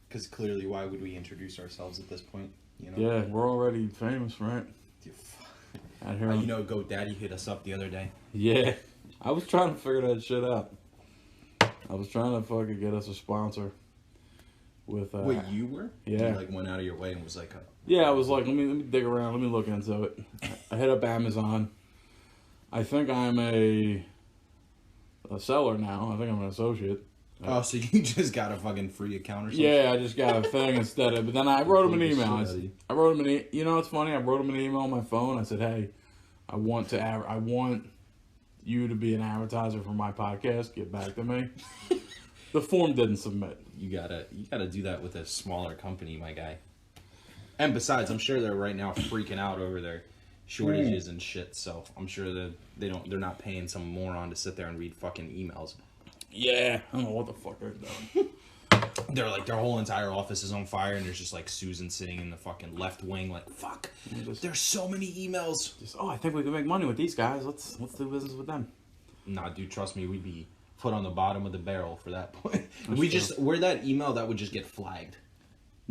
Because clearly, why would we introduce ourselves at this point? You know? Yeah, we're already famous, right? Out here. You know, GoDaddy hit us up the other day. Yeah, I was trying to figure that shit out. I was trying to fucking get us a sponsor. With Wait, you were? Yeah. You, like, went out of your way and was like... Yeah, I was like, let me dig around, let me look into it. I hit up Amazon. I think I'm a seller now. I think I'm an associate. Oh, so you just got a fucking free account or something? Yeah, I just got a thing instead of. But then I wrote him an email. I wrote him you know what's funny? I wrote him an email on my phone. I said, hey, I want you to be an advertiser for my podcast. Get back to me. The form didn't submit. You gotta do that with a smaller company, my guy. And besides, I'm sure they're right now freaking out over their shortages and shit. So I'm sure that they're not paying some moron to sit there and read fucking emails. Yeah, I don't know what the fuck they're doing. They're like, their whole entire office is on fire, and there's just like Susan sitting in the fucking left wing, like, fuck. There's so many emails. I think we can make money with these guys. Let's do business with them. Nah, dude, trust me, we'd be put on the bottom of the barrel for that point. That's We're that email that would just get flagged.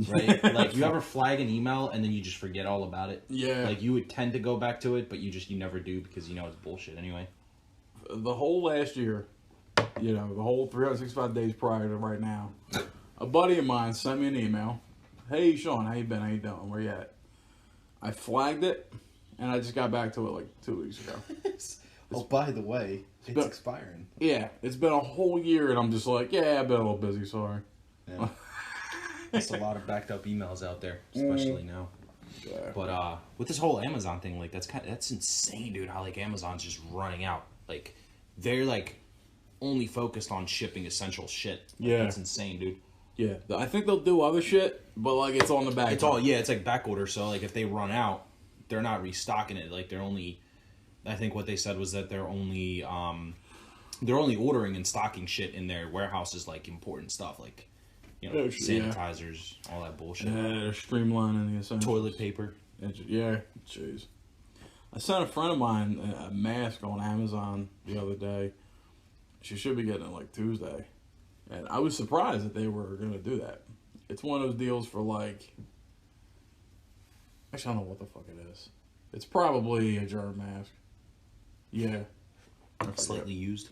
Right? Like, you ever flag an email and then you just forget all about it? Yeah. Like, you would tend to go back to it, but you never do because you know it's bullshit anyway. The whole last year, you know, the whole 365 days prior to right now, a buddy of mine sent me an email. Hey, Sean, how you been? How you doing? Where you at? I flagged it, and I just got back to it like 2 weeks ago. Oh, by the way, it's expiring. Yeah, it's been a whole year, and I'm just like, yeah, I've been a little busy, sorry. Yeah. There's a lot of backed up emails out there, especially now. Yeah. But with this whole Amazon thing, like that's insane, dude. How like Amazon's just running out. Like they're like only focused on shipping essential shit. Like, Yeah, that's insane, dude. Yeah, I think they'll do other shit, but like it's on the back. It's like back order. So like if they run out, they're not restocking it. Like they're only. I think what they said was that they're only ordering and stocking shit in their warehouses, like important stuff, like. You know, sanitizers, all that bullshit. Yeah, they're streamlining the essentials. Toilet paper. Yeah, jeez. I sent a friend of mine a mask on Amazon the other day. She should be getting it like Tuesday. And I was surprised that they were going to do that. It's one of those deals for like... Actually, I don't know what the fuck it is. It's probably a germ mask. Yeah. Slightly used.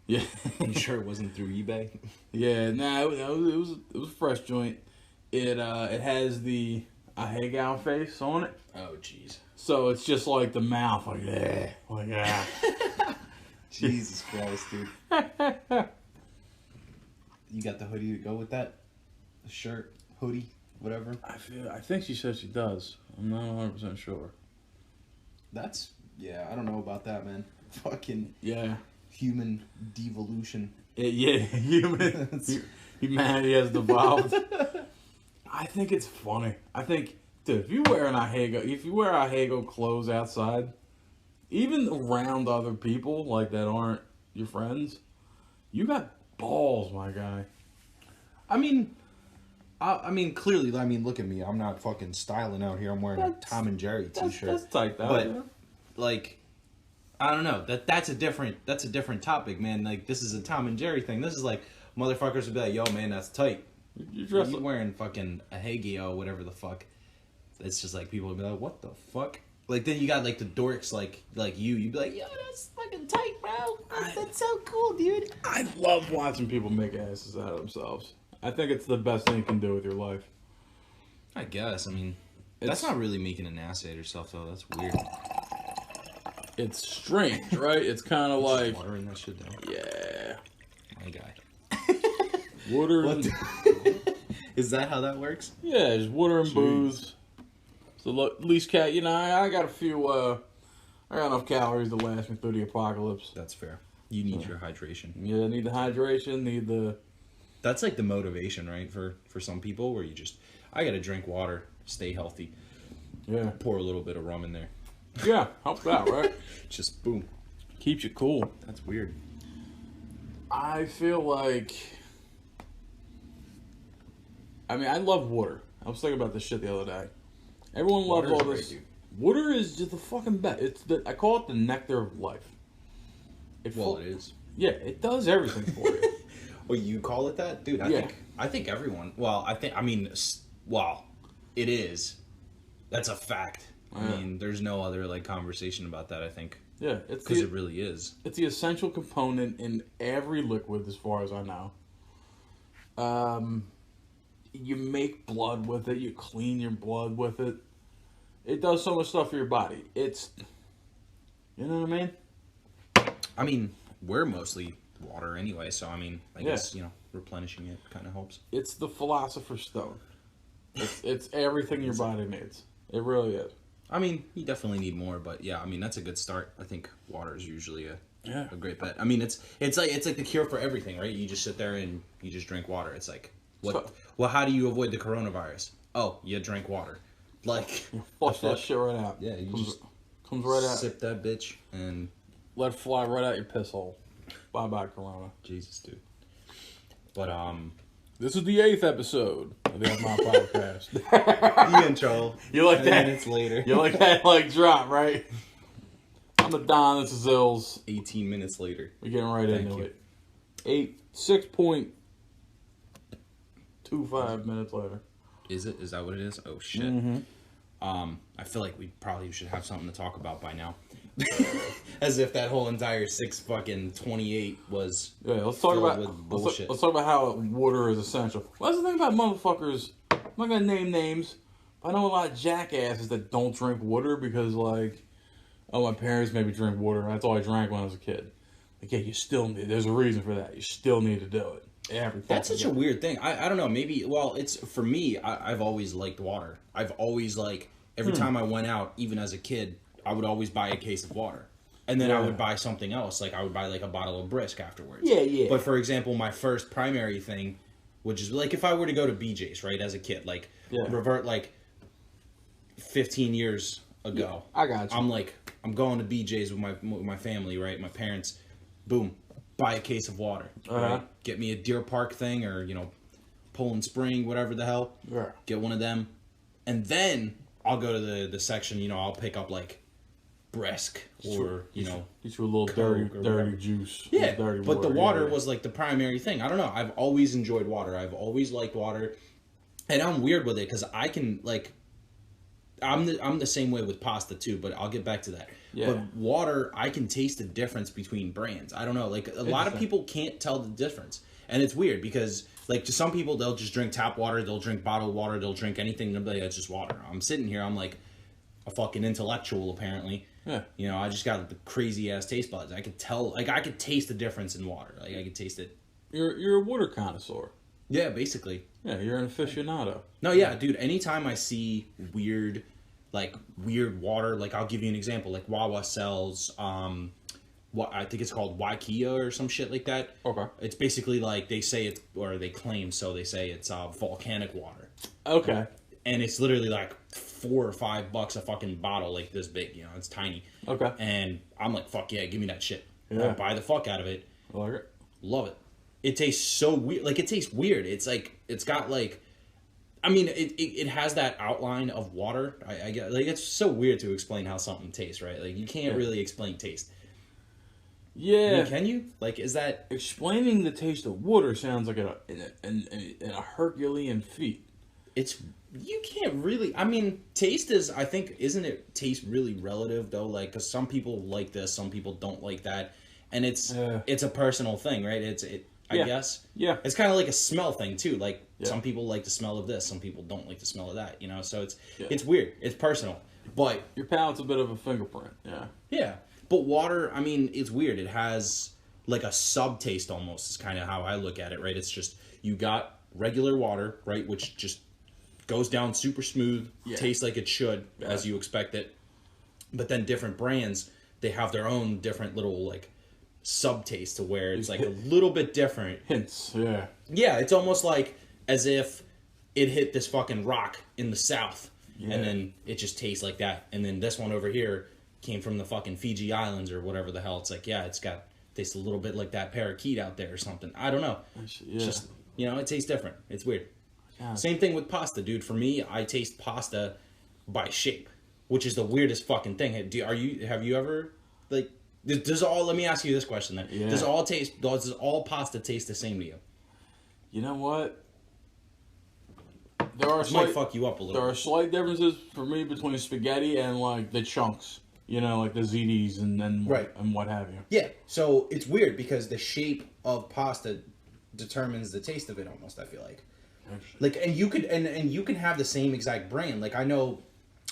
Yeah. You sure it wasn't through eBay? Yeah, it was a fresh joint. It has the Ahegao face on it. Oh jeez. So it's just like the mouth, like yeah. Jesus Christ, dude. You got the hoodie to go with that? The shirt, hoodie, whatever. I think she said she does. I'm not 100% sure. I don't know about that, man. Fucking human devolution. Humanity has devolved. I think it's funny. I think, dude, if you wear Ahegao clothes outside, even around other people like that aren't your friends, you got balls, my guy. I mean, clearly. I mean, look at me. I'm not fucking styling out here. I'm wearing a Tom and Jerry T-shirt. That's tight, though. But like, I don't know. That's a different topic, man. Like, this is a Tom and Jerry thing. This is like motherfuckers would be like, "Yo, man, that's tight." You're wearing fucking Ahegao, whatever the fuck. It's just like people would be like, "What the fuck?" Like then you got like the dorks like you'd be like, "Yo, that's fucking tight, bro. That's so cool, dude." I love watching people make asses out of themselves. I think it's the best thing you can do with your life. I guess. I mean, that's not really making an ass out of yourself, though. That's weird. It's strange, right? It's kind of like watering that shit down. Yeah, my guy. Water and... Is that how that works? Yeah, just water and booze. So at least, you know, I got a few. I got enough calories to last me through the apocalypse. That's fair. You need your hydration. Yeah, need the hydration. Need the. That's like the motivation, right? For some people, where you just, I gotta drink water, stay healthy. Yeah. Pour a little bit of rum in there. Yeah, helps out, right? Just boom. Keeps you cool. That's weird. I feel like. I mean, I love water. I was thinking about this shit the other day. Everyone loves all this. Water is just the fucking best. I call it the nectar of life. It is. Yeah, it does everything for you. Well, you call it that, dude. I I think everyone. Well, I mean, well, it is. That's a fact. I mean, there's no other like conversation about that. I think. Yeah, it's because it really is. It's the essential component in every liquid, as far as I know. You make blood with it. You clean your blood with it. It does so much stuff for your body. It's, you know what I mean? I mean, we're mostly water anyway, so I mean, I guess, you know, replenishing it kind of helps. It's the philosopher's stone. It's everything your body needs. It really is. I mean, you definitely need more, but yeah, I mean, that's a good start. I think water is usually a great bet. I mean, it's like the cure for everything, right? You just sit there and you just drink water. It's like, how do you avoid the coronavirus? Oh, you drink water. Like, you flush that shit right out. Yeah, you comes right out. Sip that bitch and let it fly right out your piss hole. Bye corona. Jesus, dude. But this is the 8th episode of the My Podcast. The intro. You like 10 that? minutes later. You like that like drop, right? I'm the Don, this is Zills. 18 minutes later. We're getting right into it. 6.25 minutes later. Is it? Is that what it is? Oh shit. Mm-hmm. I feel like we probably should have something to talk about by now. As if that whole entire 6:28 was. Yeah, let's talk about bullshit. Let's talk about how water is essential. Well, that's the thing about motherfuckers. I'm not gonna name names. But I know a lot of jackasses that don't drink water because, like, oh, my parents made me drink water. That's all I drank when I was a kid. Like, yeah, you still need. There's a reason for that. You still need to do it. That's such a weird thing. I don't know. Maybe, well, it's for me. I've always liked water. I've always every time I went out, even as a kid, I would always buy a case of water, and then I would buy something else. Like I would buy like a bottle of Brisk afterwards. Yeah. But for example, my first primary thing, which is like if I were to go to BJ's, right, as a kid, revert 15 years ago. Yeah, I got you. I'm going to BJ's with my family, right? My parents, boom. Buy a case of water. Right? Get me a Deer Park thing or, Poland Spring, whatever the hell. Yeah. Get one of them. And then I'll go to the section, I'll pick up Brisk or, Get you a little dirty juice. Yeah, dirty but water. the water was the primary thing. I don't know. I've always enjoyed water. I've always liked water. And I'm weird with it because I can, I'm the same way with pasta too, but I'll get back to that. Yeah. But water, I can taste the difference between brands. I don't know. A lot of people can't tell the difference. And it's weird because, to some people, they'll just drink tap water, they'll drink bottled water, they'll drink anything, they'll be like, it's just water. I'm sitting here, I'm like a fucking intellectual, apparently. Yeah. I just got the crazy-ass taste buds. I could tell, I could taste the difference in water. I could taste it. You're a water connoisseur. Yeah, basically. Yeah, you're an aficionado. No, yeah, dude, anytime I see weird water, I'll give you an example, Wawa sells what I think it's called Waikea or some shit like that. Okay. It's basically they say it's, or they claim, so they say it's volcanic water. Okay. And it's literally $4 or $5 a fucking bottle, this big, it's tiny. Okay. And I'm like, fuck yeah, give me that shit. Yeah. I'll buy the fuck out of it. I like it. Love it. It tastes so weird. It tastes weird. It's it's got I mean, it has that outline of water. I get it's so weird to explain how something tastes, right? You can't really explain taste. Yeah. I mean, can you? Is that explaining the taste of water sounds like a Herculean feat. You can't really. I mean, taste is. I think isn't it taste really relative though? Because some people like this, some people don't like that, and it's a personal thing, right? I guess. Yeah. It's kind of like a smell thing too. Some people like the smell of this, some people don't like the smell of that. So it's weird. It's personal, but your palate's a bit of a fingerprint. Yeah. Yeah, but water. I mean, it's weird. It has a sub taste almost. Is kind of how I look at it. Right. It's just you got regular water, right, which just goes down super smooth, tastes like it should, as you expect it. But then different brands, they have their own different little sub taste to where it's a little bit different. Hints, yeah. Yeah, it's almost as if it hit this fucking rock in the south, and then it just tastes like that. And then this one over here came from the fucking Fiji Islands or whatever the hell. It's tastes a little bit like that parakeet out there or something. I don't know. Yeah. It's just, it tastes different. It's weird. Yeah. Same thing with pasta, dude. For me, I taste pasta by shape, which is the weirdest fucking thing. Have you ever let me ask you this question then. Yeah. Does all pasta taste the same to you? You know what? This might fuck you up a little. There are slight differences for me between spaghetti and like the chunks. You know, like the ZDs and what have you. Yeah, so it's weird because the shape of pasta determines the taste of it almost, I feel like. And you could and you can have the same exact brand. Like I know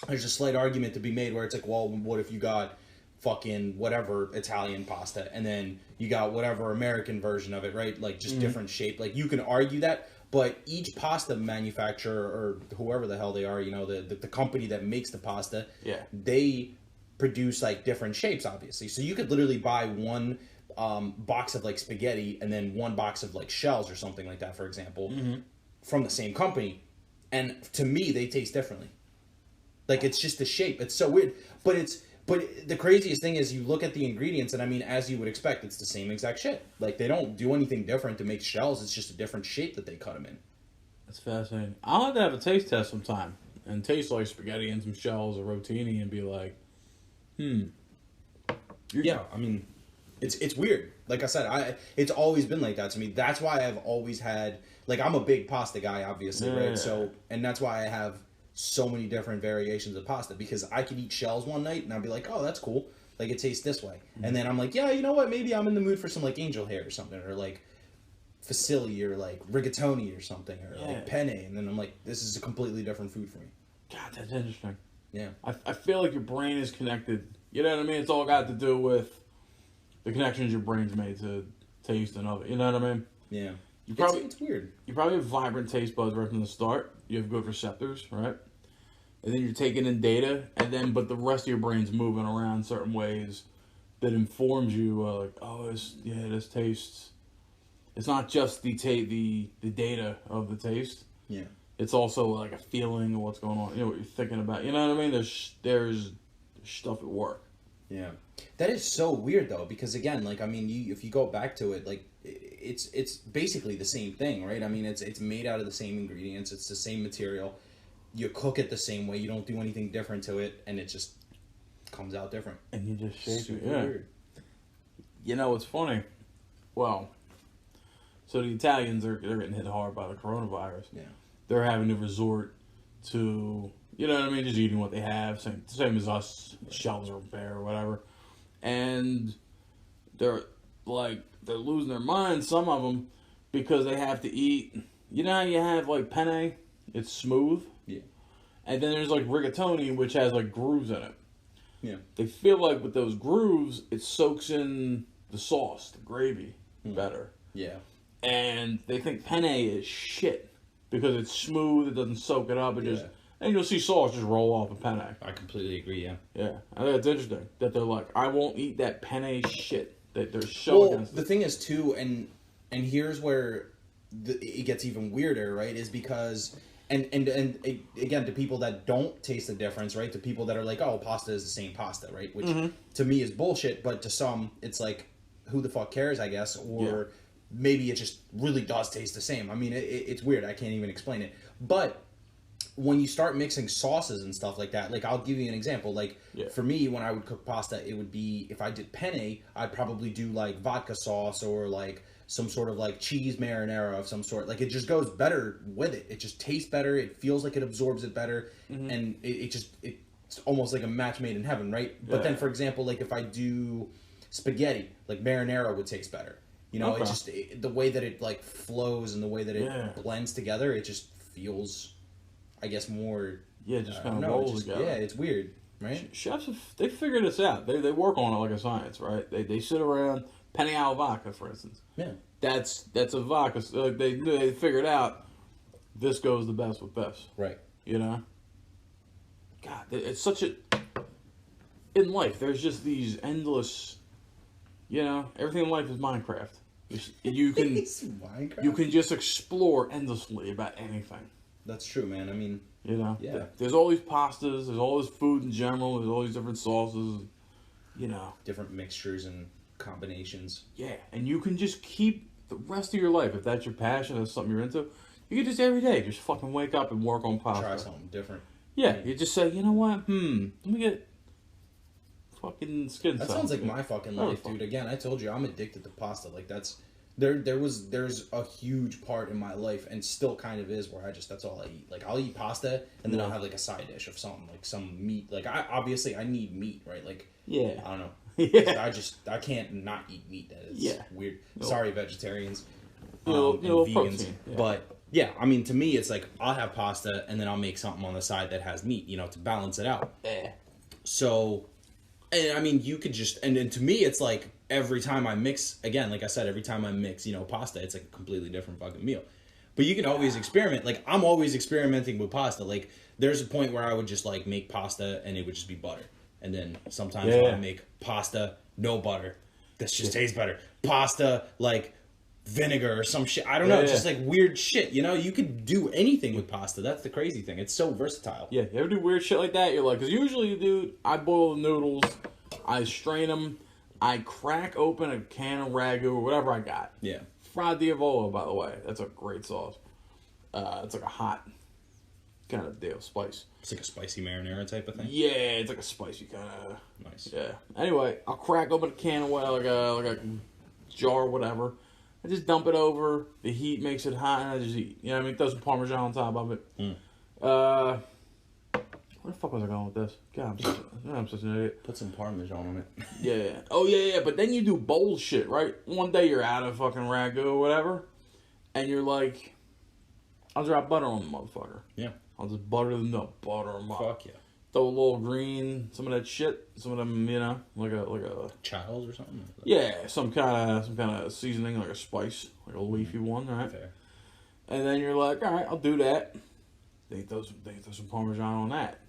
there's a slight argument to be made where it's like, well, what if you got fucking whatever Italian pasta and then you got whatever American version of it, right? Like just different shape. Like you can argue that, but each pasta manufacturer or whoever the hell they are, you know, the company that makes the pasta, they produce like different shapes, obviously. So you could literally buy one box of like spaghetti and then one box of like shells or something like that, for example, from the same company, and to me they taste differently. Like it's just the shape. It's so weird, but the craziest thing is you look at the ingredients and I mean, as you would expect, it's the same exact shit. Like they don't do anything different to make shells. It's just a different shape that they cut them in. That's fascinating. I'll have to have a taste test sometime and taste like spaghetti and some shells or rotini and be like, Yeah, I mean, it's weird. Like I said, it's always been like that to me. That's why I've always had, like, I'm a big pasta guy, obviously, right? So, and that's why I have so many different variations of pasta, because I could eat shells one night and I'd be like, oh, that's cool. Like, it tastes this way. And then I'm like, yeah, you know what? Maybe I'm in the mood for some, like, angel hair or something, or, like, fusilli, or, like, rigatoni or something, or, like, penne. And then I'm like, this is a completely different food for me. God, that's interesting. Yeah. I feel like your brain is connected. You know what I mean? It's all got to do with the connections your brain's made to taste and other. You know what I mean? Yeah. It's weird. You probably have vibrant taste buds right from the start. You have good receptors, right? And then you're taking in data, but the rest of your brain's moving around certain ways that informs you, like, oh, this tastes. It's not just the data of the taste. Yeah. It's also like a feeling of what's going on. You know what you're thinking about. You know what I mean? There's stuff at work. Yeah, that is so weird though, because again, like, I mean, if you go back to it, like, it's basically the same thing, right? I mean, it's made out of the same ingredients, it's the same material, you cook it the same way, you don't do anything different to it, and it just comes out different. And you just shape Super it. Yeah. Weird. You know, it's funny. Well, so the Italians they're getting hit hard by the coronavirus. Yeah. They're having to resort to, you know what I mean, just eating what they have, same as us, shells are bare or whatever. And they're losing their minds, some of them, because they have to eat, you know how you have like penne, it's smooth? Yeah. And then there's like rigatoni, which has like grooves in it. Yeah. They feel like with those grooves, it soaks in the sauce, the gravy, better. Yeah. And they think penne is shit. Because it's smooth, it doesn't soak it up, and you'll see sauce just roll off a penne. I completely agree, yeah. Yeah, I think it's interesting that they're like, I won't eat that penne shit that they're so against. The thing is too, and here's where it gets even weirder, right? Is because and again, to people that don't taste the difference, right? To people that are like, oh, pasta is the same pasta, right? Which to me is bullshit, but to some, it's like, who the fuck cares, I guess, or. Maybe it just really does taste the same. I mean, it's weird. I can't even explain it. But when you start mixing sauces and stuff like that, like, I'll give you an example. Like, for me, when I would cook pasta, it would be, if I did penne, I'd probably do, like, vodka sauce or, like, some sort of, like, cheese marinara of some sort. Like, it just goes better with it. It just tastes better. It feels like it absorbs it better. And it's almost like a match made in heaven, right? But then, for example, like, if I do spaghetti, like, marinara would taste better. You know, it's just the way that it like flows and the way that it blends together. It just feels, I guess, more. Yeah, just kind of rolls together. Yeah, it's weird, right? Chefs they figured this out. They work on it like a science, right? They sit around penne al vodka, for instance. Yeah, that's a vodka. Like they figured out this goes the best with this. Right. You know. God, it's such a. In life, there's just these endless. You know, everything in life is Minecraft. You can Minecraft? You can just explore endlessly about anything. That's true, man. I mean, you know, there's all these pastas, there's all this food in general, there's all these different sauces, you know, different mixtures and combinations. Yeah, and you can just keep the rest of your life, if that's your passion, that's something you're into, you can just every day just fucking wake up and work on pasta. Try something different. Yeah, you just say, you know what? Let me get fucking skin. That sounds like my fucking life, dude. Again, I told you I'm addicted to pasta. Like that's There's a huge part in my life, and still kind of is, where that's all I eat. Like, I'll eat pasta, and then I'll have like a side dish of something, like some meat. Like, I need meat, right? Like, Yeah. I don't know. Yeah. I can't not eat meat. That is weird. No. Sorry, vegetarians, and vegans. protein. Yeah. But yeah, I mean, to me, it's like I'll have pasta, and then I'll make something on the side that has meat, to balance it out. Yeah. So, and I mean, you could just, and to me, it's like every time I mix, again, like I said, every time I mix, pasta, it's like a completely different fucking meal. But you can always experiment. Like, I'm always experimenting with pasta. Like, there's a point where I would just like make pasta and it would just be butter. And then sometimes I would make pasta, no butter. This just tastes better. Pasta, like vinegar or some shit. I don't know. It's just like weird shit. You could do anything with pasta. That's the crazy thing. It's so versatile. Yeah, you ever do weird shit like that? You're like, because usually, dude, I boil the noodles, I strain them, I crack open a can of ragu or whatever I got. Yeah. Fra Diavolo, by the way. That's a great sauce. It's like a hot kind of deal, spice. It's like a spicy marinara type of thing. Yeah, it's like a spicy kind of. Nice. Yeah. Anyway, I'll crack open a can of what, like a jar or whatever. I just dump it over. The heat makes it hot, and I just eat. You know what I mean? Throw some Parmesan on top of it. Where the fuck was I going with this? God, I'm such an idiot. Put some Parmesan on it. Yeah. Oh, yeah. But then you do bold shit, right? One day you're out of fucking ragu or whatever, and you're like, I'll drop butter on the motherfucker. Yeah. I'll just butter them up. Fuck yeah. Throw a little green, some of that shit, some of them, like a Chiles or something. yeah, some kind of seasoning, like a spice, like a leafy one, right? Fair. And then you're like, all right, I'll do that. They throw some Parmesan on that.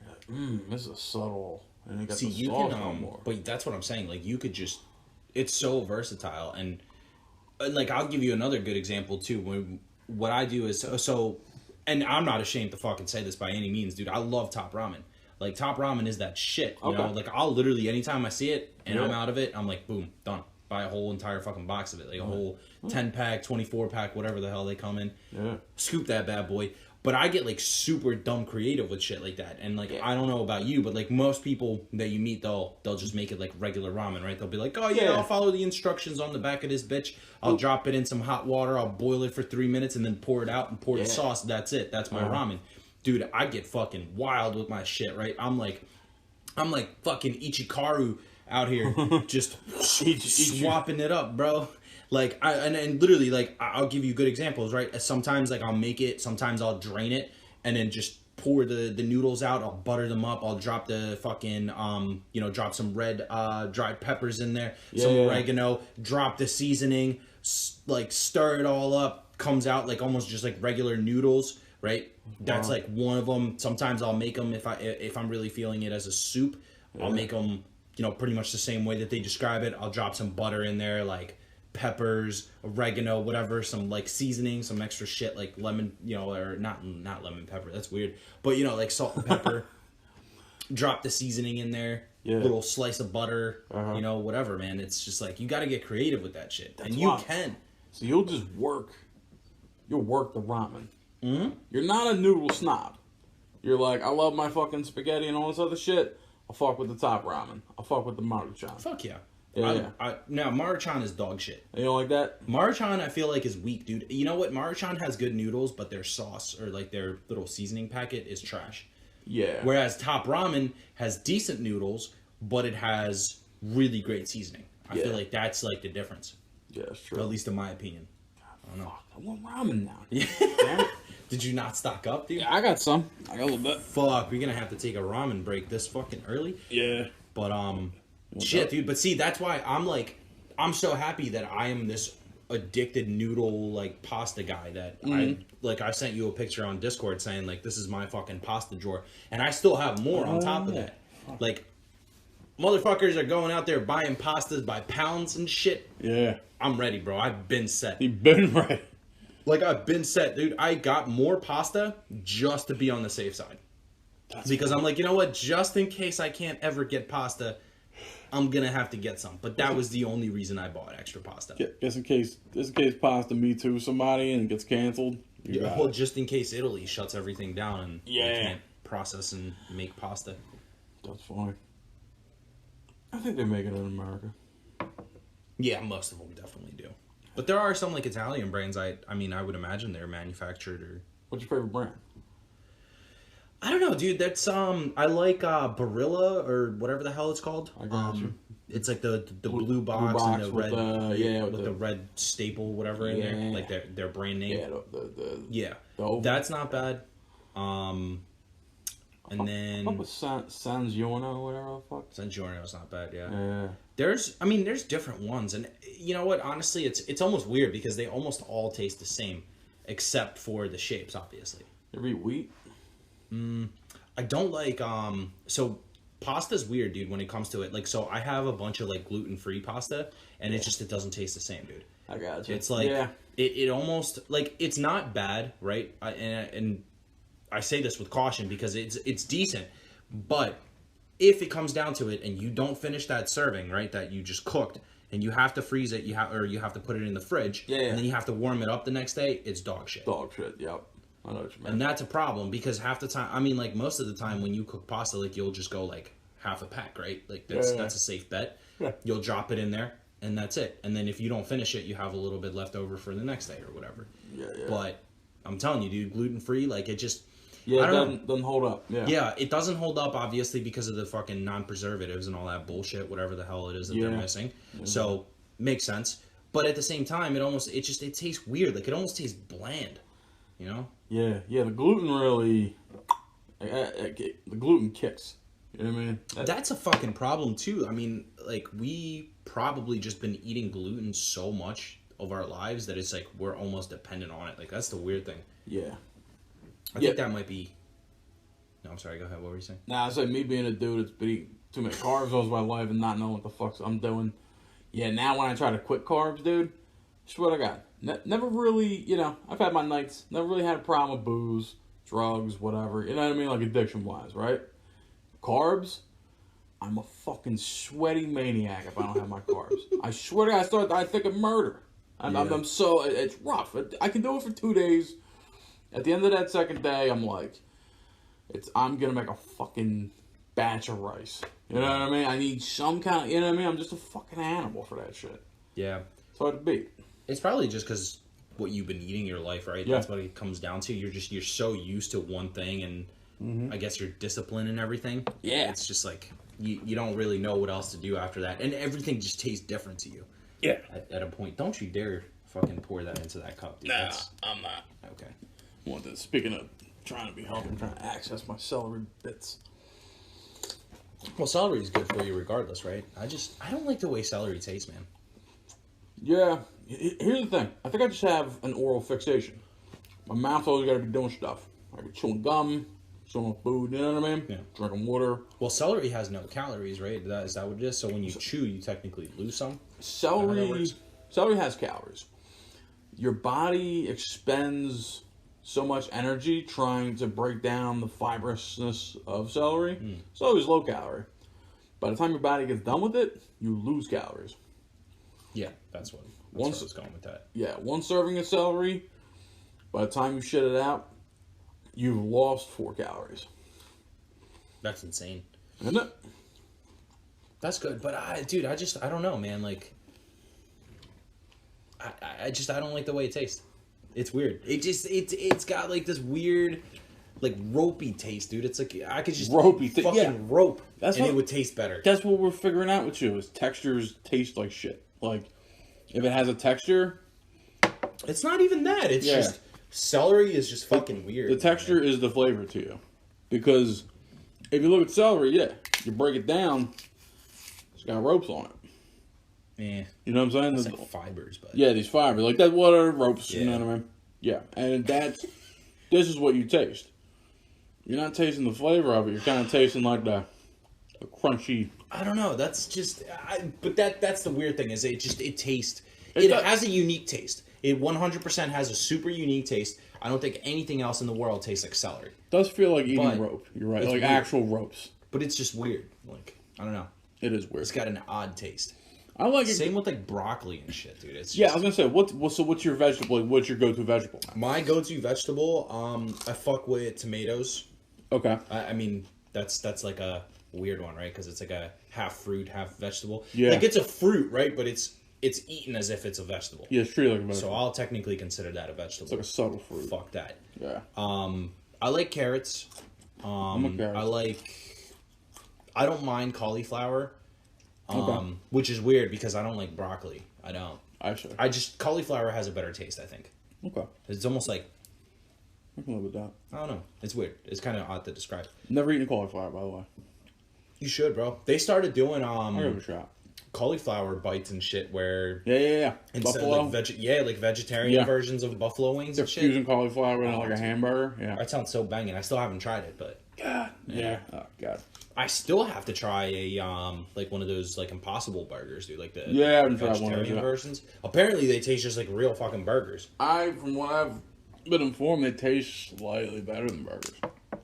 You're like, this is subtle. And you got the sauce on more. But that's what I'm saying. Like, you could just, it's so versatile, and like, I'll give you another good example too. What I do is and I'm not ashamed to fucking say this by any means, dude. I love Top Ramen. Like, Top Ramen is that shit, you know? Like, I'll literally, anytime I see it and I'm out of it, I'm like, boom, done. Buy a whole entire fucking box of it. Like, a whole 10-pack, 24-pack, whatever the hell they come in. Yeah. Scoop that bad boy. But I get, like, super dumb creative with shit like that. And, like, I don't know about you, but, like, most people that you meet, they'll just make it, like, regular ramen, right? They'll be like, oh, yeah, I'll follow the instructions on the back of this bitch. I'll drop it in some hot water. I'll boil it for 3 minutes and then pour it out and pour the sauce. That's it. That's my ramen. Dude, I get fucking wild with my shit, right? I'm like fucking Ichikaru out here just swapping it up, bro. Like, and literally, like, I'll give you good examples, right? Sometimes, like, I'll make it, sometimes I'll drain it, and then just pour the noodles out. I'll butter them up. I'll drop the fucking, drop some red dried peppers in there, some oregano, drop the seasoning, like, stir it all up, comes out, like, almost just like regular noodles, right? That's, like, one of them. Sometimes I'll make them, if I'm really feeling it as a soup, I'll make them, pretty much the same way that they describe it. I'll drop some butter in there, like, peppers, oregano, whatever, some like seasoning, some extra shit like lemon, or not lemon pepper, that's weird, but like salt and pepper. Drop the seasoning in there, little slice of butter, whatever, man. It's just like, you got to get creative with that shit. That's you can. So you'll work the ramen. You're not a noodle snob. You're like, I love my fucking spaghetti and all this other shit. I'll fuck with the Top Ramen. I'll fuck with the Maruchan. Fuck yeah. Yeah. Now, Maruchan is dog shit. You don't like that? Maruchan, I feel like, is weak, dude. You know what? Maruchan has good noodles, but their sauce, or like their little seasoning packet, is trash. Yeah. Whereas Top Ramen has decent noodles, but it has really great seasoning. I feel like that's like the difference. Yeah, that's true. At least in my opinion. I don't know. Fuck, I want ramen now. Yeah. Did you not stock up, dude? Yeah, I got some. I got a little bit. Fuck, we're gonna have to take a ramen break this fucking early. Yeah. But shit, dude. But see, that's why I'm so happy that I am this addicted noodle like pasta guy that I sent you a picture on Discord saying like, this is my fucking pasta drawer, and I still have more on top of that. Like, motherfuckers are going out there buying pastas by pounds and shit. Yeah. I'm ready, bro. I've been set. You've been ready. Like, I've been set, dude. I got more pasta just to be on the safe side. Because I'm like, you know what? Just in case I can't ever get pasta, I'm gonna have to get some. But that was the only reason I bought extra pasta. Just in case pasta Me Too somebody and it gets canceled. Yeah, well, just in case Italy shuts everything down and they can't process and make pasta. That's funny. I think they make it in America. Yeah, most of them definitely do. But there are some like Italian brands. I mean, I would imagine they're manufactured or. What's your favorite brand? I don't know, dude. That's I like Barilla or whatever the hell it's called. I got you. It's like the blue box and the red with the red staple whatever in there, like their brand name. Yeah, that's not bad. And then what was San Giorno or whatever the fuck? San Giorno's not bad. Yeah. There's different ones, and you know what? Honestly, it's almost weird because they almost all taste the same, except for the shapes, obviously. You ever eat wheat? I don't like so pasta's weird, dude, when it comes to it. Like, so I have a bunch of like gluten-free pasta, and it doesn't taste the same, dude. I got you. It's like it almost like it's not bad, right? And I say this with caution because it's decent, but if it comes down to it and you don't finish that serving, right, that you just cooked, and you have to freeze it, you have to put it in the fridge, and then you have to warm it up the next day, it's dog shit. Dog shit, yep. I know what you mean. And that's a problem because half the time, I mean, like most of the time when you cook pasta, like you'll just go like half a pack, right? Like that's a safe bet. Yeah. You'll drop it in there and that's it. And then if you don't finish it, you have a little bit left over for the next day or whatever. Yeah. But I'm telling you, dude, gluten-free, like it just... Yeah, it doesn't hold up. Yeah, it doesn't hold up, obviously, because of the fucking non-preservatives and all that bullshit, whatever the hell it is that they're missing. So, makes sense. But at the same time, it tastes weird. Like, it almost tastes bland, you know? Yeah, the gluten really... the gluten kicks. You know what I mean? That's a fucking problem, too. I mean, like, we probably just been eating gluten so much of our lives that it's like we're almost dependent on it. Like, that's the weird thing. Yeah. I think that might be... No, I'm sorry. Go ahead. What were you saying? Nah, I say me being a dude that's been eating too many carbs all my life and not knowing what the fuck I'm doing. Yeah, now when I try to quit carbs, dude, that's what I got. Never really, you know, I've had my nights. Never really had a problem with booze, drugs, whatever. You know what I mean? Like addiction-wise, right? Carbs, I'm a fucking sweaty maniac if I don't have my carbs. I swear to God, I think of murder. I'm so... It's rough. I can do it for 2 days. At the end of that second day, I'm like, I'm going to make a fucking batch of rice. You know what I mean? I need some kind of, you know what I mean? I'm just a fucking animal for that shit. Yeah. It's hard to beat. It's probably just because what you've been eating your life, right? Yeah. That's what it comes down to. You're so used to one thing and I guess your discipline and everything. Yeah. It's just like, you don't really know what else to do after that. And everything just tastes different to you. Yeah. At a point. Don't you dare fucking pour that into that cup, dude. Nah, I'm not. Okay. Speaking of trying to be healthy, I'm trying to access my celery bits. Well, celery is good for you regardless, right? I don't like the way celery tastes, man. Yeah. Here's the thing. I think I just have an oral fixation. My mouth always got to be doing stuff. I be chewing gum, chewing food, you know what I mean? Yeah. Drinking water. Well, celery has no calories, right? Is that what it is? So when you chew, you technically lose some? Celery has calories. Your body expends so much energy trying to break down the fibrousness of celery. Celery is low calorie. By the time your body gets done with it, you lose calories. Yeah, that's what I was going with that. Yeah, one serving of celery, by the time you shit it out, you've lost 4 calories. That's insane. Isn't it? That's good, but I don't know, man. Like, I don't like the way it tastes. It's weird. It's got like this weird, like ropey taste, dude. It's like I could just fucking rope, it would taste better. That's what we're figuring out with you is textures taste like shit. Like if it has a texture, it's not even that. It's just celery is just fucking weird. The texture is the flavor to you, because if you look at celery, you break it down, it's got ropes on it. Yeah. You know what I'm saying? It's like fibers, but... Yeah, these fibers. Like that water ropes, you know what I mean? Yeah. And this is what you taste. You're not tasting the flavor of it. You're kind of tasting like the crunchy... I don't know. That's just... but that's the weird thing, is it tastes... It has a unique taste. It 100% has a super unique taste. I don't think anything else in the world tastes like celery. It does feel like eating rope. You're right. Like weird. Actual ropes. But it's just weird. Like, I don't know. It is weird. It's got an odd taste. I like it. Same with like broccoli and shit, dude. It's I was gonna say, what's your vegetable? Like, what's your go-to vegetable? My go-to vegetable, I fuck with tomatoes. Okay. I mean, that's like a weird one, right? Because it's like a half fruit, half vegetable. Yeah. Like it's a fruit, right? But it's it's eaten as if it's a vegetable. Yeah, it's treated like a vegetable. So I'll technically consider that a vegetable. It's like a subtle fruit. Fuck that. Yeah. I like carrots. I'm a carrot. I don't mind cauliflower. Okay. Which is weird because I don't like broccoli. I don't. Actually. Cauliflower has a better taste, I think. Okay. It's almost like, I can live with that. I don't know. It's weird. It's kind of odd to describe. Never eaten cauliflower, by the way. You should, bro. They started doing I'll give it a shot. cauliflower bites and shit where Yeah. instead Buffalo. of like vegetarian versions of buffalo wings They're and shit. fusing cauliflower in like a hamburger. Yeah. That sounds so banging. I still haven't tried it, but God. Yeah. Oh God. I still have to try a like one of those like Impossible burgers, dude. Like the Yeah, I haven't tried one of vegetarian those yet. versions. Apparently, they taste just like real fucking burgers. From what I've been informed, they taste slightly better than burgers.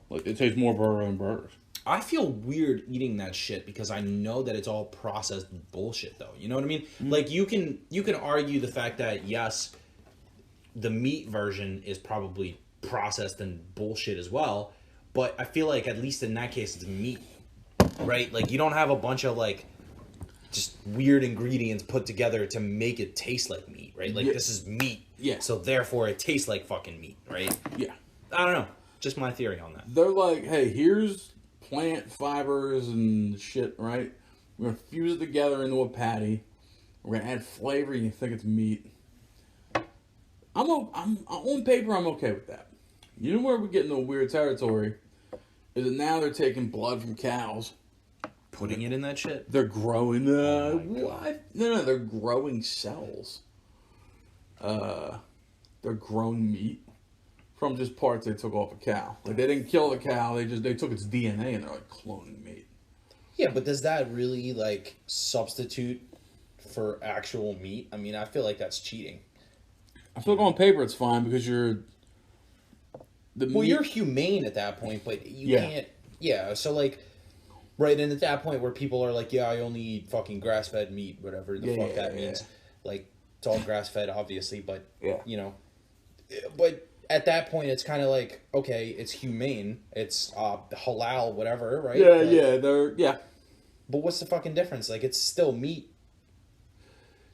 Like they taste more burger than burgers. I feel weird eating that shit because I know that it's all processed bullshit, though. You know what I mean? Mm-hmm. Like you can argue the fact that yes, the meat version is probably processed and bullshit as well, but I feel like at least in that case it's meat, right? Like you don't have a bunch of like just weird ingredients put together to make it taste like meat, right? Like this is meat, so therefore it tastes like fucking meat, right? Yeah. I don't know. Just my theory on that. They're like, hey, here's plant fibers and shit, right? We're gonna fuse it together into a patty. We're gonna add flavor. You think it's meat? I'm on paper. I'm okay with that. You know where we get into a weird territory is that now they're taking blood from cows, Putting it in that shit. they're growing. Oh What? No, they're growing cells. They're growing meat from just parts they took off a cow. Like they didn't kill the cow. They took its DNA and they're like cloning meat. Yeah, but does that really like substitute for actual meat? I mean, I feel like that's cheating. I feel like on paper it's fine because you're. You're humane at that point, but you can't. Yeah, so like, right, and at that point where people are like, yeah, I only eat fucking grass-fed meat, whatever the fuck that means. Like, it's all grass-fed, obviously, but you know, but at that point it's kind of like, okay, it's humane, it's halal, whatever, right? But what's the fucking difference? Like, it's still meat.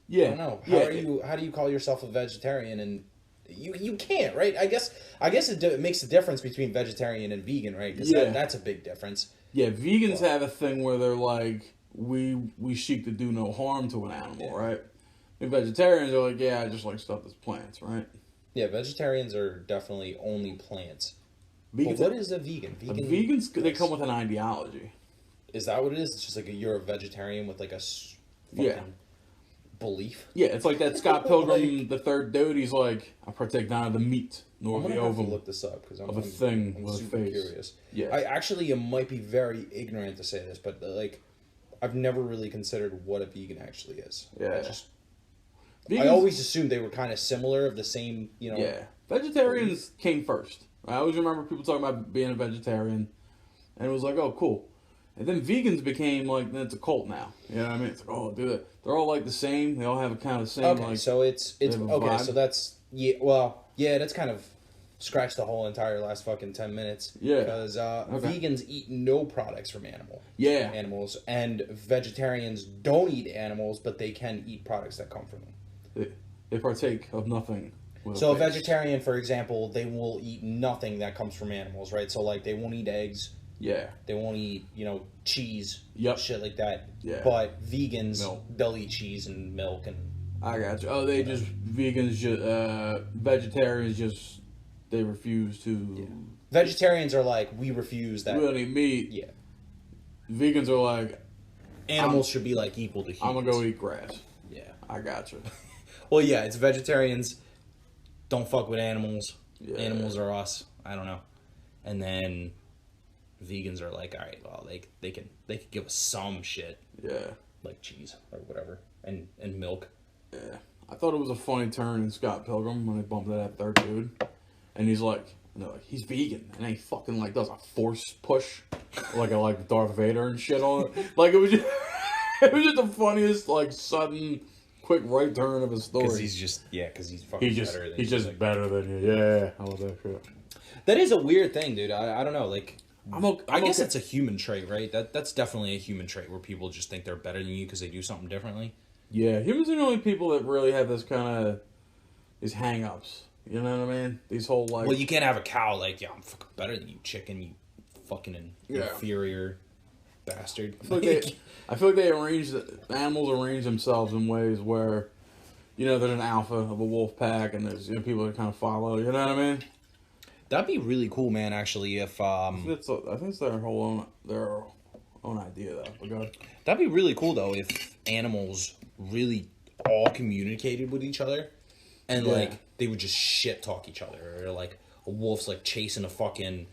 Yeah. I don't know. How do you call yourself a vegetarian? And you can't, right? I guess it makes a difference between vegetarian and vegan, right? Because that's a big difference. Yeah, vegans have a thing where they're like, we seek to do no harm to an animal, right? And vegetarians are like, yeah, I just like stuff that's plants, right? Yeah, vegetarians are definitely only plants. Vegans, but what is a vegan? Vegans, they come with an ideology. Is that what it is? It's just like you're a vegetarian with like a fucking belief? Yeah, it's like that Scott Pilgrim, the third dude, he's like, I partake not of the meat, nor I'm the gonna have ovum to look this up because I'm with super a face. curious. Yeah. I actually might be very ignorant to say this, but like, I've never really considered what a vegan actually is. Yeah. I always assumed they were kind of similar, of the same, you know. Yeah. Vegetarians came first. I always remember people talking about being a vegetarian, and it was like, oh, cool. And then vegans became like, it's a cult now. You know what I mean? It's like, oh, dude, they're all like the same. They all have a kind of the same. Okay, like, so it's okay. vibe. So that's that's kind of scratched the whole entire last fucking 10 minutes. Yeah. Because vegans eat no products from animals, and vegetarians don't eat animals, but they can eat products that come from them. They partake of nothing. So a vegetarian, for example, they will eat nothing that comes from animals, right? So like they won't eat eggs. Yeah. They won't eat, cheese. Yep. Shit like that. Yeah. But vegans, they'll eat cheese and milk and. I got you. Oh, vegetarians they refuse to. Yeah. Vegetarians are like, we refuse that. We don't eat meat. Yeah. Vegans are like, animals should be like equal to humans. I'm gonna go eat grass. Yeah. I got you. Well, yeah, it's vegetarians don't fuck with animals. Yeah. Animals are us. I don't know. And then vegans are like, all right, well, they can give us some shit. Yeah. Like cheese or whatever. And milk. Yeah. I thought it was a funny turn in Scott Pilgrim when they bumped that third dude. And he's like, no, he's vegan. And he fucking like does a force push. like Darth Vader and shit on it. Like it was just the funniest, like sudden quick right turn of his story. Because he's fucking better than you. He's just better than you. Yeah. I love that shit. That is a weird thing, dude. I don't know. Like, I guess it's a human trait, right? That's definitely a human trait where people just think they're better than you because they do something differently. Yeah, humans are the only people that really have this kind of these hang-ups. You know what I mean? These whole like. Well, you can't have a cow like, yeah, I'm fucking better than you, chicken. You fucking inferior bastard. I feel like animals arrange themselves in ways where, you know, there's an alpha of a wolf pack, and there's people that kind of follow. You know what I mean? That'd be really cool, man. Actually, if I think it's their own idea, though. But go ahead. That'd be really cool, though, if animals really all communicated with each other, and like they would just shit talk each other, or like a wolf's like chasing a fucking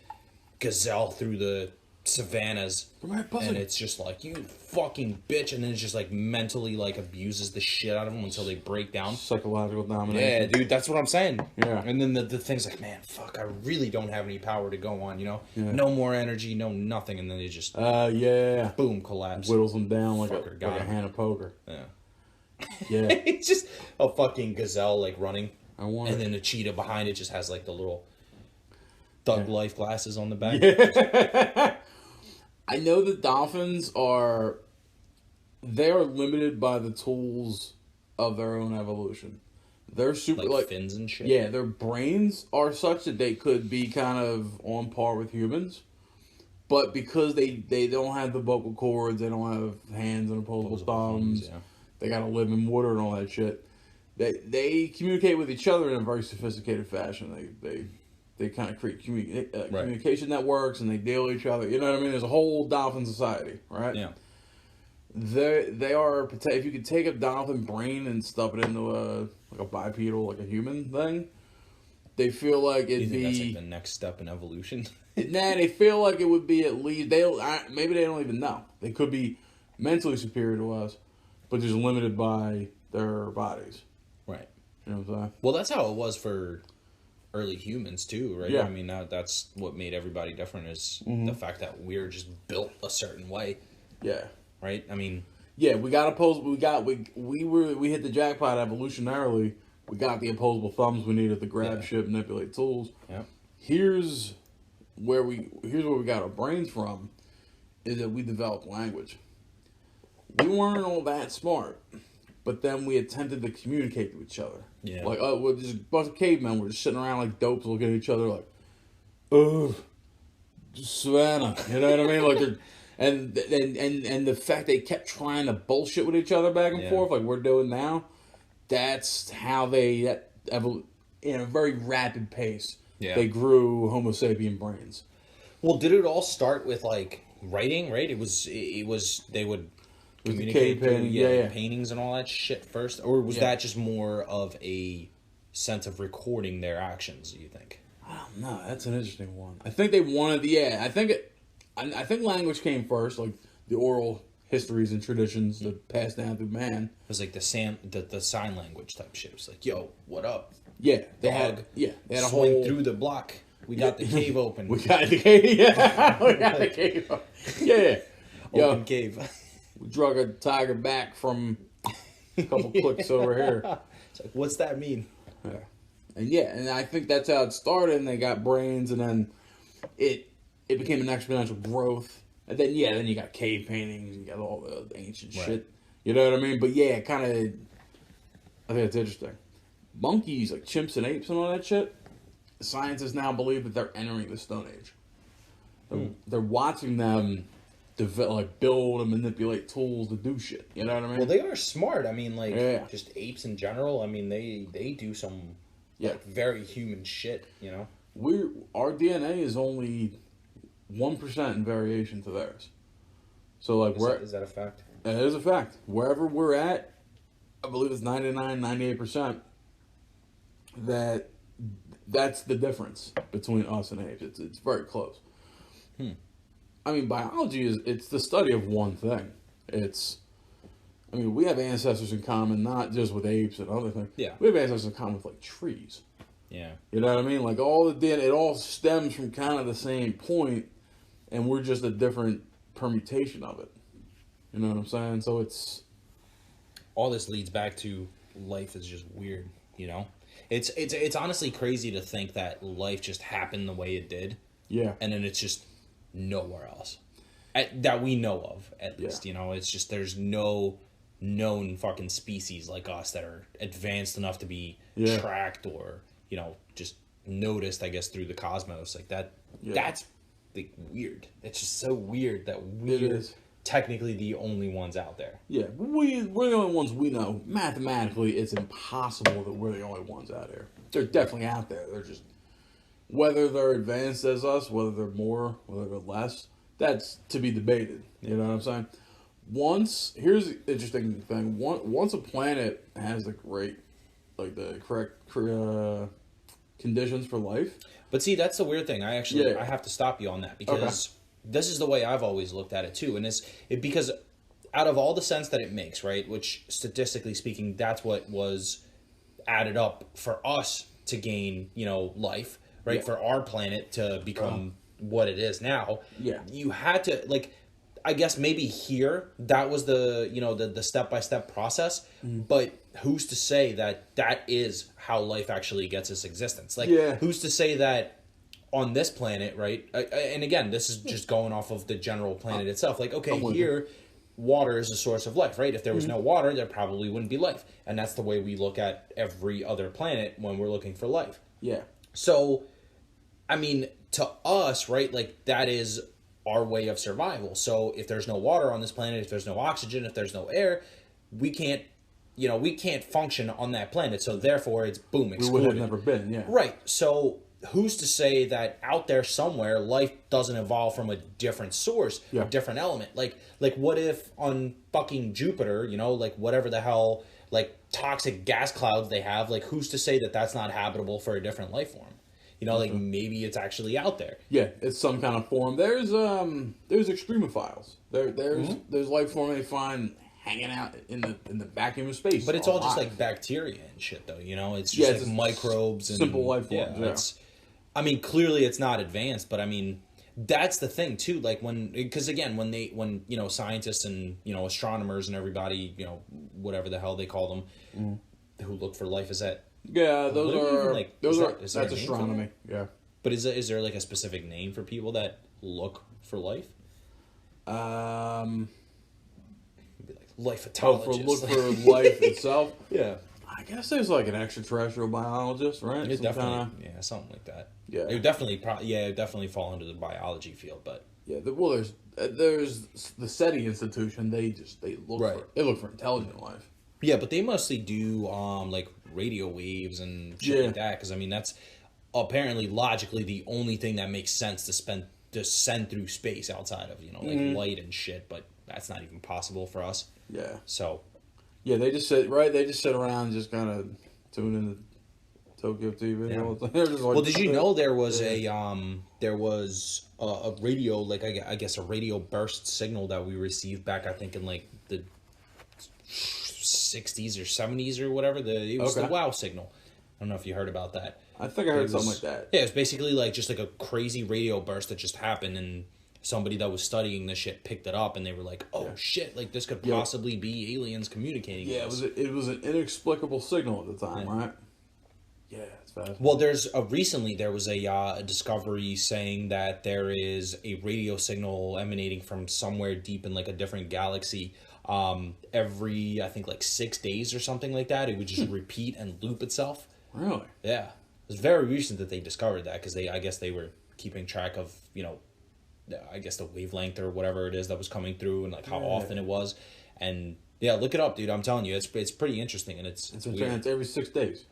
gazelle through the savannas, and it's just like, you fucking bitch, and then it's just like mentally like abuses the shit out of them until they break down. Psychological domination. Yeah, dude, that's what I'm saying. Yeah. And then the thing's like, man, fuck, I really don't have any power to go on, you know? Yeah. No more energy, no nothing, and then they just boom, collapse. Whittles them down like a hand of poker. Yeah. Yeah. It's just a fucking gazelle like running. And then a cheetah behind it just has like the little Thug Life glasses on the back. Yeah. I know that dolphins are limited by the tools of their own evolution. They're super like fins and shit. Yeah, their brains are such that they could be kind of on par with humans, but because they don't have the vocal cords, they don't have hands and opposable thumbs. They gotta live in water and all that shit. They communicate with each other in a very sophisticated fashion. They kind of create communication networks, and they deal with each other. You know what I mean? There's a whole dolphin society, right? Yeah. They are, if you could take a dolphin brain and stuff it into a bipedal, like a human thing, they feel like it'd be... that's like the next step in evolution? Nah, they feel like it would be at least... maybe they don't even know. They could be mentally superior to us, but just limited by their bodies. Right. You know what I'm saying? Well, that's how it was for early humans too, right? Yeah. I mean, that's what made everybody different, is the fact that we're just built a certain way. Yeah. Right? I mean... Yeah, we got we hit the jackpot evolutionarily. We got the opposable thumbs we needed to grab shit, manipulate tools. Yeah. Here's where we got our brains from, is that we developed language. We weren't all that smart, but then we attempted to communicate to each other. Yeah. Like, we're just a bunch of cavemen. We're just sitting around like dopes looking at each other like, oh, Savannah. You know what I mean? Like, they're... And the fact they kept trying to bullshit with each other back and forth, like we're doing now, that's how in a very rapid pace, they grew Homo sapien brains. Well, did it all start with like writing? Right? It was they would communicate through paintings and all that shit first, or was that just more of a sense of recording their actions? Do you think? I don't know. That's an interesting one. I think they wanted. I think language came first, like the oral histories and traditions that passed down through man. It was like the sign language type shit. It was like, yo, what up? Yeah, they had a swing whole through the block. We got the cave open. We got the cave. Yeah, we got the cave. Yeah, open cave. We drug a tiger back from a couple clicks over here. It's like, what's that mean? Yeah, and I think that's how it started. And they got brains, and then it became an exponential growth. And then, then you got cave paintings, you got all the ancient shit. You know what I mean? But yeah, kind of, I think it's interesting. Monkeys, like chimps and apes and all that shit, scientists now believe that they're entering the Stone Age. They're watching them build and manipulate tools to do shit. You know what I mean? Well, they are smart. I mean, just apes in general. I mean, they do some very human shit, you know? Our DNA is only 1% in variation to theirs. So, like, is that a fact? It is a fact. Wherever we're at, I believe it's 99, 98%. That's the difference between us and apes. It's very close. I mean, biology it's the study of one thing. We have ancestors in common, not just with apes and other things. Yeah. We have ancestors in common with, like, trees. Yeah. You know what I mean? Like, all the DNA, it all stems from kind of the same point, and we're just a different permutation of it. You know what I'm saying? So it's... All this leads back to life is just weird, you know? It's honestly crazy to think that life just happened the way it did. Yeah. And then it's just nowhere else. That we know of, at least, you know? It's just there's no known fucking species like us that are advanced enough to be tracked or, you know, just noticed, I guess, through the cosmos. Like that, that's like weird. It's just so weird that we're technically the only ones out there. Yeah, we're the only ones we know. Mathematically, it's impossible that we're the only ones out there. They're definitely out there. They're just, whether they're advanced as us, whether they're more, whether they're less, that's to be debated. You know what I'm saying? Here's the interesting thing. Once a planet has the correct conditions for life. But see, that's the weird thing. I have to stop you on that because this is the way I've always looked at it too, and because out of all the sense that it makes, right? Which statistically speaking, that's what was added up for us to gain, you know, life, right? Yeah. For our planet to become what it is now. Yeah, you had to like. I guess maybe here that was the, you know, the step-by-step process, but who's to say that that is how life actually gets its existence? Like, who's to say that on this planet, right? And again, this is just going off of the general planet itself. Like, okay, here, water is a source of life, right? If there was no water, there probably wouldn't be life. And that's the way we look at every other planet when we're looking for life. Yeah. So, I mean, to us, right, like, that is our way of survival. So if there's no water on this planet, if there's no oxygen, if there's no air, we can't function on that planet. So therefore it's boom, excluded. We would have never been, Right. So who's to say that out there somewhere life doesn't evolve from a different source, a different element? Like what if on fucking Jupiter, you know, like whatever the hell, like toxic gas clouds they have, like who's to say that that's not habitable for a different life form? You know, like maybe it's actually out there. Yeah, it's some kind of form. There's extremophiles. There's life form they find hanging out in the vacuum of space. But it's all just like bacteria and shit, though. You know, it's just like microbes and simple life forms. Yeah. I mean, clearly it's not advanced, but I mean, that's the thing too. Like because again, when you know, scientists and, you know, astronomers and everybody, you know, whatever the hell they call them, who look for life, is that. Yeah, that's astronomy. Yeah. But is there like a specific name for people that look for life? Be like lifeologist. Look for life itself. Yeah. I guess there's like an extraterrestrial biologist, right? It definitely, something like that. Yeah. It would definitely fall into the biology field, but there's the SETI Institution. They look for intelligent life. Yeah, but they mostly do like radio waves and shit like that, because I mean that's apparently logically the only thing that makes sense to send through space outside of, you know, like light and shit, but that's not even possible for us. Yeah. So. Yeah, they just sit around and just kind of tune into Tokyo TV all the time. Like, well, did you know there was a radio, like I guess a radio burst signal that we received back, I think in like the 60s or 70s or whatever. It was the WOW signal. I don't know if you heard about that. I think I heard something like that. Yeah, it's basically like just like a crazy radio burst that just happened, and somebody that was studying this shit picked it up, and they were like, "Oh shit! Like this could possibly be aliens communicating." Yeah, it was an inexplicable signal at the time, right? Yeah, it's fast. Well, recently there was a discovery saying that there is a radio signal emanating from somewhere deep in like a different galaxy. Every, I think, like 6 days or something like that, it would just repeat and loop itself. Really? Yeah. It was very recent that they discovered that, because I guess they were keeping track of, you know, I guess the wavelength or whatever it is that was coming through, and like how often it was. And yeah, look it up, dude. I'm telling you, it's pretty interesting, and it's weird. It's every 6 days.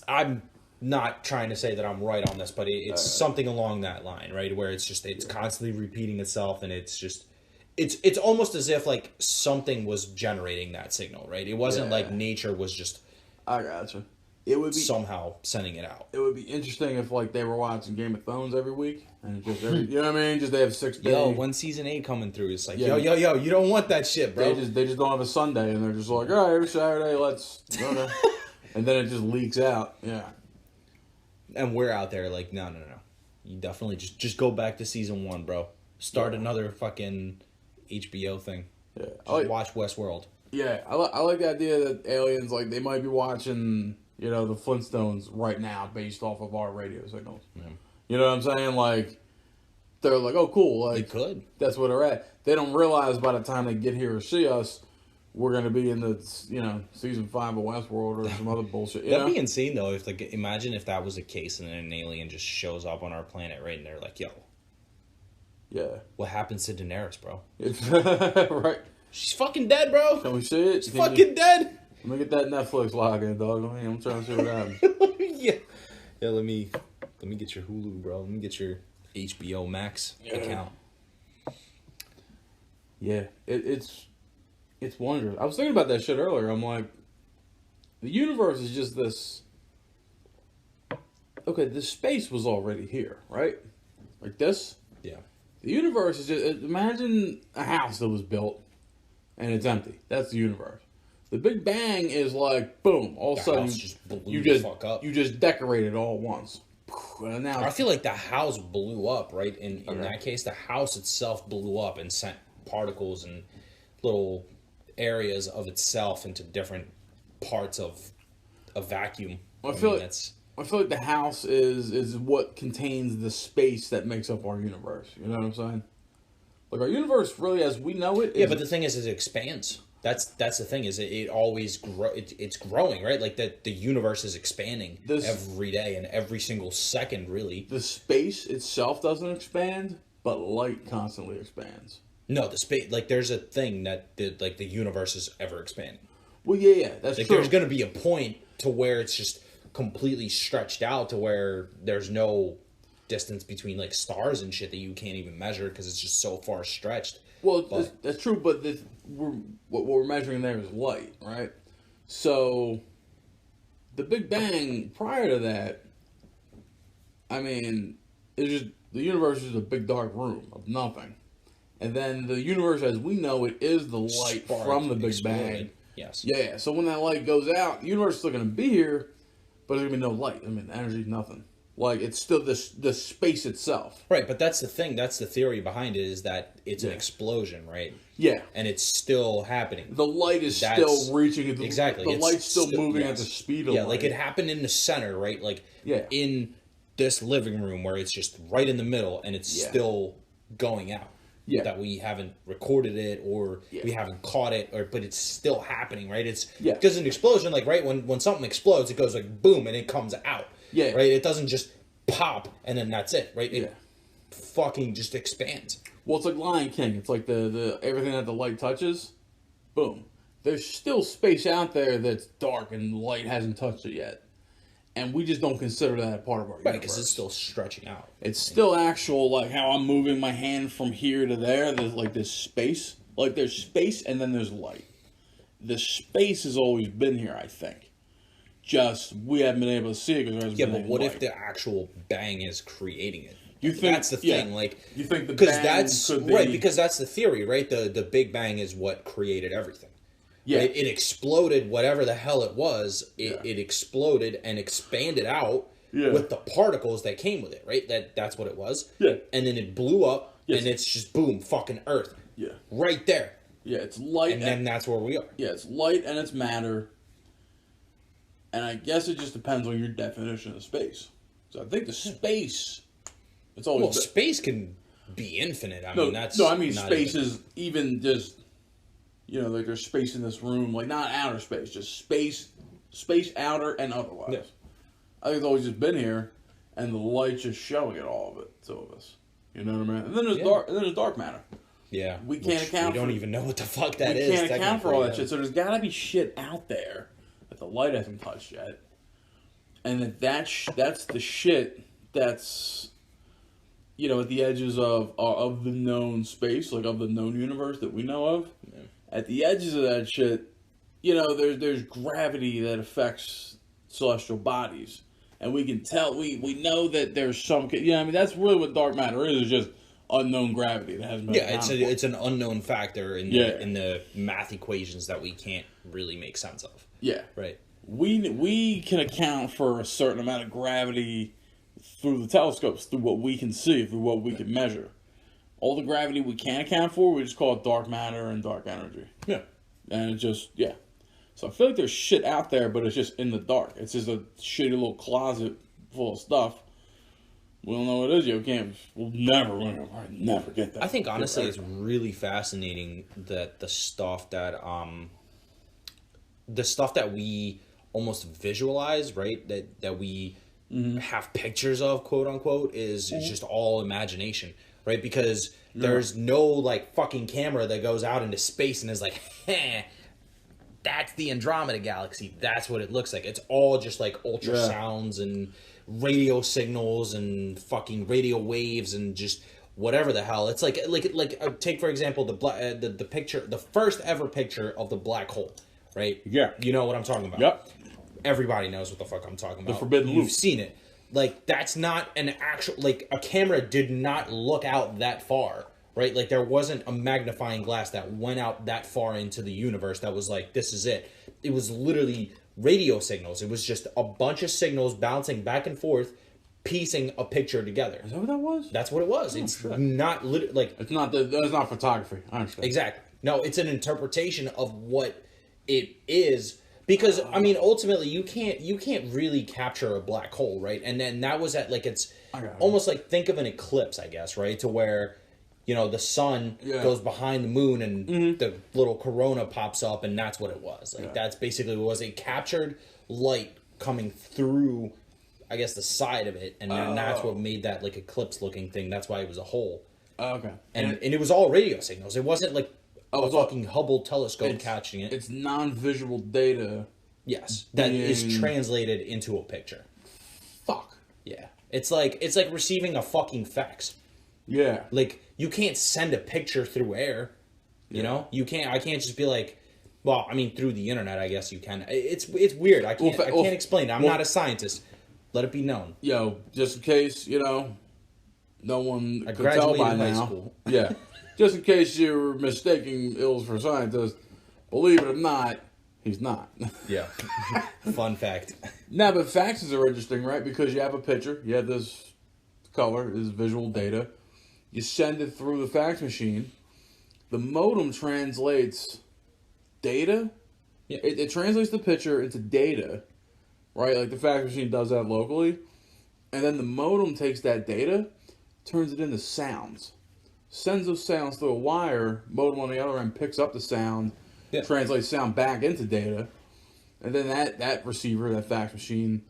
I'm not trying to say that I'm right on this, but it's something along that line, right? Where it's constantly repeating itself, and it's just. It's almost as if like something was generating that signal, right? It wasn't like nature was just. I gotcha. It would be somehow sending it out. It would be interesting if like they were watching Game of Thrones every week, and just you know what I mean? Just they have 6 days. Yo, when season 8 coming through, it's like yo, you don't want that shit, bro. They just don't have a Sunday, and they're just like, all right, every Saturday, let's. And then it just leaks out. Yeah. And we're out there like, no. You definitely just go back to season 1, bro. Start another fucking HBO thing. Yeah, watch Westworld. Yeah, I like the idea that aliens, like, they might be watching, you know, the Flintstones right now based off of our radio signals. Yeah. You know what I'm saying? Like, they're like, oh, cool. Like, they could. That's where they're at. They don't realize by the time they get here or see us, we're gonna be in the season 5 of Westworld or some other bullshit. That'd be insane though. If imagine if that was the case and then an alien just shows up on our planet, right? And they're like, "Yo, yeah, what happens to Daenerys, bro? right? She's fucking dead, bro. Can we see it? She's fucking dead." Let me get that Netflix login, dog. I'm trying to see what happens. yeah. Let me get your Hulu, bro. Let me get your HBO Max account. Yeah, it's wondrous. I was thinking about that shit earlier. I'm like, the universe is just this. Okay, the space was already here, right? Like this. Yeah. The universe is just, imagine a house that was built and it's empty. That's the universe. The Big Bang is like, boom, all of a sudden you just decorate it all at once. And now I feel like the house blew up, right? In that case, the house itself blew up and sent particles and little areas of itself into different parts of a vacuum. I feel like the house is what contains the space that makes up our universe. You know what I'm saying? Like our universe, really, as we know it. Yeah, but the thing is, it expands. That's the thing. Is it always it's growing, right? Like the universe is expanding every day and every single second, really. The space itself doesn't expand, but light constantly expands. No, the space, like there's a thing that the universe is ever expanding. Well, yeah, that's like true. There's going to be a point to where it's just completely stretched out to where there's no distance between like stars and shit that you can't even measure because it's just so far stretched. Well, that's true, but what we're measuring there is light, right? So, the Big Bang, prior to that, I mean, it's just, the universe is a big dark room of nothing. And then the universe as we know it is the light from the Big Bang. Yes. Yeah, so when that light goes out, the universe is still going to be here, but there's going to be no light. I mean, energy, nothing. Like, it's still the space itself. Right, but that's the thing. That's the theory behind it, is that it's an explosion, right? Yeah. And it's still happening. The light is still reaching. Exactly. The light's still moving at the speed of light. Yeah, like it happened in the center, right? Like in this living room where it's just right in the middle and it's still going out. Yeah. That we haven't recorded it or we haven't caught it, but it's still happening, right? It's because an explosion, like right when something explodes, it goes like boom and it comes out. Yeah. Right? It doesn't just pop and then that's it, right? It fucking just expands. Well, it's like Lion King. It's like the everything that the light touches, boom. There's still space out there that's dark and light hasn't touched it yet. And we just don't consider that a part of our universe. Right, because it's still stretching out. It's still actual, like how I'm moving my hand from here to there. There's like this space. Like there's space and then there's light. The space has always been here, I think. Just we haven't been able to see it because there's been but what if the actual bang is creating it? You think that's the thing? Like you think the bang could be... right? Because that's the theory, right? The Big Bang is what created everything. Yeah, right? It exploded. Whatever the hell it was, it exploded and expanded out with the particles that came with it. Right? That's what it was. Yeah, and then it blew up, and it's just boom, fucking Earth. Yeah, right there. Yeah, it's light, and then that's where we are. Yeah, it's light and it's matter. And I guess it just depends on your definition of space. So I think the space, it's always space can be infinite. I mean, space is even just, like there's space in this room, like not outer space, just space, outer and otherwise. Yeah. I think it's always just been here, and the light's just showing it, all of it to us. You know what I mean? And then there's dark, and then there's dark matter. Yeah, we can't account. We don't even know what the fuck that is. We can't account for all that shit. So there's got to be shit out there that the light hasn't touched yet, and that's the shit that's at the edges of the known space, like of the known universe that we know of. Yeah. At the edges of that shit, there's gravity that affects celestial bodies, and we can tell we know that there's some that's really what dark matter is just unknown gravity that hasn't been it's an unknown factor in the math equations that we can't really make sense of. Yeah. Right. We can account for a certain amount of gravity through the telescopes, through what we can see, through what we can measure. All the gravity we can't account for, we just call it dark matter and dark energy. Yeah. And it just, So I feel like there's shit out there, but it's just in the dark. It's just a shitty little closet full of stuff. We don't know what it is. We'll never get that. I think honestly it's really fascinating that the stuff that the stuff that we almost visualize, right? That we have pictures of, quote unquote, is just all imagination, right? Because there's no like fucking camera that goes out into space and is like, heh, that's the Andromeda Galaxy. That's what it looks like. It's all just like ultrasounds and radio signals and fucking radio waves and just whatever the hell. It's like take for example the picture, the first ever picture of the black hole, right? Yeah. You know what I'm talking about. Yep. Everybody knows what the fuck I'm talking about. The forbidden loop. You've seen it. Like, that's not an actual, like, a camera did not look out that far, right? Like, there wasn't a magnifying glass that went out that far into the universe that was like, this is it. It was literally radio signals. It was just a bunch of signals bouncing back and forth, piecing a picture together. Is that what that was? That's what it was. It's not like... It's not, that's not photography. I understand. Exactly. No, it's an interpretation of what it is. Because, I mean, ultimately, you can't really capture a black hole, right? And then that was at, like, it's almost like, think of an eclipse, I guess, right? To where, you know, the sun goes behind the moon and the little corona pops up, and that's what it was. Like, that's basically what it was. It captured light coming through, I guess, the side of it, and then that's what made that, like, eclipse-looking thing. That's why it was a hole. Okay. And it was all radio signals. It wasn't, like, a fucking Hubble telescope catching it. It's non-visual data. Yes, that is translated into a picture. Fuck. Yeah, it's like receiving a fucking fax. Yeah. Like, you can't send a picture through air. You know, you can't. I can't just be like, well, I mean, through the internet, I guess you can. It's weird. I can't explain it. I'm not a scientist. Let it be known. Yo, just in case, you know, no one I could tell by graduated high now. school. Yeah. Just in case you were mistaking Ills for scientists, believe it or not, he's not. Yeah. Fun fact. Now, but faxes are interesting, right? Because you have a picture, you have this color, this visual data. You send it through the fax machine. The modem translates data. Yeah. It translates the picture into data, right? Like the fax machine does that locally. And then the modem takes that data, turns it into sounds. Sends those sounds through a wire, modem on the other end picks up the sound, translates sound back into data, and then that receiver, that fax machine,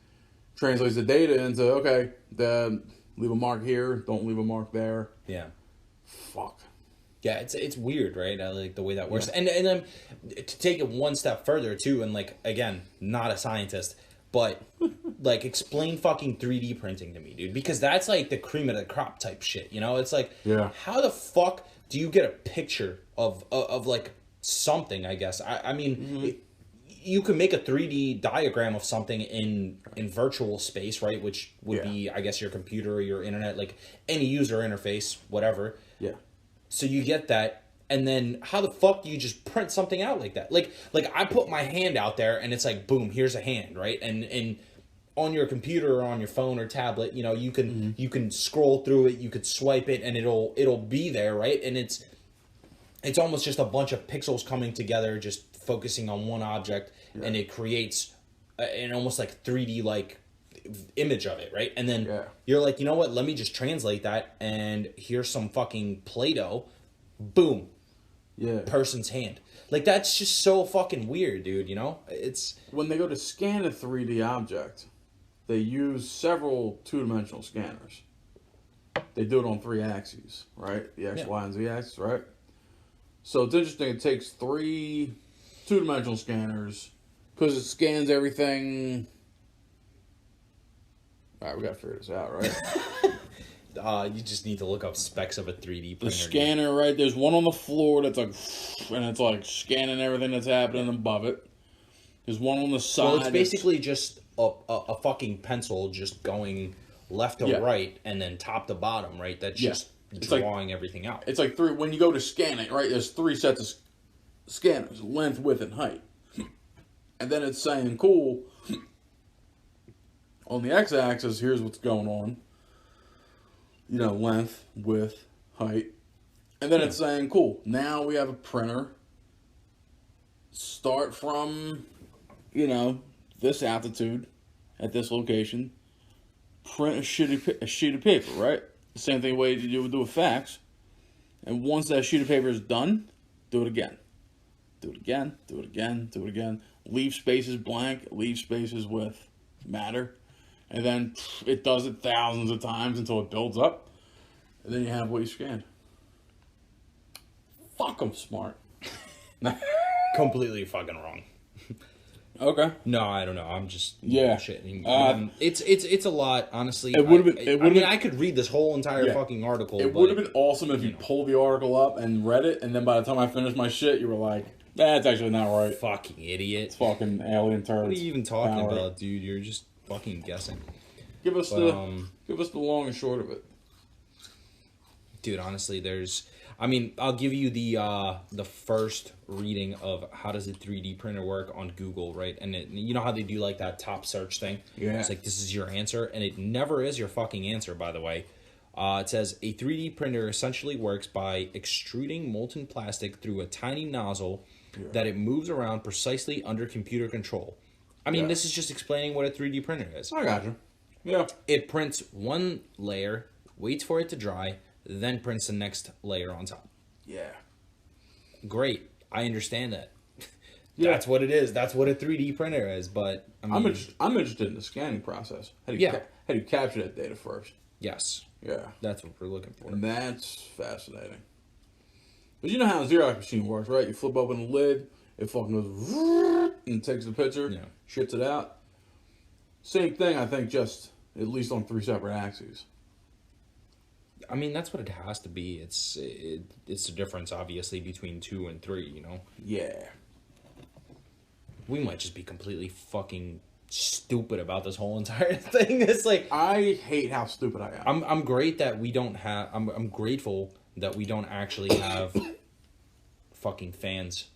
translates the data into, okay, leave a mark here, don't leave a mark there. Yeah. Fuck. Yeah, it's weird, right? I like the way that works. Yeah. And then to take it one step further too, and like, again, not a scientist, but like, explain fucking 3D printing to me, dude, because that's like the cream of the crop type shit, you know? It's like, how the fuck do you get a picture of like something, I guess? I mean, you can make a 3D diagram of something in virtual space, right? Which would be, I guess, your computer or your internet, like any user interface, whatever. Yeah. So you get that. And then how the fuck do you just print something out like that? Like I put my hand out there and it's like, boom, here's a hand, right? And on your computer or on your phone or tablet, you know, you can you can scroll through it, you could swipe it, and it'll be there, right? And it's almost just a bunch of pixels coming together, just focusing on one object, and it creates an almost like 3D like image of it, right? And then you're like, you know what? Let me just translate that, and here's some fucking Play-Doh. Boom. Yeah. Person's hand. Like, that's just so fucking weird, dude, you know? It's... When they go to scan a 3D object, they use several two-dimensional scanners. They do it on 3 axes, right? The X, Y, and Z axis, right? So it's interesting. It takes 3 two-dimensional scanners because it scans everything... All right, we got to figure this out, right? You just need to look up specs of a 3D printer. The scanner, right? There's one on the floor that's like, and it's like scanning everything that's happening above it. There's one on the side. Well, it's basically just a fucking pencil just going left to right and then top to bottom, right? That's just drawing everything out. It's like 3, when you go to scan it, right? There's 3 sets of scanners, length, width, and height. And then it's saying, cool, on the x-axis, here's what's going on. You know, length, width, height. And then it's saying, cool, now we have a printer. Start from, you know, this altitude at this location. Print a sheet of paper, right? The same thing way you would do a fax. And once that sheet of paper is done, do it again. Do it again, do it again, do it again. leave spaces blank, leave spaces with matter, and then it does it thousands of times until it builds up, and then you have what you scanned. Fuck, I'm smart. Completely fucking wrong. Okay. No, I don't know. I'm just shitting. It's a lot, honestly. It would have been. I could read this whole entire fucking article. It would have been awesome if you pulled the article up and read it, and then by the time I finished my shit, you were like, "That's actually not right." Fucking idiot. It's fucking alien turds. What are you even talking about, dude? You're just fucking guessing. Give us the long and short of it. Dude, honestly, I'll give you the first reading of how does a 3D printer work on Google, right? And you know how they do like that top search thing? Yeah. It's like, this is your answer, and it never is your fucking answer, by the way. It says, a 3D printer essentially works by extruding molten plastic through a tiny nozzle that it moves around precisely under computer control. I mean, this is just explaining what a 3D printer is. I got you. Yeah. It prints one layer, waits for it to dry, then prints the next layer on top. Yeah. Great. I understand that. Yeah. That's what it is. That's what a 3D printer is. But I mean, I'm interested in the scanning process. How do you capture that data first? Yes. Yeah. That's what we're looking for. And that's fascinating. But you know how a Xerox machine works, right? You flip open the lid, it fucking goes and takes the picture, shits it out. Same thing, I think, just at least on 3 separate axes. I mean, that's what it has to be. It's the difference, obviously, between 2 and 3, you know? Yeah. We might just be completely fucking stupid about this whole entire thing. It's like, I hate how stupid I am. I'm great that we don't have... I'm grateful that we don't actually have fucking fans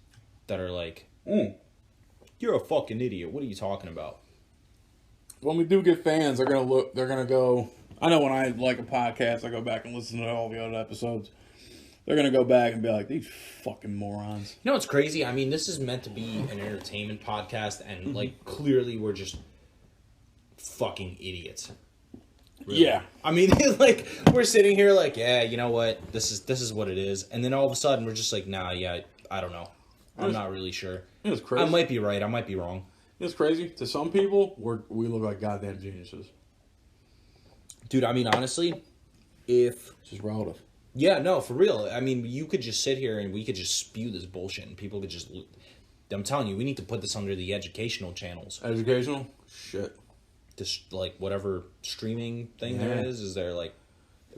that are like, you're a fucking idiot. What are you talking about? When we do get fans, they're gonna go... I know when I like a podcast, I go back and listen to all the other episodes. They're going to go back and be like, these fucking morons. You know what's crazy? I mean, this is meant to be an entertainment podcast, and, like, clearly we're just fucking idiots. Really. Yeah. I mean, like, we're sitting here like, yeah, you know what? This is what it is. And then all of a sudden, we're just like, nah, yeah, I don't know. I'm not really sure. It's crazy. I might be right. I might be wrong. It's crazy. To some people, we look like goddamn geniuses. Dude, I mean, honestly, it's just relative. Yeah, no, for real. I mean, you could just sit here and we could just spew this bullshit and people could just... I'm telling you, we need to put this under the educational channels. Educational? Shit. Just, like, whatever streaming thing there is there, like,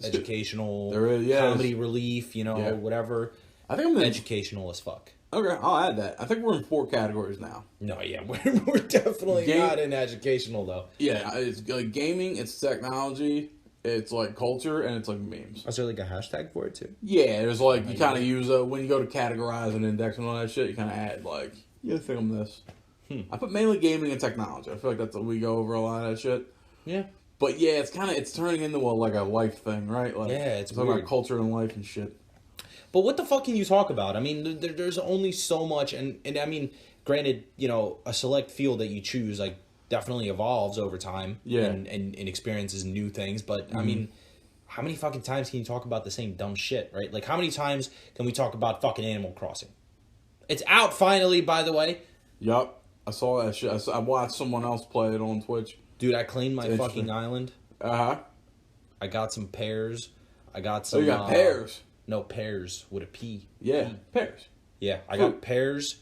educational, there is, comedy relief, you know, whatever. I think I'm educational as fuck. Okay, I'll add that. I think we're in 4 categories now. No, yeah, we're definitely not in educational, though. Yeah, it's like gaming, it's technology, it's like culture, and it's like memes. Is there like a hashtag for it, too? Yeah, there's like, you kind of use, when you go to categorize and index and all that shit, you kind of add like, you gotta think I'm this. I put mainly gaming and technology. I feel like that's what we go over a lot of that shit. Yeah. But yeah, it's turning into like a life thing, right? Like, yeah, it's talking about culture and life and shit. But what the fuck can you talk about? I mean, there's only so much, and I mean, granted, you know, a select field that you choose, like, definitely evolves over time, and experiences new things, but, I mean, how many fucking times can you talk about the same dumb shit, right? Like, how many times can we talk about fucking Animal Crossing? It's out finally, by the way. Yup, I saw that shit. I watched someone else play it on Twitch. Dude, I claimed my fucking island. Uh-huh. I got some pears. I got some... Oh, you got pears? No, pears with a P. Yeah, pears. Yeah, I got pears.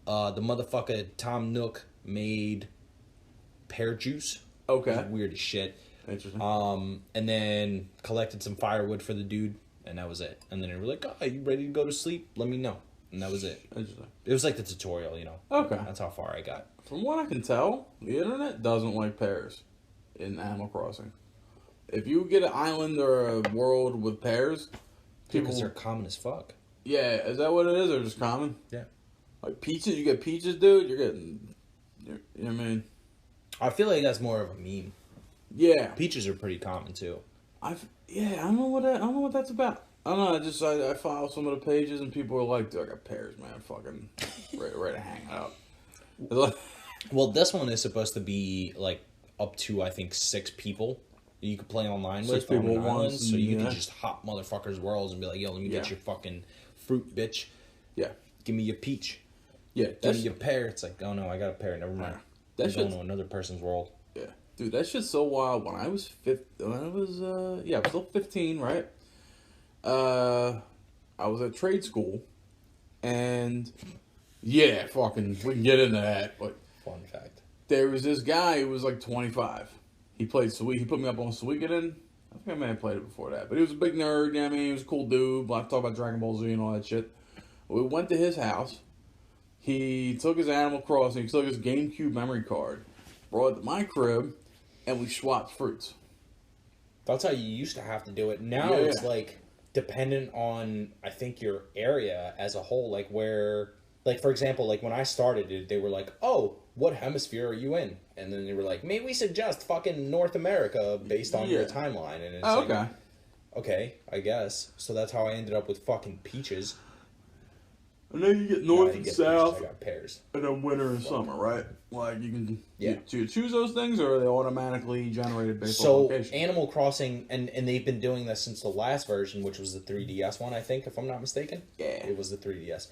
The motherfucker Tom Nook made pear juice. Okay. It was weird as shit. Interesting. And then collected some firewood for the dude, and that was it. And then they were like, "Oh, you ready to go to sleep? Let me know." And that was it. Interesting. It was like the tutorial, you know. Okay. That's how far I got. From what I can tell, the internet doesn't like pears in Animal Crossing. If you get an island or a world with pears... Because they're common as fuck. Yeah, is that what it is? Or just common? Yeah. Like peaches, you get peaches, dude. You know what I mean? I feel like that's more of a meme. Yeah. Peaches are pretty common too. I don't know what that's about. I don't know. I follow some of the pages and people are like, "Dude, I got pears, man. Fucking ready to hang out." Well, this one is supposed to be like up to I think 6 people. You could play online with 6 people once, so you could just hop motherfuckers' worlds and be like, "Yo, let me get your fucking fruit, bitch. Yeah, give me your peach." Yeah, When you pair, it's like, oh no, I got a pair. Never mind. That's going to another person's world. Yeah, dude, that shit's so wild. When I was I was still 15, right? I was at trade school, and yeah, fucking, we can get into that. But fun fact, there was this guy who was like 25. He played Suikoden. He put me up on Suikoden. I think I may have played it before that, but he was a big nerd. You know what I mean, he was a cool dude. Like, talk about Dragon Ball Z and all that shit. We went to his house. He took his Animal Crossing. He took his GameCube memory card, brought it to my crib, and we swapped fruits. That's how you used to have to do it. Now it's like dependent on, I think, your area as a whole. Like where, like for example, like when I started it, they were like, "Oh, what hemisphere are you in?" And then they were like, "Maybe we suggest fucking North America based on your timeline." And it's like, okay, I guess. So that's how I ended up with fucking peaches. And then you get north and south, I got pears. and then winter and summer, right? Like you can you choose those things, or are they automatically generated based on location? So Animal Crossing, and they've been doing this since the last version, which was the 3DS one, I think, if I'm not mistaken. Yeah, it was the 3DS.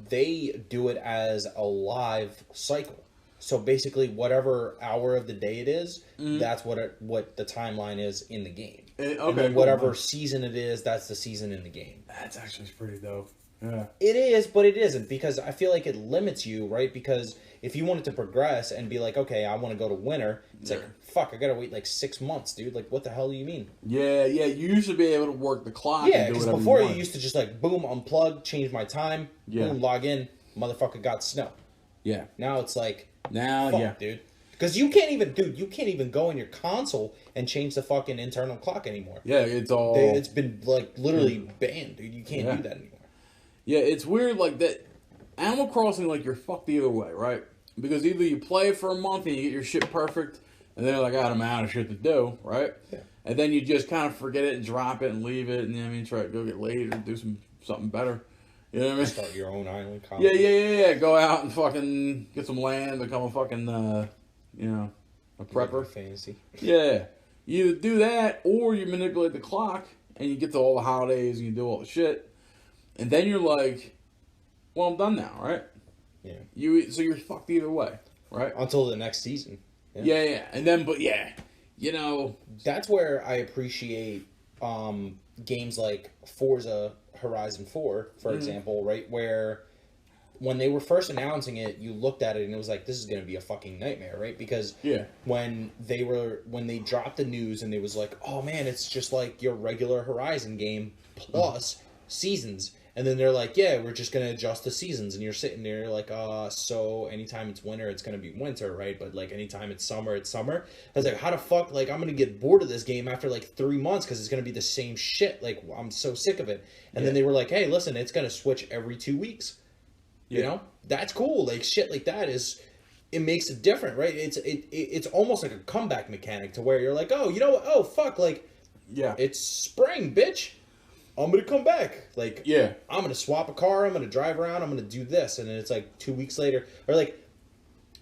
They do it as a live cycle. So basically, whatever hour of the day it is, that's what the timeline is in the game. And then whatever season it is, that's the season in the game. That's actually pretty dope. Yeah. It is, but it isn't, because I feel like it limits you, right? Because if you wanted to progress and be like, okay, I want to go to winter, it's like, fuck, I gotta wait like 6 months, dude. Like, what the hell do you mean? Yeah, you used to be able to work the clock. Yeah, because before you used to just like, boom, unplug, change my time, boom, log in, motherfucker got snow. Yeah. Now it's like, fuck, dude. Because you can't even go in your console and change the fucking internal clock anymore. Yeah, it's been like literally banned, dude. You can't do that anymore. Yeah, it's weird like that. Animal Crossing, like, you're fucked either way, right? Because either you play it for a month and you get your shit perfect, and then you're like, I'm out of shit to do, right? Yeah. And then you just kind of forget it and drop it and leave it, and you know what I mean, try to go get laid or do something better. You know what I mean? Start your own island. Yeah. Go out and fucking get some land, become a fucking, a prepper. Fantasy. Yeah. You either do that, or you manipulate the clock, and you get to all the holidays, and you do all the shit, and then you're like, well, I'm done now, right? Yeah. So you're fucked either way, right? Until the next season. Yeah. And then, that's where I appreciate games like Forza Horizon 4, for example, right? Where when they were first announcing it, you looked at it and it was like, this is going to be a fucking nightmare, right? Because when they dropped the news and it was like, oh man, it's just like your regular Horizon game plus seasons. And then they're like, yeah, we're just going to adjust the seasons. And you're sitting there like, so anytime it's winter, it's going to be winter, right? But like anytime it's summer, it's summer. I was like, how the fuck, like I'm going to get bored of this game after like 3 months because it's going to be the same shit. Like I'm so sick of it. And then they were like, hey, listen, it's going to switch every 2 weeks. You know? That's cool. Like shit like that it makes it different, right? It's almost like a comeback mechanic to where you're like, oh, you know what? Oh, fuck, like, it's spring, bitch. I'm going to come back. Like, I'm going to swap a car. I'm going to drive around. I'm going to do this. And then it's like 2 weeks later, or like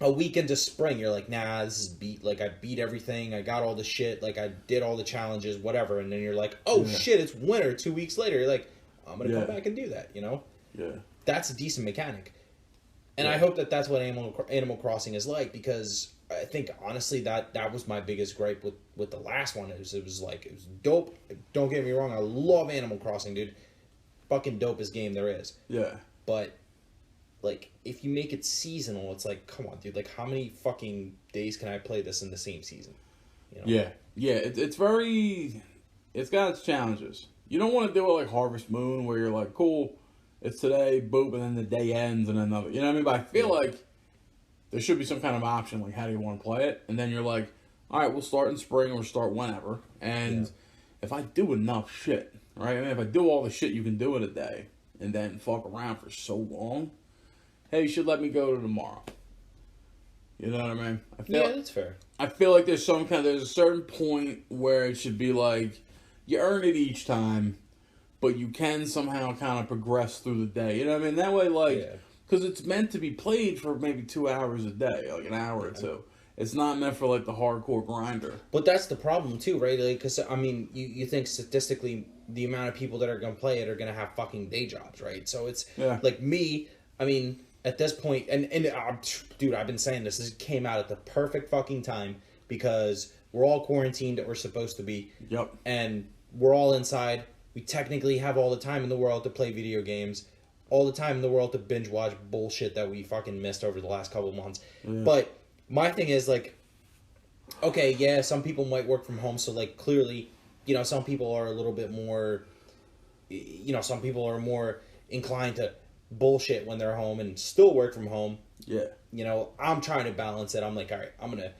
a week into spring, you're like, nah, this is beat. Like, I beat everything. I got all the shit. Like, I did all the challenges, whatever. And then you're like, oh, shit, it's winter 2 weeks later. You're like, I'm going to come back and do that, you know? Yeah. That's a decent mechanic. And I hope that that's what Animal Crossing is like, because I think, honestly, that was my biggest gripe with the last one. It was dope. Don't get me wrong. I love Animal Crossing, dude. Fucking dopest game there is. Yeah. But, like, if you make it seasonal, it's like, come on, dude. Like, how many fucking days can I play this in the same season? You know? Yeah. It's got its challenges. You don't want to do it like Harvest Moon, where you're like, cool, it's today, boop, and then the day ends, and another. You know what I mean? But I feel like there should be some kind of option, like, how do you want to play it? And then you're like, all right, we'll start in spring or start whenever. And if I do enough shit, right? I mean, if I do all the shit you can do in a day, and then fuck around for so long, hey, you should let me go to tomorrow. You know what I mean? That's fair. I feel like there's a certain point where it should be like, you earn it each time, but you can somehow kind of progress through the day. You know what I mean? That way, like, because it's meant to be played for maybe 2 hours a day, like an hour or two. It's not meant for, like, the hardcore grinder. But that's the problem, too, right? Because, I mean, you think statistically the amount of people that are going to play it are going to have fucking day jobs, right? So it's, like me, I mean, at this point, and dude, I've been saying this. This came out at the perfect fucking time because we're all quarantined that we're supposed to be. Yep. And we're all inside. We technically have all the time in the world to play video games, all the time in the world to binge watch bullshit that we fucking missed over the last couple of months. But my thing is, like, okay, yeah, some people might work from home, so, like, clearly, you know, some people are a little bit more, you know, some people are more inclined to bullshit when they're home and still work from home. Yeah. You know, I'm trying to balance it. I'm like, all right, I'm going to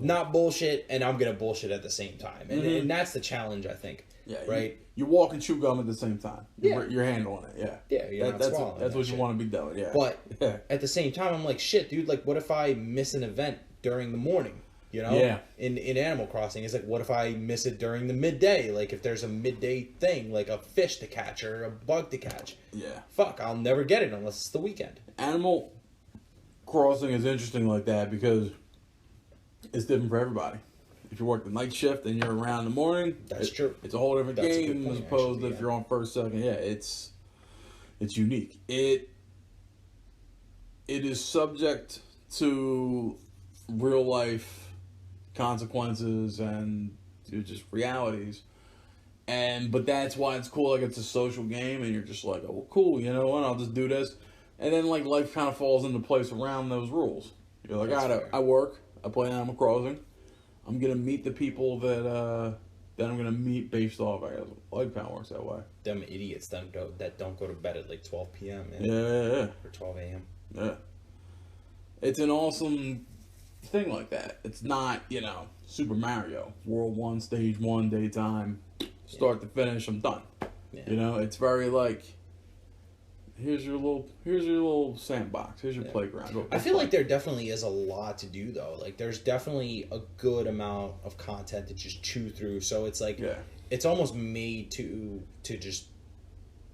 not bullshit and I'm going to bullshit at the same time. And that's the challenge, I think. Yeah. Right? You walk and chew gum at the same time. Yeah. You're handling it, yeah. Yeah, you're not swallowing that's what you want to be doing, yeah. But at the same time, I'm like, shit, dude, like, what if I miss an event during the morning? You know? Yeah. In Animal Crossing, it's like, what if I miss it during the midday? Like, if there's a midday thing, like a fish to catch or a bug to catch. Yeah. Fuck, I'll never get it unless it's the weekend. Animal Crossing is interesting like that because it's different for everybody. If you work the night shift and you're around in the morning, that's true. It's a whole different game as opposed to if you're on first, second. Yeah, it's unique. It is subject to real life consequences and just realities, but that's why it's cool. Like, it's a social game and you're just like, oh well, cool, you know what, I'll just do this, and then like life kind of falls into place around those rules. You're like, I work, I play Animal Crossing, I'm gonna meet the people that I'm gonna meet based off, I guess life kind of works that way. Them idiots that don't go to bed at like 12 p.m. Yeah. Or 12 a.m. Yeah, it's an awesome thing like that. It's not, you know, Super Mario World 1, Stage 1, daytime, start to finish, I'm done. Yeah. You know, it's very like, here's your little sandbox, here's your playground. I feel like there definitely is a lot to do though. Like, there's definitely a good amount of content to just chew through. So it's like, it's almost made to just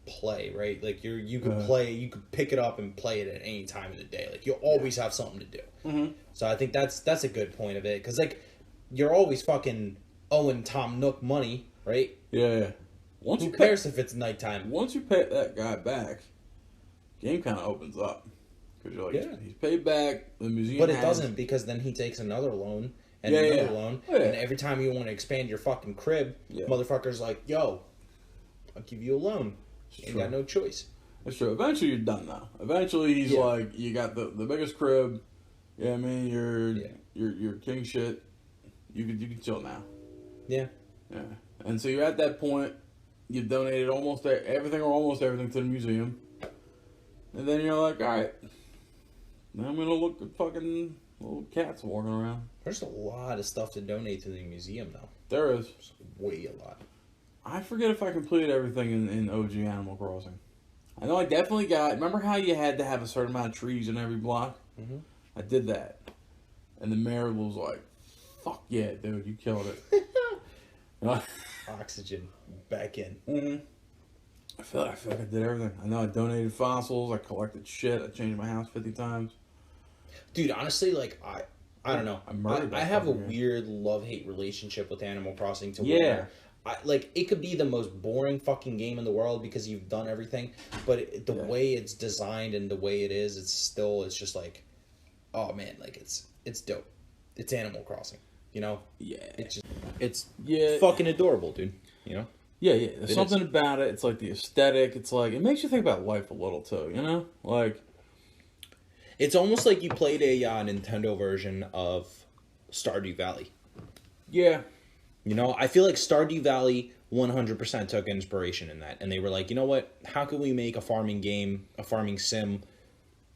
play, right? Like, you could play, you could pick it up and play it at any time of the day. Like, you'll always have something to do. Mm-hmm. So I think that's a good point of it, because like, you're always fucking owing Tom Nook money, right? Yeah. Who cares if it's nighttime? Once you pay that guy back, game kind of opens up, because you're like, he's paid back the museum. But it doesn't, because then he takes another loan and another loan, and every time you want to expand your fucking crib, motherfucker's like, yo, I'll give you a loan. Ain't got no choice. That's true. Eventually you're done though. Eventually he's like, you got the biggest crib. Yeah, I mean, you're king shit. You can chill now. Yeah. Yeah. And so you're at that point. You've donated almost everything to the museum, and then you're like, all right, now I'm gonna look at fucking little cats walking around. There's a lot of stuff to donate to the museum though. There is. There's way a lot. I forget if I completed everything in OG Animal Crossing. I know I definitely got. Remember how you had to have a certain amount of trees in every block? Mm-hmm. I did that, and the mayor was like, "Fuck yeah, dude, you killed it." Oxygen back in. Mm-hmm. I feel like I did everything. I know I donated fossils. I collected shit. I changed my house 50 times. Dude, honestly, like I don't know. I have a weird love-hate relationship with Animal Crossing to where like, it could be the most boring fucking game in the world because you've done everything, but the way it's designed and the way it is, it's just like, oh man, like, it's dope. It's Animal Crossing, you know? Yeah. It's fucking adorable, dude, you know? Yeah. There's something about it. It's like the aesthetic. It's like, it makes you think about life a little too, you know? Like, it's almost like you played a Nintendo version of Stardew Valley. Yeah. You know, I feel like Stardew Valley 100% took inspiration in that. And they were like, you know what? How can we make a farming game, a farming sim,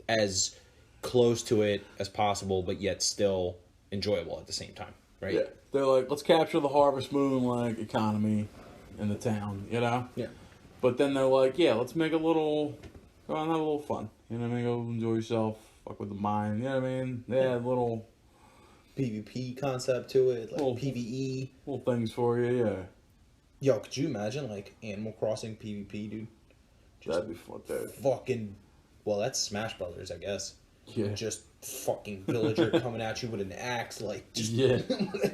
as close to it as possible, but yet still enjoyable at the same time, right? Yeah. They're like, let's capture the Harvest Moon, like, economy in the town, you know? Yeah. But then they're like, yeah, let's make go on, have a little fun. You know what I mean? Go enjoy yourself, fuck with the mind, you know what I mean? They had little PvP concept to it, like PvE. Little things for you, yeah. Yo, could you imagine, like, Animal Crossing PvP, dude? That'd be fun, dude. Fucking, well, that's Smash Brothers, I guess. Yeah. Just fucking villager coming at you with an axe, like, just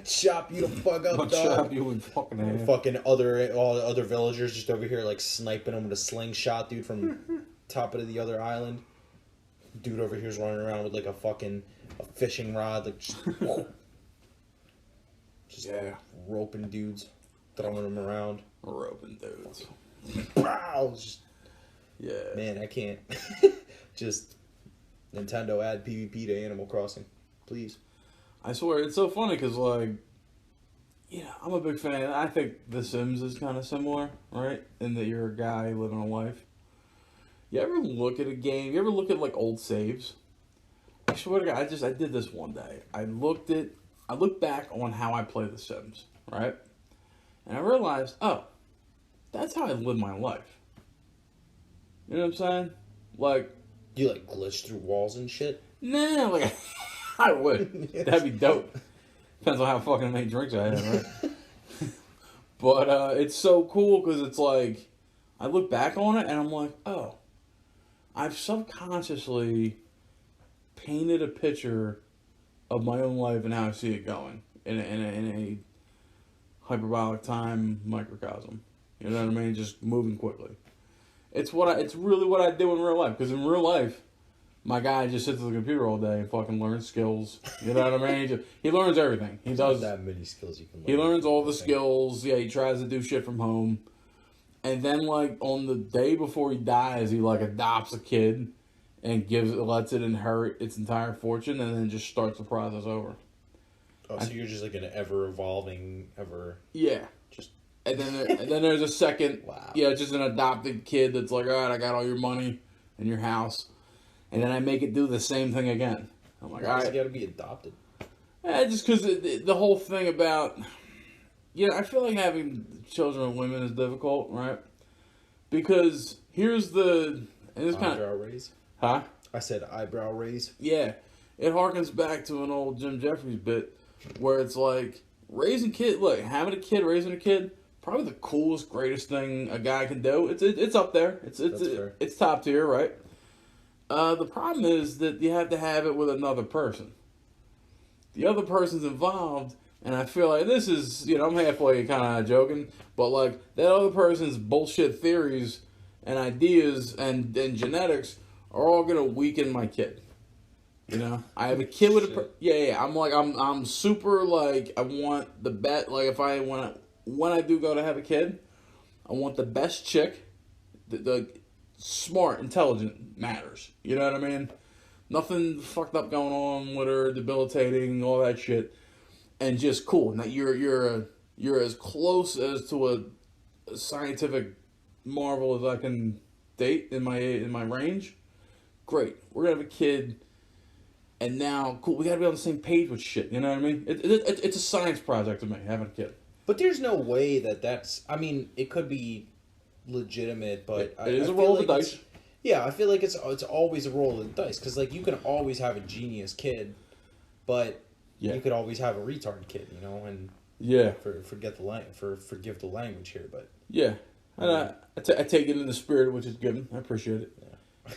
chop you the fuck up, dog. Chop you with fucking hand. Fucking all the other villagers just over here, like, sniping them with a slingshot, dude, from top of the other island. Dude over here's running around with like a fishing rod, like just Yeah. roping dudes, throwing them around. Roping dudes. Wow, just Yeah. man, I can't. Just Nintendo add PvP to Animal Crossing, please. I swear, it's so funny because, like, yeah, I'm a big fan. I think The Sims is kind of similar, right? In that you're a guy living a life. You ever look at a game? You ever look at, like, old saves? I swear to God, I did this one day. I looked back on how I play The Sims, right? And I realized, oh, that's how I live my life. You know what I'm saying? Like, You like glitch through walls and shit. nah, like, I would. That'd be dope. Depends on how fucking many drinks I had, right? But it's so cool because it's like, I look back on it and I'm like, oh, I've subconsciously painted a picture of my own life and how I see it going in a hyperbolic time microcosm. You know what I mean? Just moving quickly. It's really what I do in real life. Because in real life, my guy just sits at the computer all day and fucking learns skills. You know what I mean? He learns everything. He does. That many skills you can learn. He learns all the skills. Yeah, he tries to do shit from home. And then, like, on the day before he dies, he, like, adopts a kid and lets it inherit its entire fortune and then just starts the process over. Oh, so you're just like an ever evolving, Yeah. just And then there's a second, Wow. yeah, just an adopted kid that's like, all right, I got all your money and your house. And then I make it do the same thing again. I'm like, all why right. you gotta be adopted? Just because the whole thing about, I feel like having children with women is difficult, right? Because here's and this kind Eyebrow raise. huh? I said eyebrow raise. Yeah, it harkens back to an old Jim Jeffries bit where it's like raising having a kid, raising a kid, probably the coolest, greatest thing a guy can do. It's up there. That's fair. It's top tier, right? The problem is that you have to have it with another person. The other person's involved, and I feel like this is, I'm halfway kind of joking, but like that other person's bullshit theories and ideas and genetics are all gonna weaken my kid. I have a kid with I'm super like I want the like when I do go to have a kid, I want the best chick, the smart, intelligent matters. You know what I mean? Nothing fucked up going on with her, debilitating, all that shit, and just cool. Now you're as close as to a scientific marvel as I can date in my range. Great, we're gonna have a kid, and now cool. We gotta be on the same page with shit. You know what I mean? It's a science project to me having a kid. But there's no way that's. I mean, it could be legitimate, but it is a roll of the dice. Yeah, I feel like it's always a roll of the dice because like you can always have a genius kid, but you could always have a retard kid, and forgive the language here, but and I take it in the spirit of which is given. I appreciate it.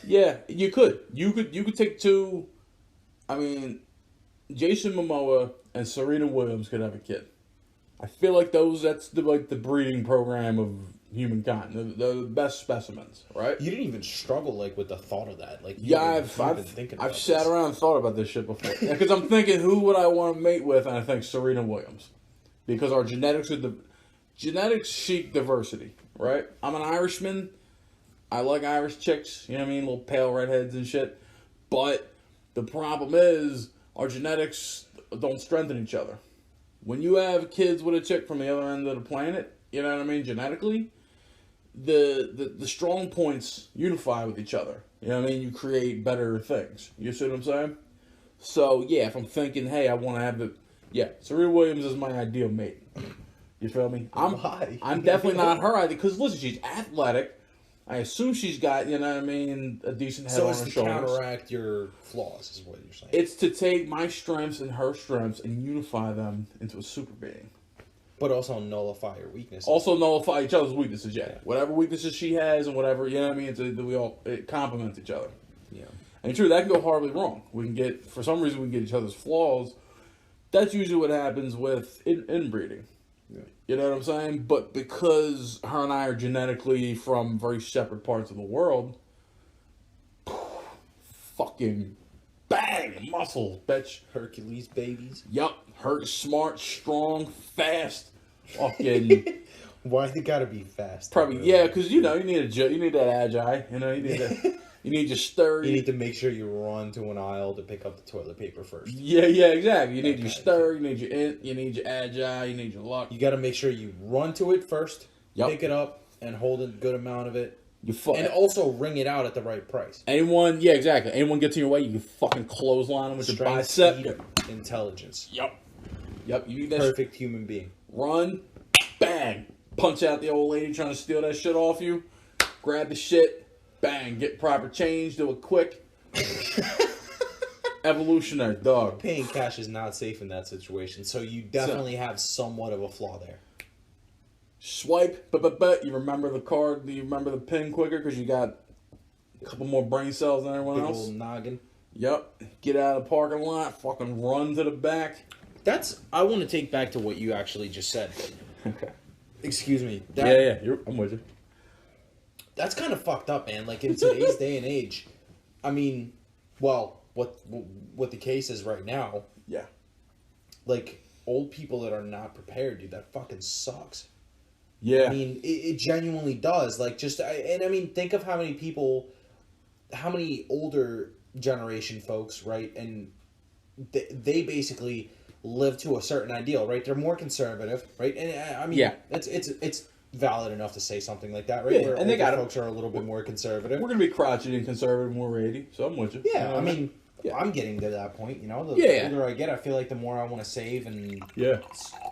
Yeah, you could take two. I mean, Jason Momoa and Serena Williams could have a kid. I feel like that's the breeding program of humankind, the best specimens, right? You didn't even struggle like with the thought of that, like I've sat around and thought about this shit before because I'm thinking who would I want to mate with, and I think Serena Williams because our genetics seek diversity, right? I'm an Irishman. I like Irish chicks, you know what I mean, little pale redheads and shit. But the problem is our genetics don't strengthen each other. When you have kids with a chick from the other end of the planet, you know what I mean, genetically, the strong points unify with each other. You know what I mean? You create better things. You see what I'm saying? So, yeah, if I'm thinking, hey, I want to have Serena Williams is my ideal mate. You feel me? I'm definitely not her idea. Because, listen, she's athletic. I assume she's got, you know what I mean, a decent head on her shoulders. So it's to counteract your flaws, is what you're saying. It's to take my strengths and her strengths and unify them into a super being. But also nullify your weaknesses. Also nullify each other's weaknesses, yeah. Whatever weaknesses she has and whatever, you know what I mean, it complements each other. Yeah. And true, that can go horribly wrong. For some reason, we can get each other's flaws. That's usually what happens with inbreeding. Yeah. You know what I'm saying? But because her and I are genetically from very separate parts of the world, fucking bang muscle, bitch. Hercules babies. Yup, hurt, smart, strong, fast. Fucking. Why they gotta be fast? Probably because you need you need that agile. You need your stir. You need to make sure you run to an aisle to pick up the toilet paper first. Yeah, exactly. You need your stir. You need your you need your agile. You need your luck. You got to make sure you run to it first. Pick it up and hold a good amount of it. And also ring it out at the right price. Anyone gets in your way, you can fucking clothesline them with your bicep. Speed, intelligence. Yep. You need that perfect human being. Run, bang, punch out the old lady trying to steal that shit off you. Grab the shit, bang, get proper change, do it quick. Evolutionary, dog. Paying cash is not safe in that situation, so you definitely have somewhat of a flaw there. Swipe, but you remember the card, you remember the pin quicker because you got a couple more brain cells than everyone else. Big old noggin. Yep. Get out of the parking lot, fucking run to the back. I want to take back to what you actually just said. Okay. Excuse me. I'm with you. That's kind of fucked up, man. Like, in today's day and age, I mean, well, what the case is right now. Yeah. Like, old people that are not prepared, dude, that fucking sucks. Yeah. I mean, it genuinely does. Like, think of how many older generation folks, right? And they basically live to a certain ideal, right? They're more conservative, right? And I mean, it's valid enough to say something like that, right? Yeah, where and they got folks are a little bit more conservative. We're gonna be crotchety and conservative when we're 80, so I'm with you. Yeah, I mean, I'm getting to that point. You know, the older I get, I feel like the more I want to save and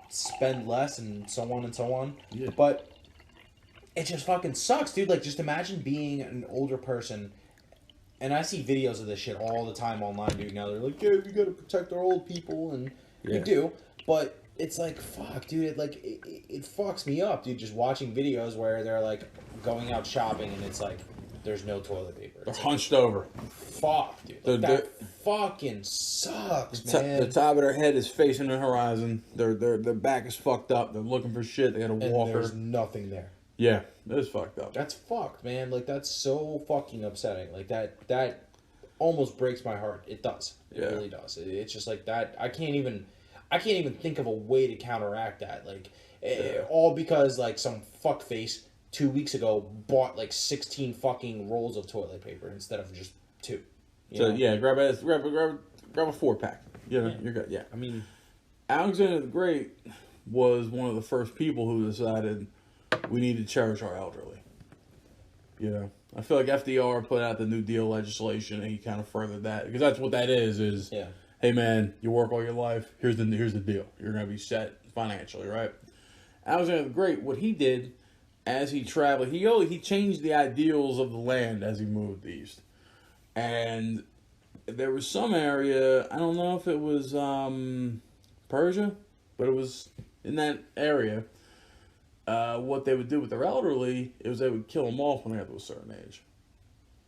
spend less, and so on and so on. Yeah. But it just fucking sucks, dude. Like, just imagine being an older person. And I see videos of this shit all the time online, dude. Now they're like, yeah, we gotta protect our old people, and we do. But it's like, fuck, dude. It fucks me up, dude. Just watching videos where they're like going out shopping, and it's like there's no toilet paper. They're hunched over. Fuck, dude. That fucking sucks, man. The top of their head is facing the horizon. Their back is fucked up. They're looking for shit. They got a walker. There's nothing there. Yeah, that is fucked up. That's fucked, man. Like, that's so fucking upsetting. Like, that almost breaks my heart. It does. It really does. It's just like that. I can't even think of a way to counteract that. Like, all because, like, some fuckface 2 weeks ago bought, like, 16 fucking rolls of toilet paper instead of just 2. You know? Grab a 4-pack. Yeah, you're good. Yeah. I mean, Alexander the Great was one of the first people who decided we need to cherish our elderly. You know, I feel like FDR put out the New Deal legislation, and he kind of furthered that, because that's what that is. Hey man, you work all your life. Here's the deal. You're gonna be set financially, right? Alexander the Great, what he did as he traveled, he changed the ideals of the land as he moved east, and there was some area, I don't know if it was Persia, but it was in that area. What they would do with their elderly is they would kill them off when they got to a certain age.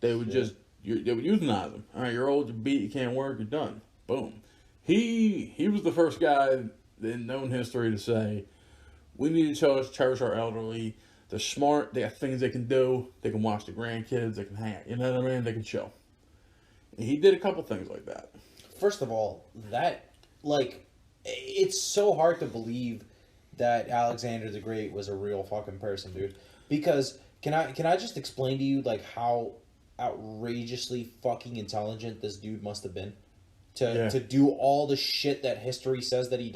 They would they would euthanize them. All right, you're old, you're beat, you can't work, you're done. Boom. He was the first guy in known history to say, we need to cherish our elderly. They're smart, they got things they can do, they can watch the grandkids, they can hang out, you know what I mean? They can chill. And he did a couple things like that. First of all, it's so hard to believe that Alexander the Great was a real fucking person, dude. Because can I just explain to you, like, how outrageously fucking intelligent this dude must have been to do all the shit that history says that he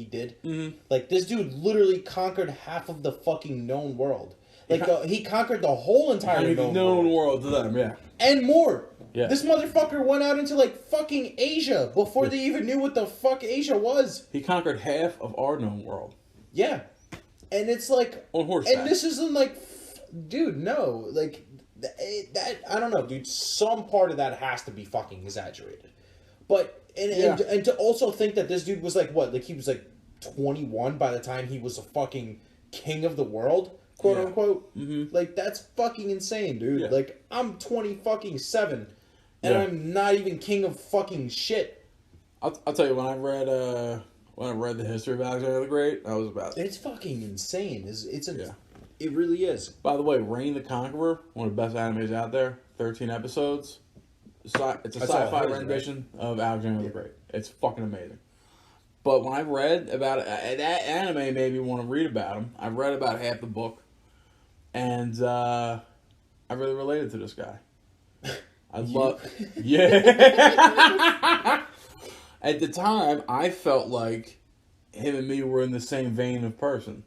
did. Mm-hmm. Like, this dude literally conquered half of the fucking known world. Like, he conquered the whole entire known world to them, yeah, and more. Yeah. This motherfucker went out into, like, fucking Asia before they even knew what the fuck Asia was. He conquered half of our known world. Yeah. And it's like... On horseback. And this isn't like... Dude, no. Like, that... I don't know, dude. Some part of that has to be fucking exaggerated. But... And to also think that this dude was like, what? Like, he was like 21 by the time he was a fucking king of the world? Quote unquote. Mm-hmm. Like, that's fucking insane, dude. Yeah. Like, I'm 27. And I'm not even king of fucking shit. I'll tell you, when I read the history of Alexander the Great, I was about... It's fucking insane. It really is. By the way, Reign the Conqueror, one of the best animes out there, 13 episodes. It's a I saw sci-fi his, rendition of Alexander the Great. It's fucking amazing. But when I read about it, that anime made me want to read about him. I read about half the book, and I really related to this guy. I love, yeah. At the time, I felt like him and me were in the same vein of person.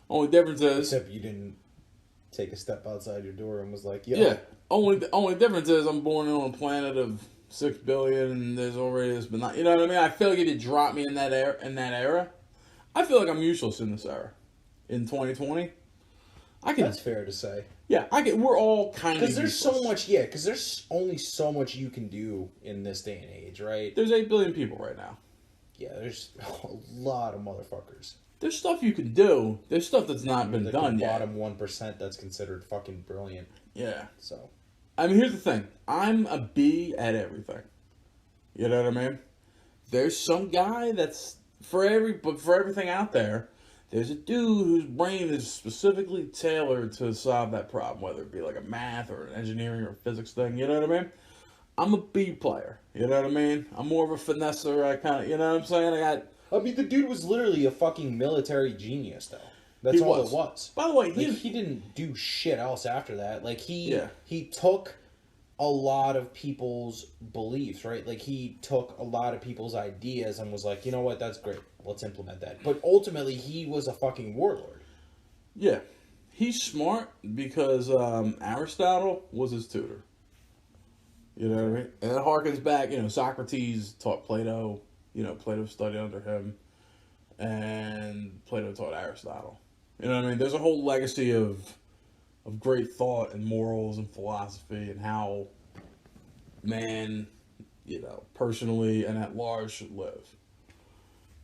Only difference is, Except you didn't take a step outside your door and was like, yeah. Only difference is I'm born on a planet of 6 billion, and there's already this, but not, you know what I mean. I feel like if you drop me in that era, I feel like I'm useless in this era. In 2020, I can. That's fair to say. Yeah, I can. We're all kind of Because there's useless. so much, yeah. Because there's only so much you can do in this day and age, right? There's 8 billion people right now. Yeah, there's a lot of motherfuckers. There's stuff you can do. There's stuff that's not been done the yet. bottom 1% that's considered fucking brilliant. Yeah. So. I mean, here's the thing. I'm a B at everything. You know what I mean? There's some guy that's for everything out there. There's a dude whose brain is specifically tailored to solve that problem, whether it be like a math or an engineering or physics thing. You know what I mean? I'm a B player. You know what I mean? I'm more of a finesser. I kind of, you know what I'm saying? I mean, the dude was literally a fucking military genius, though. That's all it was. By the way, he didn't do shit else after that. Like, he took a lot of people's beliefs, right? Like, he took a lot of people's ideas and was like, you know what, that's great. Let's implement that. But ultimately, he was a fucking warlord. Yeah. He's smart because Aristotle was his tutor. You know what I mean? And it harkens back, Socrates taught Plato. Plato studied under him. And Plato taught Aristotle. You know what I mean? There's a whole legacy of great thought and morals and philosophy and how man, personally and at large should live.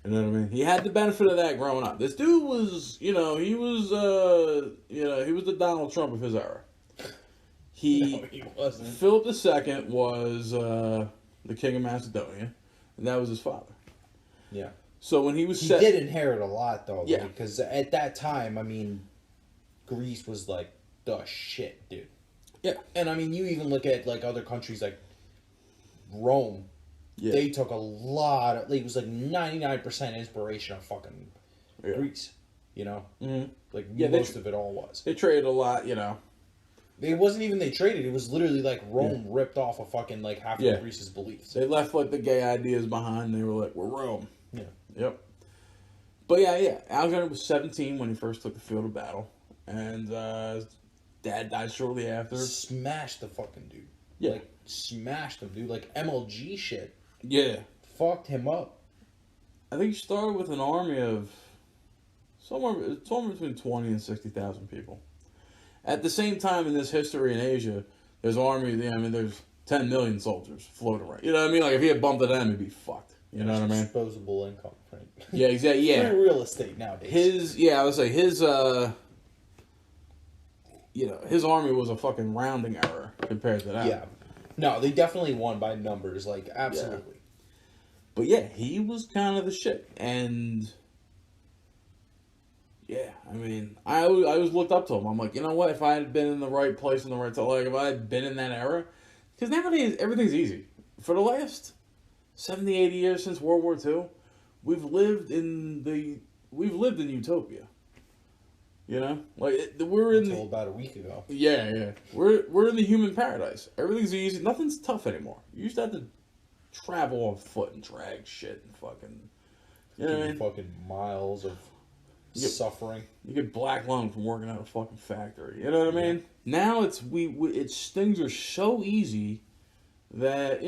You know what I mean? He had the benefit of that growing up. This dude was, he was the Donald Trump of his era. No, he wasn't. Philip II was the king of Macedonia, and that was his father. Yeah. So when he was He did inherit a lot, though. Yeah. Because at that time, I mean, Greece was like the shit, dude. Yeah. And I mean, you even look at like other countries like Rome. Yeah. They took a lot of, like, it was like 99% inspiration of fucking Greece, Mm-hmm. Like, most of it all was. They traded a lot, It wasn't even they traded, it was literally like Rome ripped off of fucking like half of Greece's beliefs. They left like the gay ideas behind, they were like, we're Rome. Yeah. Yep. But yeah. Alexander was 17 when he first took the field of battle. And his dad died shortly after. Smashed the fucking dude. Yeah. Like, smashed him, dude. Like, MLG shit. Yeah. Fucked him up. I think he started with an army of somewhere between 20 and 60,000 people. At the same time in this history in Asia, there's there's 10 million soldiers floating around. You know what I mean? Like, if he had bumped into them, he'd be fucked. You know what I mean? Disposable income, right? Yeah, exactly. Yeah. Free real estate nowadays. I would say his army was a fucking rounding error compared to that. Yeah. No, they definitely won by numbers, like, absolutely. Yeah. But yeah, he was kind of the shit. And yeah, I mean, I always looked up to him. I'm like, you know what? If I had been in the right place in the right time, like if I had been in that era, because nowadays everything's easy. For the last 70, 80 years since World War II, we've lived in utopia. We're in until about a week ago. Yeah. We're in the human paradise. Everything's easy. Nothing's tough anymore. You used to have to travel on foot and drag shit and fucking. You know what I mean? Fucking miles of suffering. You get black lung from working at a fucking factory. You know what I mean? Now it's things are so easy that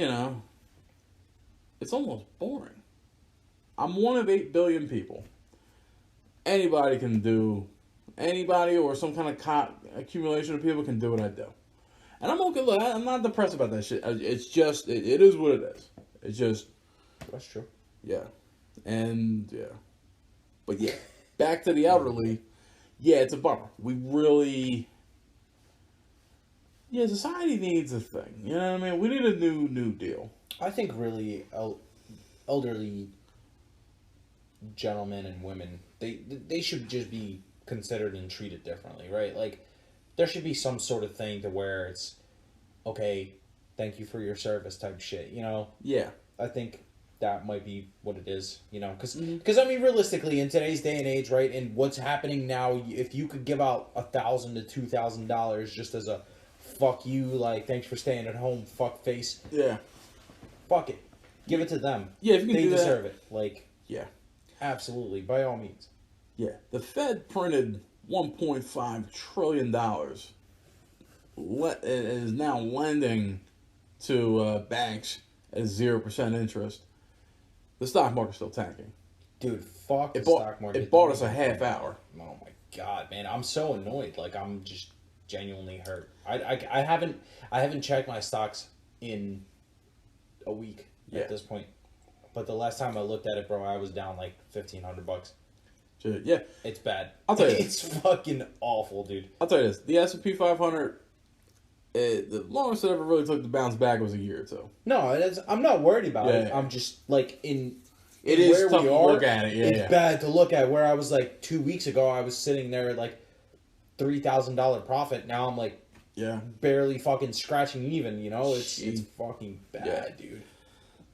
it's almost boring. I'm one of 8 billion people. Anybody can do. Anybody or some kind of accumulation of people can do what I do. And I'm okay. Look, I'm not depressed about that shit. It's just, it is what it is. It's just. That's true. Yeah. And, yeah. But yeah, back to the elderly. Yeah, it's a bummer. We really. Yeah, society needs a thing. You know what I mean? We need a new deal. I think really elderly gentlemen and women, they should just be considered and treated differently, right? Like, there should be some sort of thing to where it's, okay, thank you for your service type shit, you know? Yeah. I think that might be what it is, you know? Because I mean, realistically, in today's day and age, right, and what's happening now, if you could give out $1,000 to $2,000 just as a fuck you, like, thanks for staying at home, fuck face. Yeah. Fuck it. Give it to them. Yeah, if you can they do that. deserve it. Like, Yeah. absolutely, by all means. Yeah. The Fed printed $1.5 trillion. It is now lending to banks at 0% interest. The stock market's still tanking. Dude, fuck the bought, stock market. It bought us a half hour. Oh my god, man, I'm so annoyed. Like, I'm just genuinely hurt. I haven't checked my stocks in a week at this point. But the last time I looked at it, bro, I was down like $1,500. Yeah, it's bad. I'll tell you, it's fucking awful, dude. I'll tell you this: the S&P 500, the longest it ever really took to bounce back was a year or two. No, I'm not worried about it. I'm just like it is where tough we to are. Look at it. Yeah, it's bad to look at. Where I was like 2 weeks ago, I was sitting there at like $3,000 profit. Now I'm like barely fucking scratching even. You know, it's fucking bad, dude.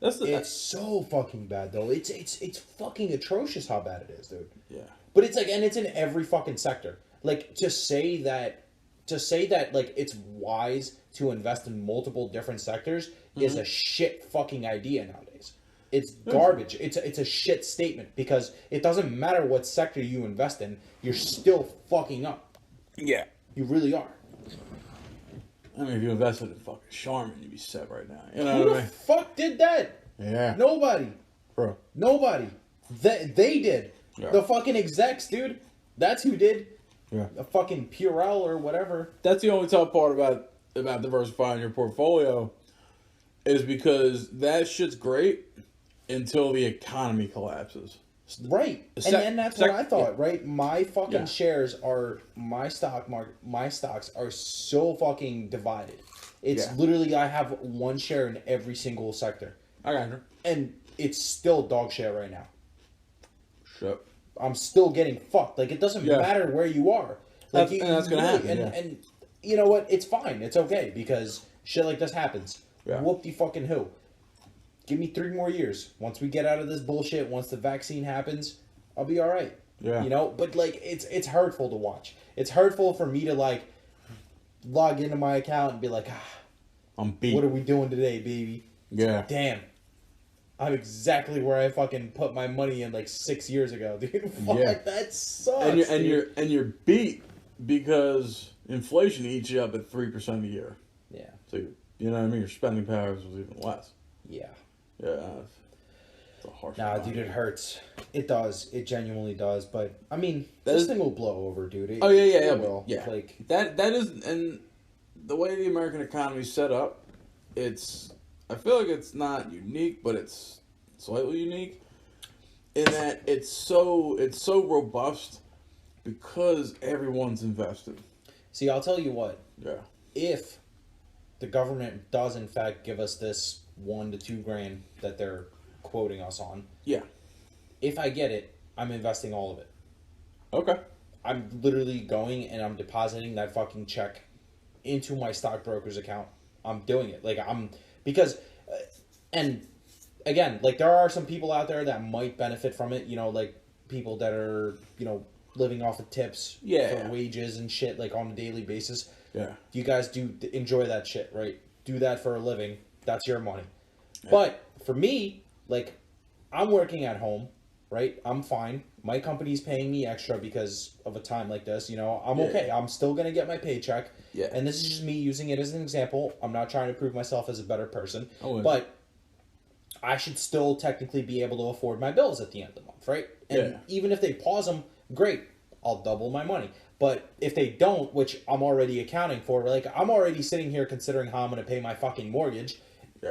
It's so fucking bad though. It's fucking atrocious how bad it is, dude. Yeah. But it's like, and it's in every fucking sector. Like to say that like it's wise to invest in multiple different sectors is a shit fucking idea nowadays. It's garbage. It's a shit statement because it doesn't matter what sector you invest in, you're still fucking up. Yeah. You really are. I mean, if you invested in fucking Charmin, you'd be set right now. You know Who what I the mean? fuck did that? Yeah. Nobody. Bro. Nobody. They did. Yeah. The fucking execs, dude. That's who did. Yeah. The fucking Purell or whatever. That's the only tough part about diversifying your portfolio is because that shit's great until the economy collapses. Right. And that's what I thought, right? My fucking shares are my stocks are so fucking divided. It's literally I have one share in every single sector. I got you. And it's still dog shit right now. Sure. I'm still getting fucked. Like it doesn't matter where you are. Like that's gonna happen. And you know what? It's fine. It's okay because shit like this happens. Yeah. Whoop-de-fucking who. Give me 3 more years. Once we get out of this bullshit, once the vaccine happens, I'll be all right. Yeah. You know, but like it's hurtful to watch. It's hurtful for me to like log into my account and be like, I'm beat. What are we doing today, baby? Yeah. Damn. I'm exactly where I fucking put my money in like 6 years ago, dude. Fuck, that sucks. And you're beat because inflation eats you up at 3% a year. Yeah. So you know what I mean. Your spending power was even less. Yeah. Yeah. It's a harsh. Nah, dude, it hurts. It does. It genuinely does. But I mean, this thing will blow over, dude. It will. Yeah. Like that is, and the way the American economy's set up, I feel like it's not unique, but it's slightly unique in that it's so robust because everyone's invested. See, I'll tell you what. Yeah. If the government does in fact give us this $1 to $2 grand that they're quoting us on. Yeah. If I get it, I'm investing all of it. Okay. I'm literally going and I'm depositing that fucking check into my stockbroker's account. I'm doing it. Because, and again, like there are some people out there that might benefit from it, you know, like people that are, you know, living off of tips for wages and shit, like on a daily basis. Yeah. You guys do enjoy that shit, right? Do that for a living. That's your money. Yeah. But for me, like, I'm working at home, right? I'm fine. My company's paying me extra because of a time like this, you know? I'm okay. I'm still going to get my paycheck. Yeah. And this is just me using it as an example. I'm not trying to prove myself as a better person. But I should still technically be able to afford my bills at the end of the month, right? And even if they pause them, great. I'll double my money. But if they don't, which I'm already accounting for, like I'm already sitting here considering how I'm going to pay my fucking mortgage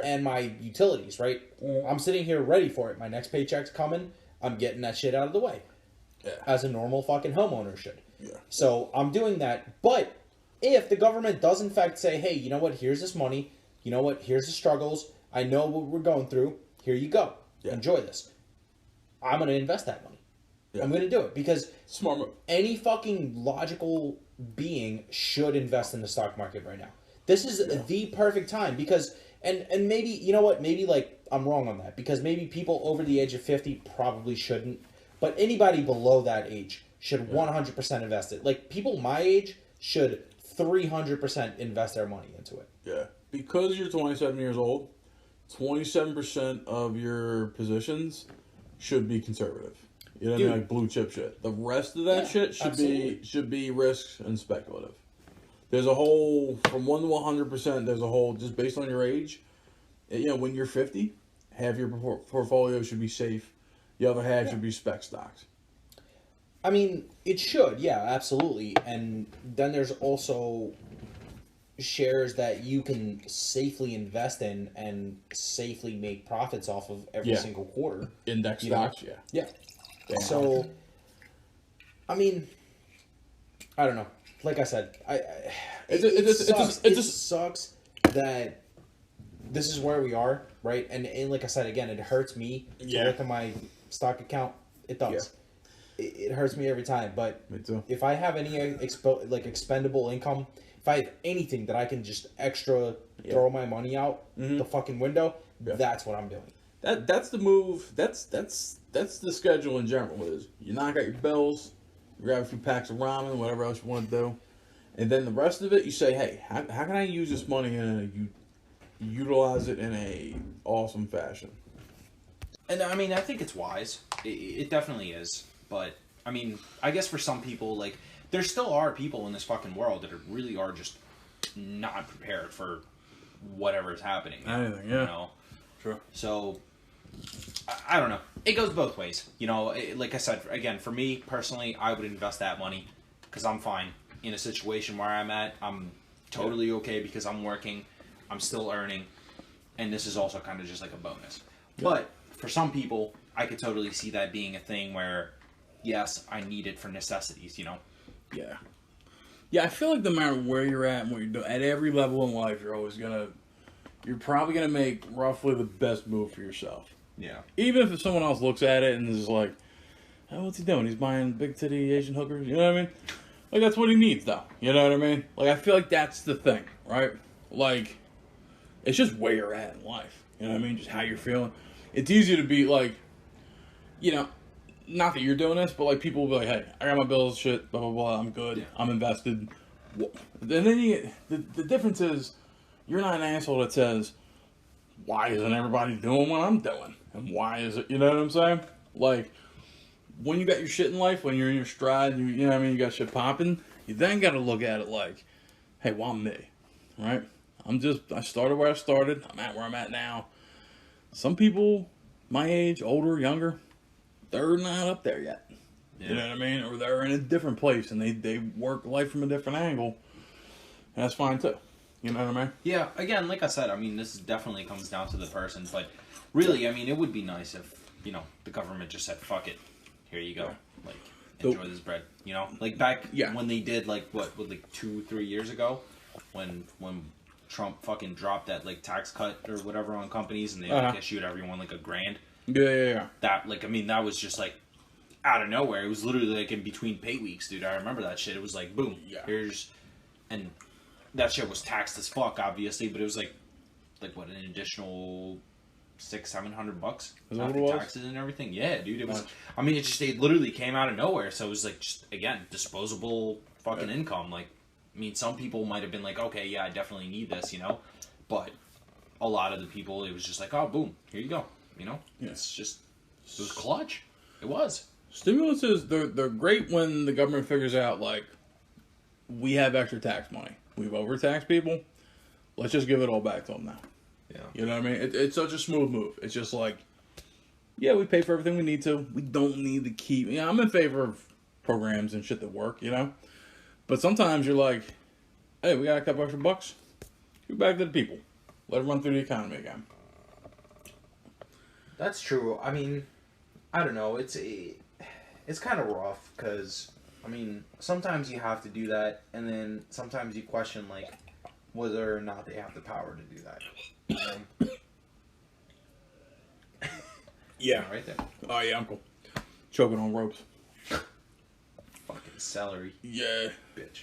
and my utilities, right? I'm sitting here ready for it. My next paycheck's coming. I'm getting that shit out of the way. As a normal fucking homeowner should. Yeah. So I'm doing that. But if the government does in fact say, hey, you know what? Here's this money. You know what? Here's the struggles. I know what we're going through. Here you go. Yeah. Enjoy this. I'm going to invest that money. Yeah. I'm going to do it because smart move. Any fucking logical being should invest in the stock market right now. This is the perfect time because, and maybe, you know what, maybe like I'm wrong on that because maybe people over the age of 50 probably shouldn't, but anybody below that age should 100% invest it. Like people my age should 300% invest their money into it. Yeah. Because you're 27 years old, 27% of your positions should be conservative. You know what I mean? Like blue chip shit. The rest of that shit should be risks and speculative. There's a whole, from 1 to 100%, there's a whole, just based on your age, you know, when you're 50, half your portfolio should be safe. The other half should be spec stocks. I mean, it should, yeah, absolutely. And then there's also shares that you can safely invest in and safely make profits off of every single quarter. Index stocks, Yeah. So, I mean, I don't know. Like I said, it sucks that this is where we are, right? And like I said, again, it hurts me to look at my stock account. It does. Yeah. It hurts me every time. But me too. If I have any expendable income, if I have anything that I can just extra throw my money out the fucking window, that's what I'm doing. That's the move. That's the schedule in general. Is you knock out your bills, you grab a few packs of ramen, whatever else you want to do, and then the rest of it, you say, hey, how can I use this money and utilize it in a awesome fashion? And I mean, I think it's wise. It definitely is. But I mean, I guess for some people, like there still are people in this fucking world that really are just not prepared for whatever is happening. Anything, yeah. You know? Sure. So I don't know. It goes both ways. You know, like I said, again, for me personally, I would invest that money because I'm fine in a situation where I'm at. I'm totally okay because I'm working, I'm still earning, and this is also kind of just like a bonus. Yeah. But for some people, I could totally see that being a thing where, yes, I need it for necessities, you know? Yeah. Yeah, I feel like no matter where you're at and what you're doing, at every level in life, you're probably going to make roughly the best move for yourself. Yeah. Even if someone else looks at it and is like, oh, what's he doing? He's buying big titty Asian hookers? You know what I mean? Like, that's what he needs, though. You know what I mean? Like, I feel like that's the thing, right? Like, it's just where you're at in life. You know what I mean? Just how you're feeling. It's easy to be like, you know, not that you're doing this, but like people will be like, hey, I got my bills, shit, blah, blah, blah, I'm good, yeah. I'm invested. And then the difference is, you're not an asshole that says, why isn't everybody doing what I'm doing? And why is it, you know what I'm saying? Like, when you got your shit in life, when you're in your stride, you know what I mean, you got shit popping, you then got to look at it like, hey, well, I'm me, right? I started where I started, I'm at where I'm at now. Some people, my age, older, younger, they're not up there yet. Yeah. You know what I mean? Or they're in a different place and they work life from a different angle. And that's fine too. You know what I mean? Yeah, again, like I said, I mean, this definitely comes down to the person. But really, I mean, it would be nice if, you know, the government just said, fuck it. Here you go. Yeah. Like, enjoy this bread. You know? Like back when they did, like, like 2-3 years ago? When Trump fucking dropped that, like, tax cut or whatever on companies and they like, issued everyone, like, $1,000. Yeah. That, like, I mean, that was just, like, out of nowhere. It was literally, like, in between pay weeks, dude. I remember that shit. It was like, boom. Yeah. And that shit was taxed as fuck, obviously, but it was, like what, an additional $600-$700 after taxes and everything? Yeah, dude. It was, I mean, it literally came out of nowhere. So it was, like, just, again, disposable fucking income. Like, I mean, some people might have been like, okay, yeah, I definitely need this, you know? But a lot of the people, it was just like, oh, boom, here you go. You know, It's just, it was clutch. It was. Stimuluses, they're great when the government figures out, like, we have extra tax money. We've overtaxed people. Let's just give it all back to them now. Yeah. You know what I mean? It's such a smooth move. It's just like, yeah, we pay for everything we need to. We don't need to keep, you know, I'm in favor of programs and shit that work, you know? But sometimes you're like, hey, we got a couple extra bucks. Give it back to the people. Let it run through the economy again. That's true. I mean, I don't know. It's kind of rough because, I mean, sometimes you have to do that, and then sometimes you question, like, whether or not they have the power to do that. Yeah. Right there. Oh, yeah, I'm cool. Choking on ropes. Fucking celery. Yeah. Bitch.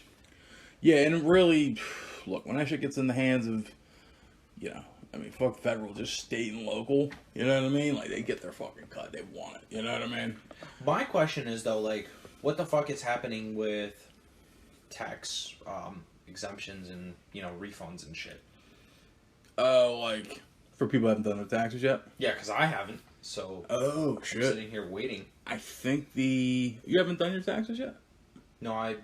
Yeah, and really, look, when that shit gets in the hands of, I mean, fuck federal, just state and local. You know what I mean? Like, they get their fucking cut. They want it. You know what I mean? My question is, though, like, what the fuck is happening with tax exemptions and, refunds and shit? Oh, like, for people who haven't done their taxes yet? Yeah, because I haven't. So, oh, shit. I'm sitting here waiting. I think you haven't done your taxes yet? No,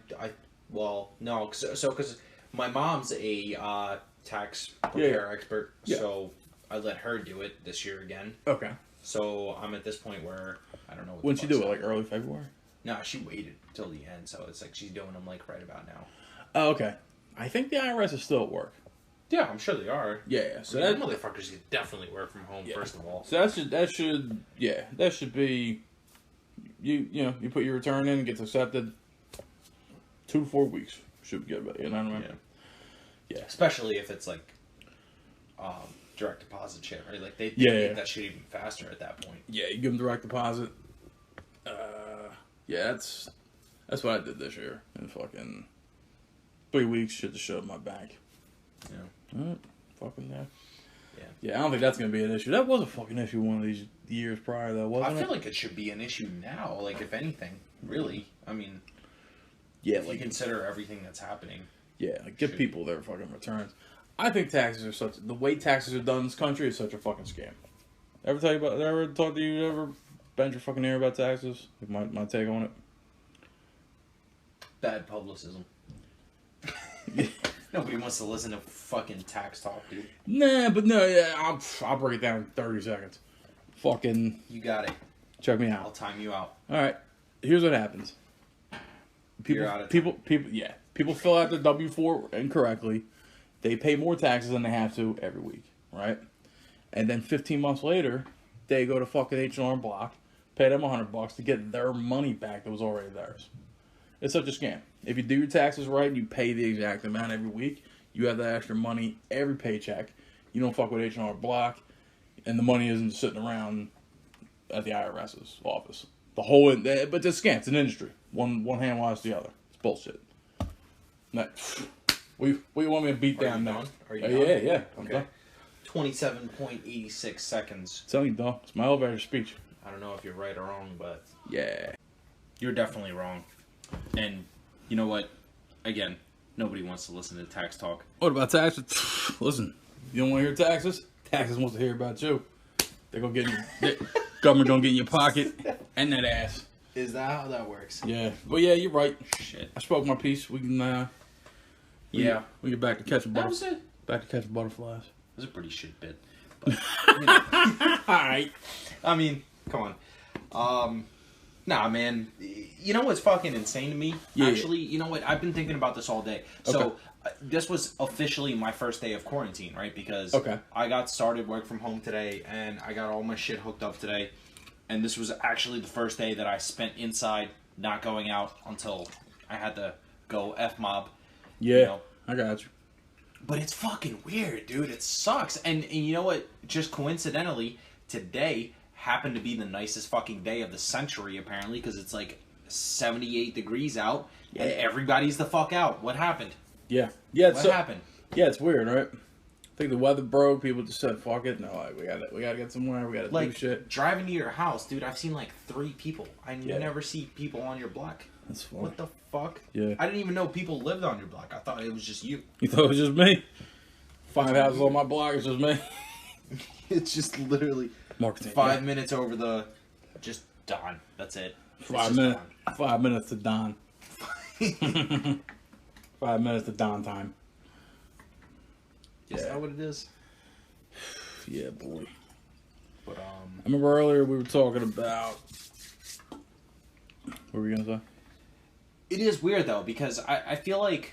no, because my mom's a tax preparer expert, so I let her do it this year again. Okay. So I'm at this point where I don't know what When'd she do it, like early February? No, she waited till the end, so it's like she's doing them like right about now. Oh, okay. I think the IRS is still at work. Yeah, I'm sure they are. Yeah, so that motherfuckers could definitely work from home, first of all. So that should be, you put your return in, it gets accepted, 2 to 4 weeks should be good about it, you know what I mean? Yeah. Especially if it's like direct deposit shit, right? Like they make that shit even faster at that point. Yeah, you give them direct deposit. That's what I did this year. In fucking 3 weeks, shit just showed up in my bank. Yeah. Fucking yeah. Yeah. Yeah, I don't think that's gonna be an issue. That was a fucking issue one of these years prior, though, wasn't it? I feel like it should be an issue now. Like, if anything, really. I mean, yeah, if you consider everything that's happening. Yeah, like give people their fucking returns. I think taxes are the way taxes are done in this country is such a fucking scam. Ever talk to you, ever bend your fucking ear about taxes? My take on it? Bad publicism. Nobody wants to listen to fucking tax talk, dude. Nah, but no, yeah, I'll break it down in 30 seconds. Fucking... You got it. Check me out. I'll time you out. Alright, here's what happens. People fill out their W-4 incorrectly. They pay more taxes than they have to every week, right? And then 15 months later, they go to fucking H&R Block, pay them $100 to get their money back that was already theirs. It's such a scam. If you do your taxes right and you pay the exact amount every week, you have that extra money every paycheck. You don't fuck with H&R Block, and the money isn't sitting around at the IRS's office. But it's a scam. It's an industry. One hand washes the other. It's bullshit. What do you want me to beat down now? Are you done? Yeah. Okay. 27.86 seconds. Tell you, dog. It's my elevator speech. I don't know if you're right or wrong, but... Yeah. You're definitely wrong. And you know what? Again, nobody wants to listen to tax talk. What about taxes? Listen, you don't want to hear taxes? Taxes wants to hear about you. They're going to get in your... government going to get in your pocket and that ass. Is that how that works? Yeah. But yeah, you're right. Shit. I spoke my piece. We can... we get back to catching butterflies. That was it. Back to catching butterflies. It was a pretty shit bit. But, Alright. I mean, come on. Nah, man. You know what's fucking insane to me? Yeah. Actually, you know what? I've been thinking about this all day. So, this was officially my first day of quarantine, right? Because I got started work from home today, and I got all my shit hooked up today. And this was actually the first day that I spent inside, not going out until I had to go F-mob. Yeah, I got you. But it's fucking weird, dude. It sucks. And you know what? Just coincidentally, today happened to be the nicest fucking day of the century, apparently, because it's like 78 degrees out, and everybody's the fuck out. What happened? Yeah. What happened? Yeah, it's weird, right? I think the weather broke. People just said, "Fuck it." No, we gotta get somewhere. We gotta do shit. Driving to your house, dude. I've seen like 3 people. I never see people on your block. That's funny. What the fuck? Yeah. I didn't even know people lived on your block. I thought it was just you. You thought it was just me? 5 houses on my block. It's just me. It's just literally Marketing. 5 minutes over the just dawn. That's it. 5 minutes. 5 minutes to dawn. 5 minutes to dawn time. Is that what it is? Yeah, boy. But I remember earlier we were talking about. What were we gonna say? It is weird though, because I feel like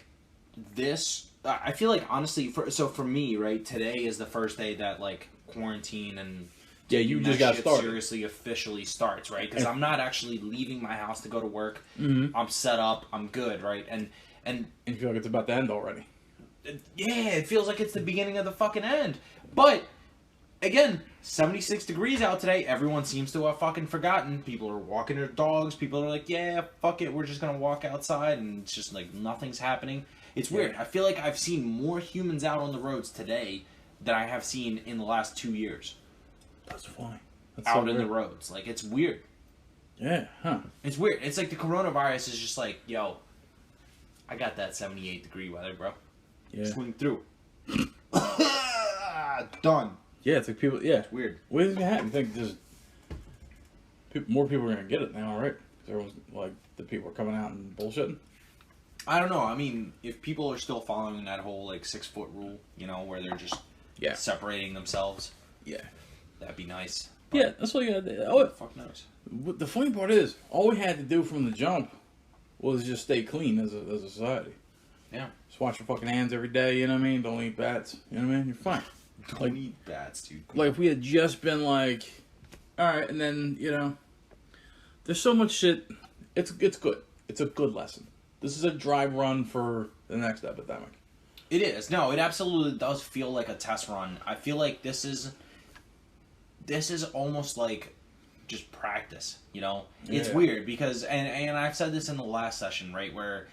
honestly, for me, right, today is the first day that like quarantine and you just got started. Seriously, officially starts, right? Because I'm not actually leaving my house to go to work. Mm-hmm. I'm set up. I'm good, right? And you feel like it's about to end already. Yeah, it feels like it's the beginning of the fucking end. But again, 76 degrees out today. Everyone seems to have fucking forgotten. People are walking their dogs. People are like, yeah, fuck it. We're just going to walk outside. And it's just like nothing's happening. It's weird. I feel like I've seen more humans out on the roads today than I have seen in the last 2 years. That's funny. That's out in the roads. Like, it's weird. Yeah, huh. It's weird. It's like the coronavirus is just like, yo, I got that 78-degree weather, bro. Yeah. Swing through. Done. Yeah, it's like people, yeah. It's weird. What is going to happen? You think just more people are going to get it now, right? Because everyone's, like, the people are coming out and bullshitting? I don't know. I mean, if people are still following that whole, like, 6-foot rule, you know, where they're just separating themselves. Yeah. That'd be nice. But yeah, that's what you got to do. Oh, fuck knows. The funny part is, all we had to do from the jump was just stay clean as a society. Yeah. Just wash your fucking hands every day, you know what I mean? Don't eat bats, you know what I mean? You're fine. Don't eat bats, dude. Like, if we had just been like, alright, and then, you know, there's so much shit. It's good. It's a good lesson. This is a dry run for the next epidemic. It is. No, it absolutely does feel like a test run. I feel like this is almost like just practice, you know? It's weird because, and I've said this in the last session, right, where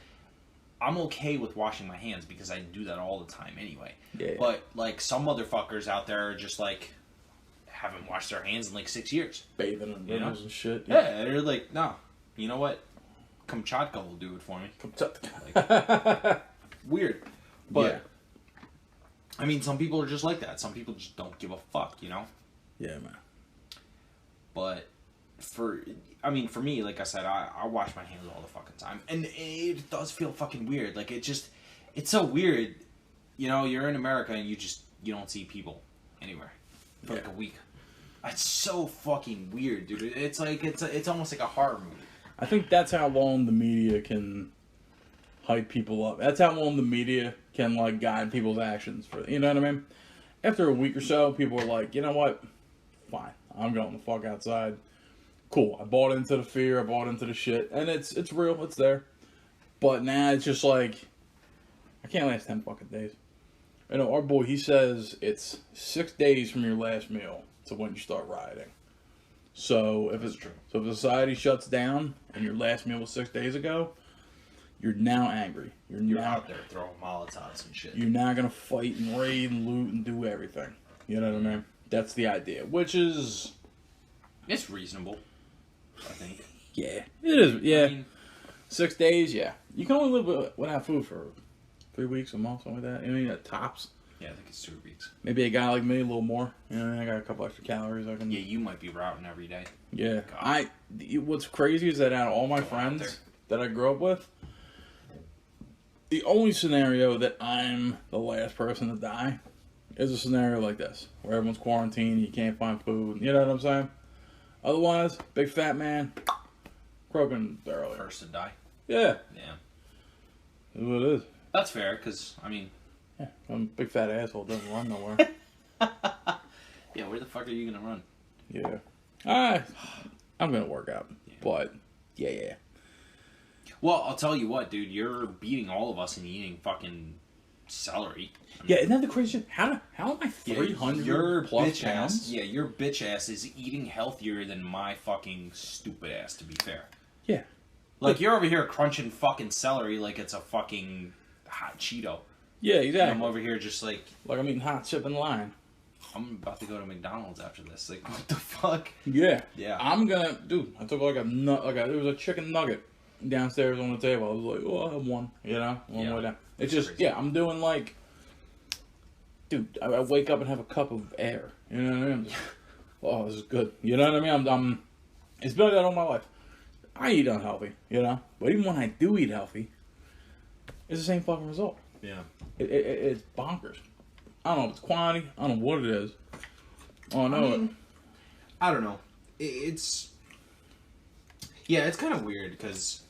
I'm okay with washing my hands because I do that all the time anyway. Yeah. But, like, some motherfuckers out there are just, like, haven't washed their hands in, like, 6 years. Bathing in rivers and shit. Yeah, they're like, no, you know what? Kamchatka will do it for me. Kamchatka. Weird. But, I mean, some people are just like that. Some people just don't give a fuck, you know? Yeah, man. But for me, like I said, I wash my hands all the fucking time. And it does feel fucking weird. Like, it's so weird. You know, you're in America and you don't see people anywhere for like a week. It's so fucking weird, dude. It's like, it's almost like a horror movie. I think that's how long the media can hype people up. That's how long the media can, like, guide people's actions. You know what I mean? After a week or so, people are like, you know what? Fine. I'm going the fuck outside. Cool. I bought into the fear. I bought into the shit. And it's real. It's there. But now it's just like, I can't last 10 fucking days. You know, our boy, he says it's 6 days from your last meal to when you start rioting. So if society shuts down and your last meal was 6 days ago, you're now angry. You're now out there throwing Molotovs and shit. You're now gonna fight and raid and loot and do everything. You know what I mean? That's the idea, which is... It's reasonable, I think. Yeah, it is. Yeah, I mean, 6 days. Yeah, you can only live without food for 3 weeks, a month, something like that. You know, tops. Yeah, I think it's 2 weeks. Maybe a guy like me, a little more. You know, I got a couple extra calories. I can. Yeah, you might be routing every day. Yeah, God. What's crazy is that out of all my friends that I grew up with, the only scenario that I'm the last person to die is a scenario like this, where everyone's quarantined, you can't find food. You know what I'm saying? Otherwise, big fat man, croaking earlier. First to die. Yeah. Yeah. That's what it is. That's fair, because, I mean... Yeah, I'm a big fat asshole, doesn't run nowhere. Yeah, where the fuck are you going to run? Yeah. I'm going to work out. Yeah. But, yeah. Well, I'll tell you what, dude. You're beating all of us in eating fucking celery. Yeah, isn't that the crazy shit? How am I 300 your plus bitch pounds? Ass, yeah, your bitch ass is eating healthier than my fucking stupid ass, to be fair. Yeah. Like, you're over here crunching fucking celery like it's a fucking hot Cheeto. Yeah, exactly. And I'm over here just like I'm eating hot chip in line. I'm about to go to McDonald's after this. Like, what the fuck? Yeah. Yeah. I'm gonna, dude, I took there was a chicken nugget downstairs on the table. I was like, oh, I'll have one, you know, one way down. It's just, crazy. I'm doing like, dude, I wake up and have a cup of air. You know what I mean? I'm just, oh, this is good. You know what I mean? I'm it's been like that all my life. I eat unhealthy, you know? But even when I do eat healthy, it's the same fucking result. Yeah. It's bonkers. I don't know if it's quantity. I don't know what it is. Oh, no. I don't know. It's kind of weird because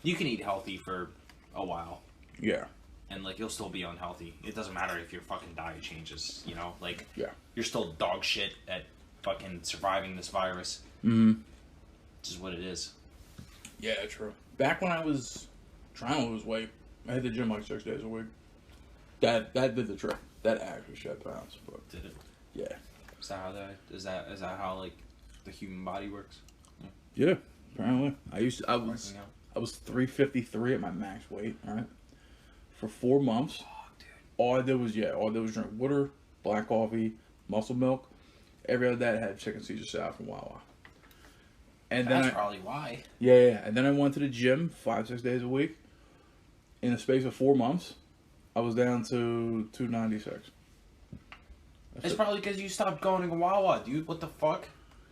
you can eat healthy for a while. Yeah. And, like, you'll still be unhealthy. It doesn't matter if your fucking diet changes, you know? Like, yeah. You're still dog shit at fucking surviving this virus. Mm-hmm. Which is what it is. Yeah, true. Back when I was trying to lose weight, I hit the gym like 6 days a week. That did the trick. That actually shed pounds. But did it? Yeah. Is that how is that how like the human body works? Yeah, apparently. I was 353 at my max weight, right? For 4 months. Fuck, dude. All I did was drink water, black coffee, muscle milk. Every other day I had chicken Caesar salad from Wawa. And That's then probably why. yeah. And then I went to the gym 5-6 days a week. In the space of 4 months, I was down to 296. It's probably because you stopped going to Wawa, dude. What the fuck?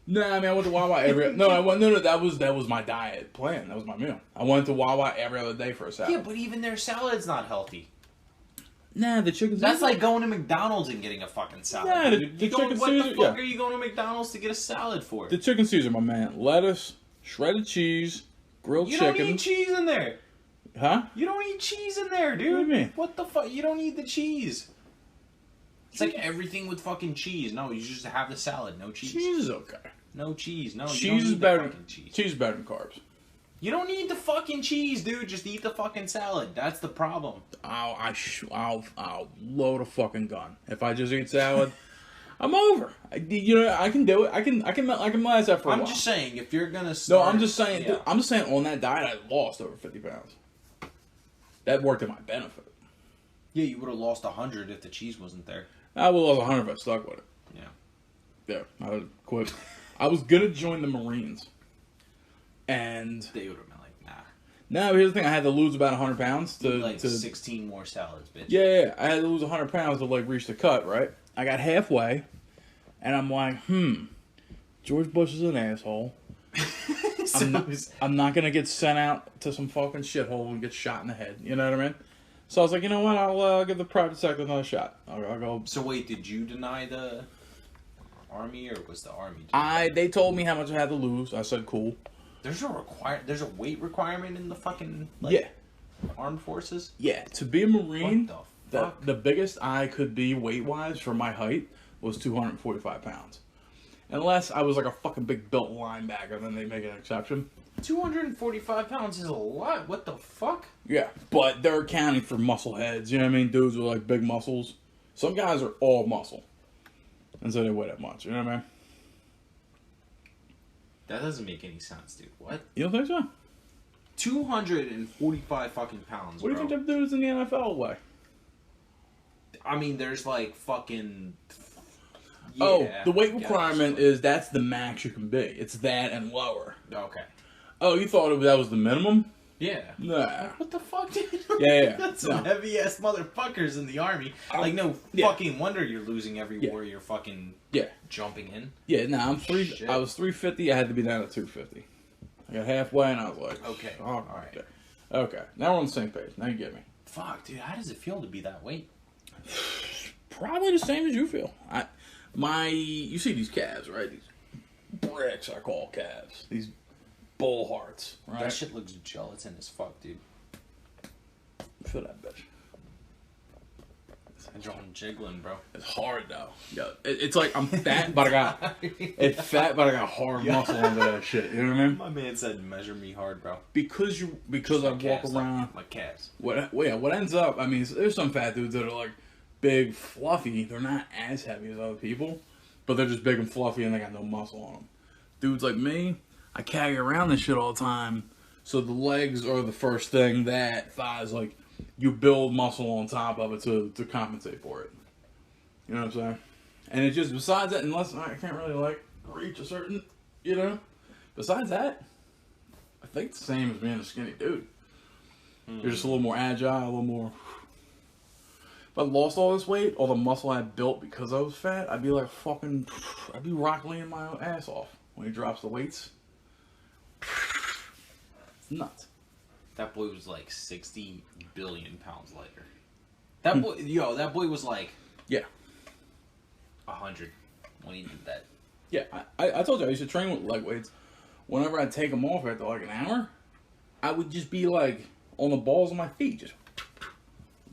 Nah, I mean I went to Wawa every. No. That was my diet plan. That was my meal. I went to Wawa every other day for a salad. Yeah, but even their salad's not healthy. Nah, the chicken. That's like going to McDonald's and getting a fucking salad. Nah, the What chicken the Caesar. fuck are you going to McDonald's to get a salad for? The chicken Caesar, my man. Lettuce, shredded cheese, grilled You chicken. don't eat cheese in there. Huh? You don't eat cheese in there, dude. What do you mean? What the fuck? You don't eat the cheese. It's like everything with fucking cheese. No, you just have the salad. No cheese. Cheese is okay. No cheese. No, you Cheese don't is need the better. fucking cheese. Cheese is better than carbs. You don't need the fucking cheese, dude. Just eat the fucking salad. That's the problem. I'll load a fucking gun. If I just eat salad, I'm over. I can do it. I can last that for a while. I'm just saying, if you're gonna No, start, I'm just saying. Yeah. I'm just saying. On that diet, I lost over 50 pounds. That worked to my benefit. Yeah, you would have lost 100 if the cheese wasn't there. I would have lost 100 if I stuck with it. Yeah. Yeah, I would quit. I was gonna join the Marines, and They would have been like, nah. now here's the thing: I had to lose about 100 pounds to Like 16 more salads, bitch. Yeah, I had to lose 100 pounds to like reach the cut. Right? I got halfway, and I'm like, George Bush is an asshole. I'm not gonna get sent out to some fucking shithole and get shot in the head. You know what I mean? So I was like, you know what? I'll give the private sector another shot. I'll go. So wait, did you deny the army, or was the army? They told me how much I had to lose. I said, cool. There's a weight requirement in the fucking Yeah. armed forces. Yeah, to be a Marine, What the fuck? the biggest I could be weight-wise for my height was 245 pounds. Unless I was like a fucking big built linebacker, then they make an exception. 245 pounds is a lot. What the fuck? Yeah, but they're accounting for muscle heads, you know what I mean? Dudes with like big muscles. Some guys are all muscle. And so they weigh that much, you know what I mean? That doesn't make any sense, dude. What? You don't think so? 245 fucking pounds, What do you bro. think them dudes in the NFL weigh? I mean, there's like fucking... The weight I guess. requirement is that's the max you can be. It's that and lower. Okay. Oh, you thought that was the minimum? Yeah. Nah. What the fuck, dude? Yeah. That's some No. heavy ass motherfuckers in the army. Like, no Yeah. fucking wonder you're losing every war you're fucking Yeah. jumping in. Yeah, nah, Shit. I was 350, I had to be down to 250. I got halfway and I was like, Okay. oh, Alright. Okay, now we're on the same page. Now you get me. Fuck, dude, how does it feel to be that weight? Probably the same as you feel. You see these calves, right? These bricks I call calves. These bull hearts, right? That shit looks gelatin as fuck, dude. Feel that bitch. I drawn jiggling, bro. It's hard though. Yeah, it's like I'm fat, but I got hard muscle under that shit. You know what I mean? My man said, "Measure me hard, bro." Because I walk around. like calves. What ends up? I mean, there's some fat dudes that are like big, fluffy. They're not as heavy as other people, but they're just big and fluffy, and they got no muscle on them. Dudes like me, I carry around this shit all the time. So the legs are the first thing. That thighs, like you build muscle on top of it to compensate for it. You know what I'm saying? And it's just besides that, unless I can't really like reach a certain, you know. Besides that, I think it's the same as being a skinny dude. You're just a little more agile, a little more. If I lost all this weight, all the muscle I built because I was fat, I'd be like I'd be Rock Leeing my ass off when he drops the weights. It's nuts. That boy was like 60 billion pounds lighter. That boy was like Yeah. 100 when he did that. Yeah, I told you I used to train with leg weights. Whenever I'd take them off after like an hour, I would just be like on the balls of my feet, just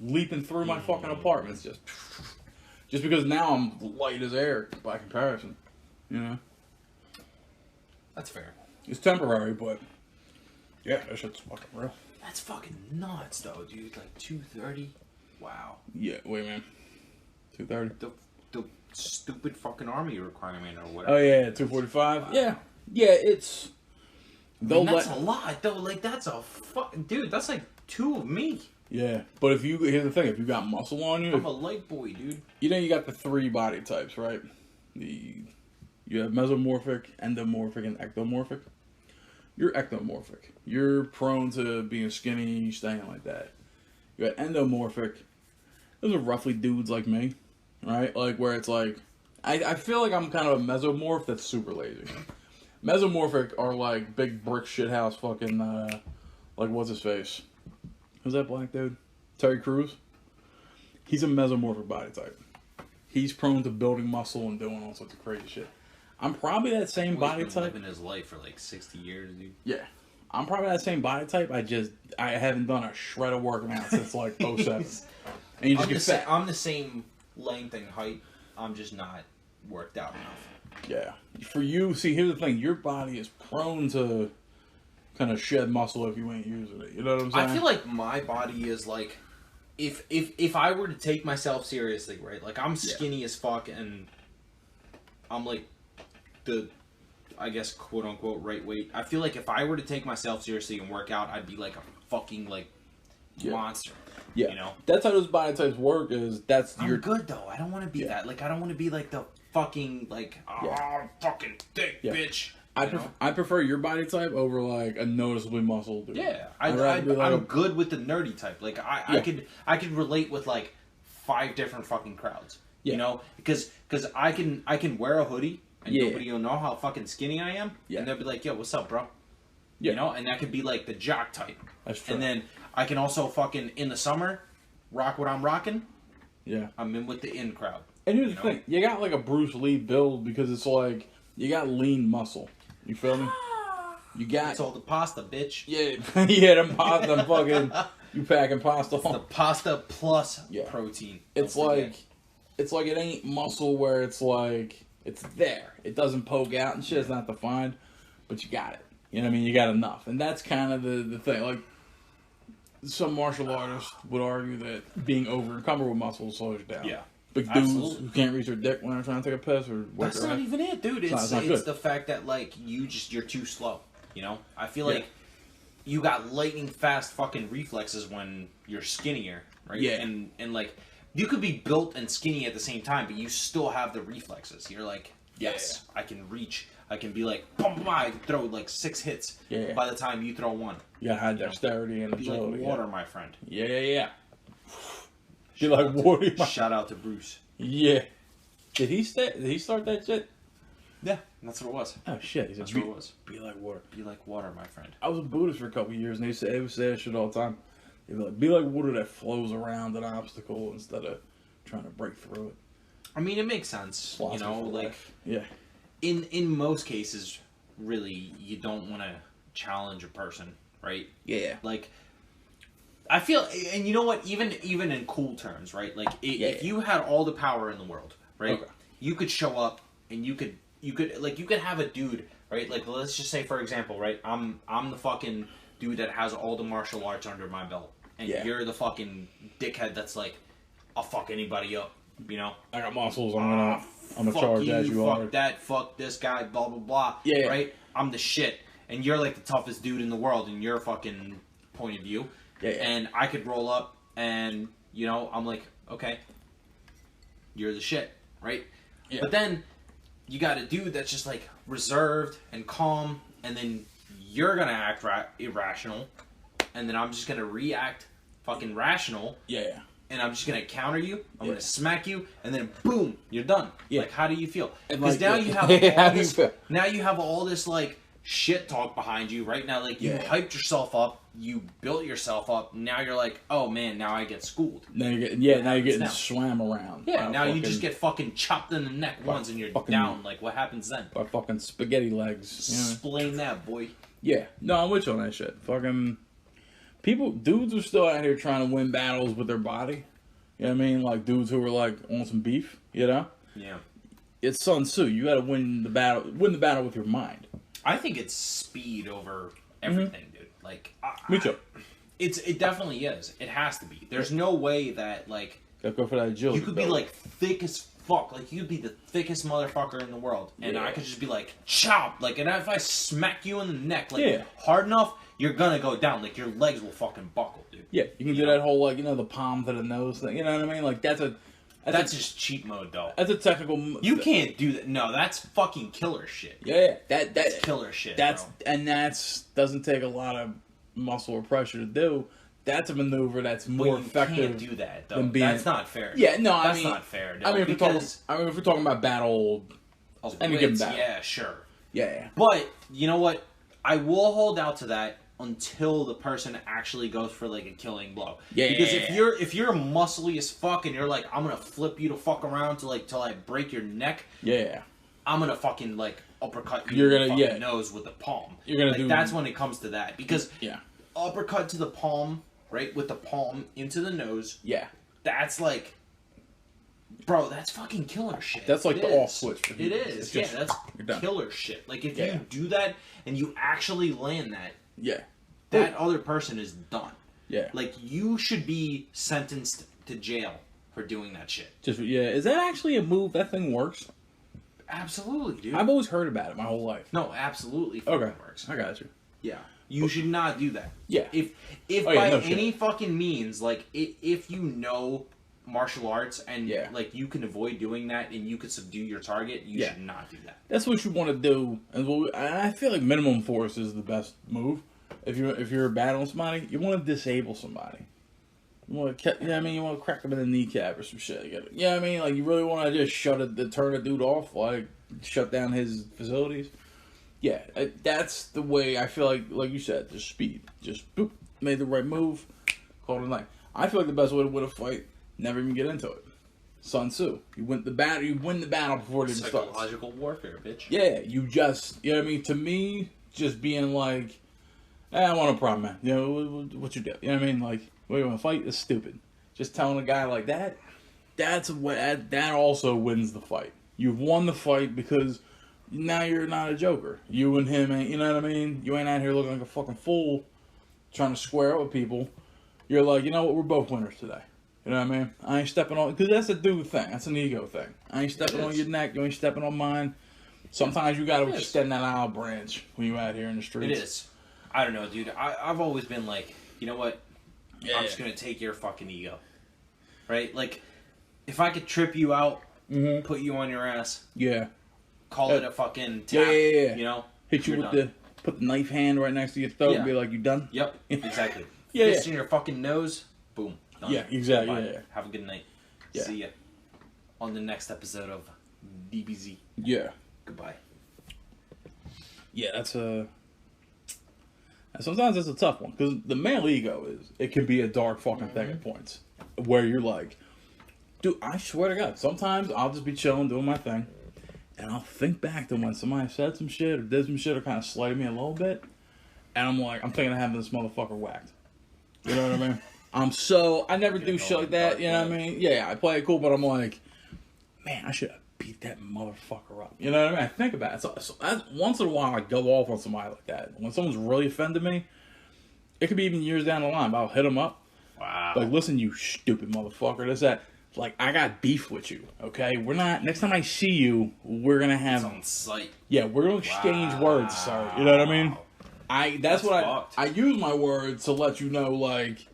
leaping through my fucking apartments, just because now I'm light as air by comparison. You know, That's fair. it's temporary, but yeah, that shit's fucking real. That's fucking nuts, though, dude. Like 230. Wow. Yeah, wait, man, 230. the stupid fucking army requirement or whatever. Oh yeah, 245. Wow. Yeah, it's. I mean, that's a lot though. Like that's a dude. That's like 2 of me. Yeah, but here's the thing: if you got muscle on you, I'm a light boy, dude. You know you got the 3 body types, right? You have mesomorphic, endomorphic, and ectomorphic. You're ectomorphic. You're prone to being skinny, staying like that. You got endomorphic. Those are roughly dudes like me, right? Like where it's like, I feel like I'm kind of a mesomorph that's super lazy. Mesomorphic are like big brick shithouse fucking, like what's his face? Who's that black dude? Terry Crews? He's a mesomorphic body type. He's prone to building muscle and doing all sorts of crazy shit. I'm probably that same body type. Living his life for like 60 years, dude. Yeah. I'm probably that same body type. I haven't done a shred of working out since like 07. And you just get fat. I'm the same length and height. I'm just not worked out enough. Yeah. For you, see, here's the thing. Your body is prone to kind of shed muscle if you ain't using it. You know what I'm saying? I feel like my body is like, if I were to take myself seriously, right? Like I'm skinny as fuck and I'm like the, I guess, quote unquote right weight. I feel like if I were to take myself seriously and work out, I'd be like a fucking like monster. Yeah, you know, that's how those body types work. I'm good though. I don't want to be that. Like I don't want to be like the fucking like fucking thick bitch. I prefer your body type over like a noticeably muscled dude. Yeah, I'm good with the nerdy type. Like I could relate with like 5 different fucking crowds. You know, because I can wear a hoodie and nobody will know how fucking skinny I am. Yeah. And they'll be like, "Yo, what's up, bro?" Yeah. You know, and that could be like the jock type. That's true. And then I can also fucking in the summer rock what I'm rocking. Yeah. I'm in with the in crowd. And here's the thing: you got like a Bruce Lee build because it's like you got lean muscle. You feel me? You got. It's all the pasta, bitch. Yeah, yeah, them pasta, fucking. You packing pasta? It's the pasta plus protein. It's like it ain't muscle where it's like it's there. It doesn't poke out and shit. It's not defined, but you got it. You know what I mean? You got enough, and that's kind of the thing. Like some martial artists would argue that being over encumbered with muscle slows you down. Yeah. Big dudes who can't reach their dick when they're trying to take a piss or whatever. That's not even it, dude. It's the fact that like you're too slow. You know, I feel like you got lightning fast fucking reflexes when you're skinnier, right? Yeah. And like you could be built and skinny at the same time, but you still have the reflexes. You're like, yes, I can reach. I can be like, boom, boom, I throw like 6 hits by the time you throw 1. You got dexterity and agility. Be like water, my friend. Yeah. Be like water. Shout out to Bruce. Yeah. Did he start that shit? Yeah, that's what it was. Oh shit, he said, that's what it was. Be like water. Be like water, my friend. I was a Buddhist for a couple of years, and they would say that shit all the time. They'd be like water that flows around an obstacle instead of trying to break through it. I mean, it makes sense. You know, like in most cases, really, you don't want to challenge a person, right? Yeah. Like, I feel, and you know what? Even in cool terms, right? Like, if you had all the power in the world, right? Okay. You could show up and you could have a dude, right? Like, let's just say, for example, right? I'm the fucking dude that has all the martial arts under my belt, and you're the fucking dickhead that's like, I'll fuck anybody up, you know? I got muscles. I'm gonna charge at you. Fuck that. Fuck this guy. Blah blah blah. Yeah. Right. I'm the shit, and you're like the toughest dude in the world in your fucking point of view. Yeah. And I could roll up, and you know, I'm like, okay, you're the shit, right? Yeah. But then you got a dude that's just like reserved and calm, and then you're gonna act irrational, and then I'm just gonna react fucking rational. Yeah. And I'm just gonna counter you. I'm gonna smack you, and then boom, you're done. Yeah. Like, how do you feel? Because now you have all this. Now you have all this like shit talk behind you right now. Like you hyped yourself up, you built yourself up. Now you're like, oh man, now I get schooled. Now you're getting swam around. Yeah. Now you just get fucking chopped in the neck once, and you're down. Like, what happens then? By fucking spaghetti legs. Explain that, boy. Yeah. No, I'm with you on that shit. Fucking. Dudes are still out here trying to win battles with their body. You know what I mean? Like dudes who were like on some beef, you know? Yeah. It's Sun Tzu. You gotta win the battle with your mind. I think it's speed over everything, dude. Like me too. It definitely is. It has to be. There's no way that like Gotta go for that agility. You could be like thick as fuck. Like, you could be the thickest motherfucker in the world. And I could just be like, chop. Like, and if I smack you in the neck, like, hard enough, you're gonna go down. Like, your legs will fucking buckle, dude. Yeah, you can do that whole, like, the palm to the nose thing. You know what I mean? Like, that's just cheat mode, though. That's a technical. You can't do that. No, that's fucking killer shit. Yeah, that's killer shit. Doesn't take a lot of muscle or pressure to do. That's a maneuver that's more effective. You can't do that, though. That's not fair. Yeah, no, that's not fair. Dude. I mean, if we're talking about battle, any given battle, yeah, sure. Yeah. But you know what? I will hold out to that until the person actually goes for like a killing blow. Yeah. Because if you're muscly as fuck and you're like, I'm gonna flip you to fuck around till I break your neck. Yeah. I'm gonna fucking like uppercut you in the fucking nose with the palm. You're gonna do that's when it comes to that, because uppercut to the palm, right, with the palm into the nose. Yeah. That's like, bro, that's fucking killer shit. That's like the off switch. It is. Yeah, that's killer shit. Like, if you do that and you actually land that, that other person is done. Yeah. Like, you should be sentenced to jail for doing that shit. Is that actually a move? That thing works? Absolutely, dude. I've always heard about it my whole life. No, absolutely works. I got you. Yeah. You should not do that. Yeah. If by any fucking means, like, if you know martial arts and like you can avoid doing that and you could subdue your target, you should not do that. That's what you want to do. And I feel like minimum force is the best move. If you're battling somebody, you want to disable somebody. You want to, you want to crack them in the kneecap or some shit. Like, you really want to just turn a dude off, like shut down his facilities. Yeah, that's the way I feel like you said, just speed. Just boop, made the right move, called it a night. I feel like the best way to win a fight, never even get into it. Sun Tzu. You win the battle before it even starts. Psychological warfare, bitch. Yeah, you just, to me, just being like, I want a problem, man. What you do? You know what I mean? Like, what, you want to fight? It's stupid. Just telling a guy like that, that also wins the fight. You've won the fight because now you're not a joker. You and him ain't, you know what I mean? You ain't out here looking like a fucking fool trying to square up with people. You're like, you know what? We're both winners today. You know what I mean? I ain't stepping on, because that's a dude thing. That's an ego thing. I ain't stepping on your neck. You ain't stepping on mine. Sometimes you got to extend that olive branch when you out here in the streets. It is. I don't know, dude. I've always been like, you know what? I'm just going to take your fucking ego. Right? Like, if I could trip you out, put you on your ass. Yeah. Call it a fucking tap. Yeah. You know? Hit you with put the knife hand right next to your throat and be like, you done? Yep. Exactly. Fist in your fucking nose. Boom. Done. Yeah, exactly. Yeah. Have a good night. Yeah. See ya on the next episode of DBZ. Yeah. Goodbye. Yeah, sometimes that's a tough one, because the male ego it can be a dark fucking thing at points where you're like, dude, I swear to God, sometimes I'll just be chilling doing my thing and I'll think back to when somebody said some shit or did some shit or kind of slighted me a little bit, and I'm like, I'm thinking of having this motherfucker whacked. You know what I mean? I never do shit like that, you know what I mean? Yeah, I play it cool, but I'm like, man, I should have beat that motherfucker up. You know what I mean? I think about it. So once in a while, I go off on somebody like that. When someone's really offended me, it could be even years down the line, but I'll hit them up. Wow. Like, listen, you stupid motherfucker. That's that. Like, I got beef with you, okay? We're not, next time I see you, we're going to have. It's on site. Yeah, we're going to exchange words, sorry. You know what I mean? That's what fucked. I use my words to let you know, like,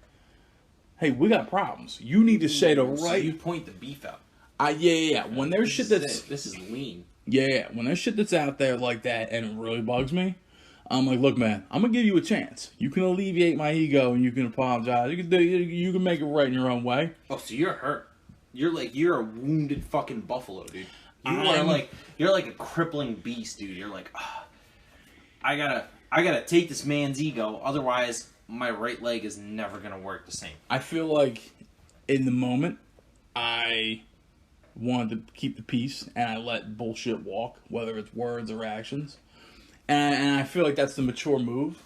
hey, we got problems. You need to say the right. So you point the beef out. When there's shit that's this is lean. Yeah, when there's shit that's out there like that and it really bugs me, I'm like, look, man, I'm gonna give you a chance. You can alleviate my ego and you can apologize. You can make it right in your own way. Oh, so you're hurt. You're a wounded fucking buffalo, dude. You're like a crippling beast, dude. You're like, I gotta take this man's ego, otherwise my right leg is never gonna work the same. I feel like in the moment, I wanted to keep the peace and I let bullshit walk, whether it's words or actions. And I feel like that's the mature move.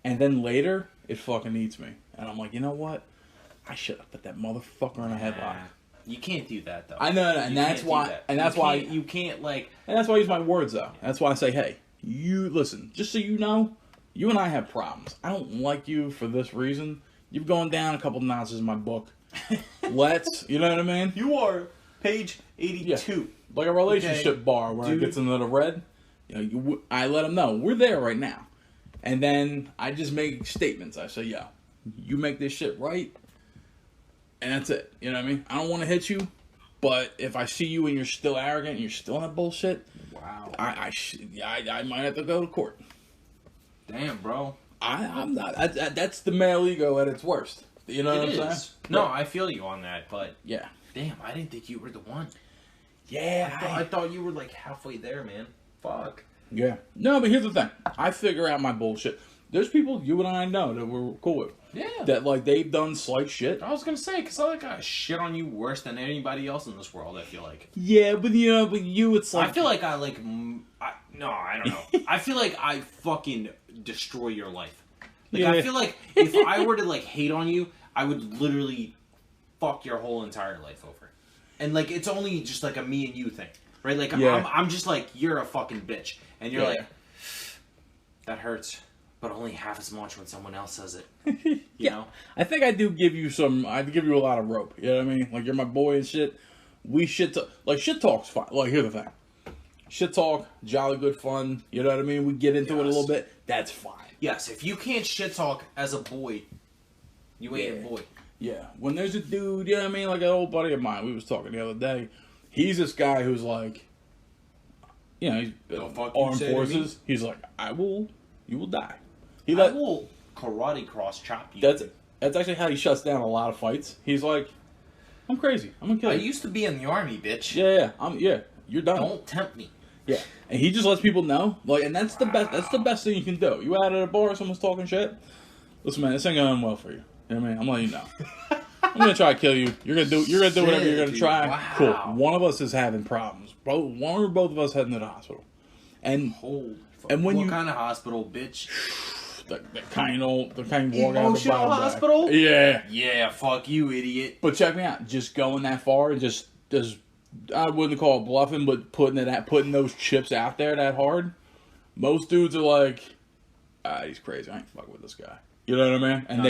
And then later, it fucking eats me. And I'm like, you know what? I should have put that motherfucker in a headlock. You can't do that, though. I know, and that's why. And that's why you can't, like. And that's why I use my words, though. That's why I say, hey, you listen. Just so you know, you and I have problems. I don't like you for this reason. You've gone down a couple notches in my book. let's, you know what I mean? You are page 82. Yeah. Like a relationship bar where it gets into the red. You know, I let them know we're there right now, and then I just make statements. I say, "Yo, you make this shit right," and that's it. You know what I mean? I don't want to hit you, but if I see you and you're still arrogant and you're still in that bullshit, wow, I might have to go to court. Damn, bro. I'm not. That's the male ego at its worst. You know what I'm saying? No, I feel you on that, but yeah. Damn, I didn't think you were the one. Yeah, I thought you were like halfway there, man. Fuck. Yeah. No, but here's the thing. I figure out my bullshit. There's people you and I know that we're cool with. Yeah. That, like, they've done slight shit. I was going to say, because I got shit on you worse than anybody else in this world, I feel like. Yeah, but, you know, but you, it's like... I feel like no, I don't know. I feel like I fucking destroy your life. Like, yeah. I feel like if I were to, like, hate on you, I would literally fuck your whole entire life over. And, like, it's only just, like, a me and you thing. Right? Like, yeah. I'm just like, you're a fucking bitch. And you're like, that hurts. But only half as much when someone else says it. You know? I think I do give you a lot of rope. You know what I mean? Like, you're my boy and shit. We shit talk's fine. Like, here's the thing. Shit talk, jolly good fun. You know what I mean? We get into it a little bit. That's fine. Yes, if you can't shit talk as a boy, you ain't a boy. Yeah. When there's a dude, you know what I mean? Like an old buddy of mine, we was talking the other day. He's this guy who's like, you know, he's armed forces. He's like, you will die. I will karate cross chop you. That's actually how he shuts down a lot of fights. He's like, I'm crazy. I'm gonna kill you. I used to be in the army, bitch. Yeah. You're done. Don't tempt me. Yeah. And he just lets people know. Like, and that's the best. That's the best thing you can do. You out at a bar, someone's talking shit. Listen, man, this ain't going well for you. You know what I mean? I'm letting you know. I'm gonna try to kill you. You're gonna do whatever you're gonna try. Wow. Cool. One of us is having problems. One or both of us heading to the hospital. And what kind of hospital, bitch? The kind you walk out of the Emotional hospital? Yeah. Yeah, fuck you, idiot. But check me out. Just going that far and just I wouldn't call it bluffing, but putting those chips out there that hard. Most dudes are like, he's crazy. I ain't fucking with this guy. You know what I mean? And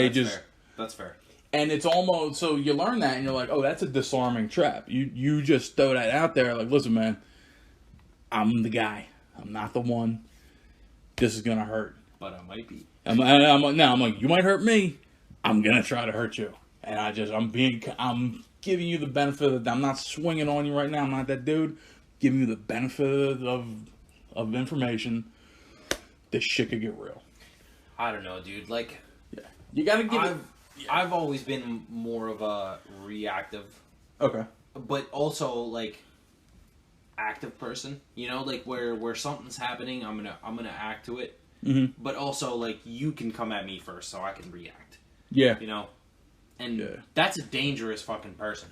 That's fair. And it's almost, so you learn that and you're like, oh, that's a disarming trap. You just throw that out there like, listen, man, I'm the guy. I'm not the one. This is gonna hurt. But I might be. I'm like, you might hurt me. I'm gonna try to hurt you. And I'm giving you the benefit of, I'm not swinging on you right now. I'm not that dude. Giving you the benefit of information. This shit could get real. I don't know, dude. Like, yeah, you gotta give it. I've always been more of a reactive, okay, but also like active person. You know, like where something's happening, I'm gonna act to it. Mm-hmm. But also, like, you can come at me first, so I can react. Yeah, you know, and that's a dangerous fucking person.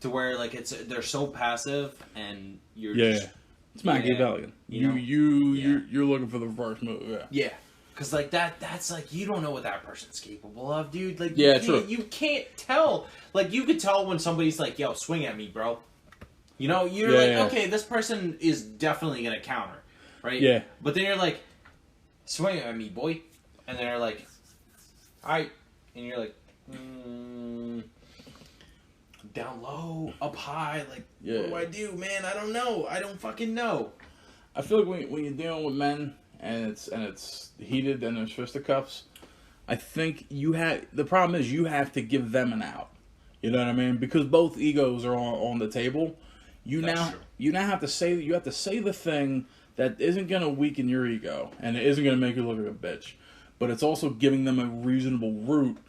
To where like they're so passive, and you're just, it's Machiavellian. You're looking for the first move. Yeah. Cause like that's like, you don't know what that person's capable of, dude. Like, you can't tell. Like, you could tell when somebody's like, "Yo, swing at me, bro." You know, you're okay, this person is definitely gonna counter, right? Yeah. But then you're like, "Swing at me, boy," and they're like, "All right," and you're like, down low, up high, like, what do I do, man? I don't know. I don't fucking know. I feel like when you're dealing with men, and it's heated and there's fisticuffs, I think the problem is you have to give them an out. You know what I mean? Because both egos are on the table. You now have to say the thing that isn't gonna weaken your ego and it isn't gonna make you look like a bitch. But it's also giving them a reasonable route.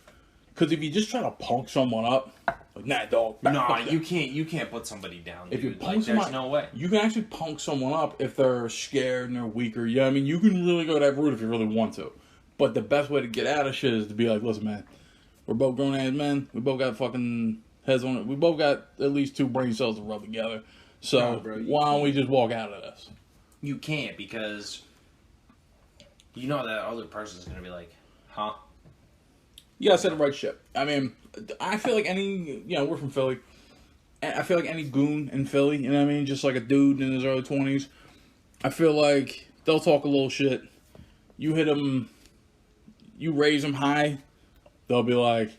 Because if you just try to punk someone up, like, nah, dog. You can't put somebody down, dude. If you punk there's no way. You can actually punk someone up if they're scared and they're weaker. Yeah, I mean, you can really go that route if you really want to. But the best way to get out of shit is to be like, listen, man, we're both grown ass men. We both got fucking heads on it. We both got at least 2 brain cells to rub together. So why don't we just walk out of this? You can't, because you know that other person's gonna be like, huh? You gotta say the right shit. I mean, I feel like we're from Philly. I feel like any goon in Philly, you know what I mean? Just like a dude in his early 20s. I feel like they'll talk a little shit. You hit them, you raise them high, they'll be like,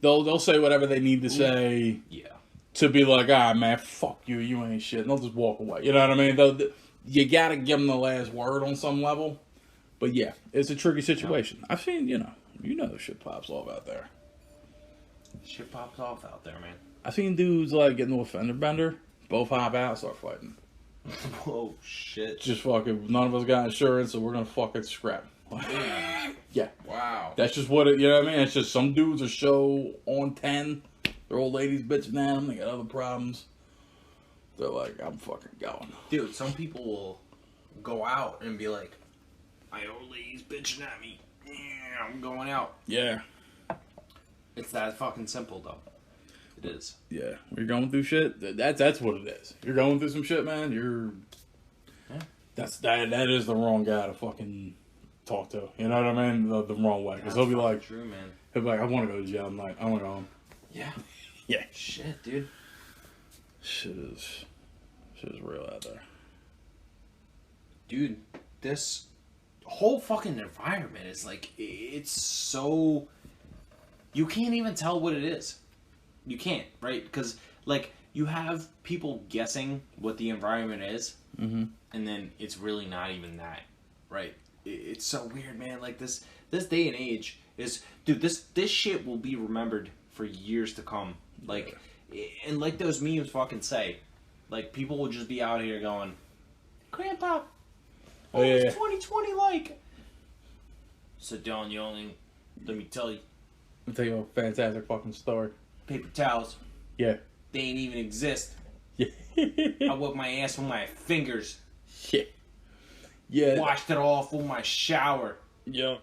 They'll say whatever they need to say. Yeah. To be like, man, fuck you, you ain't shit. And they'll just walk away. You know what I mean? You gotta give them the last word on some level. But yeah, it's a tricky situation. I've seen, you know shit pops off out there. Shit pops off out there, man. I've seen dudes like get into a fender bender, both hop out, start fighting. Whoa, shit. Just fucking, none of us got insurance, so we're gonna fucking scrap. Yeah. Wow. That's just what it, you know what I mean? It's just some dudes are so on 10. Their old ladies bitching at them, they got other problems. They're like, I'm fucking going. Dude, some people will go out and be like, my old lady's bitching at me. Yeah, I'm going out. Yeah. It's that fucking simple, though. It is. Yeah. You're going through shit. That's what it is. You're going through some shit, man. Yeah. That is the wrong guy to fucking talk to. You know what I mean? The wrong way. Because he'll be like, true, man. He'll be like, I want to go to jail tonight. I want to go home. Yeah. Yeah. Shit, dude. Shit is real out there. Dude, this whole fucking environment is like, it's so, you can't even tell what it is. You can't, right? Because, like, you have people guessing what the environment is, and then it's really not even that, right? It's so weird, man. Like, this day and age is, dude, this shit will be remembered for years to come. Like, and like those memes fucking say, like, people will just be out here going, Grandpa, it's 2020 like. Sit down, youngling. Let me tell you. I'll tell you a fantastic fucking story. Paper towels. Yeah. They ain't even exist. Yeah. I whipped my ass with my fingers. Yeah. Yeah. Washed it off with my shower. Yeah.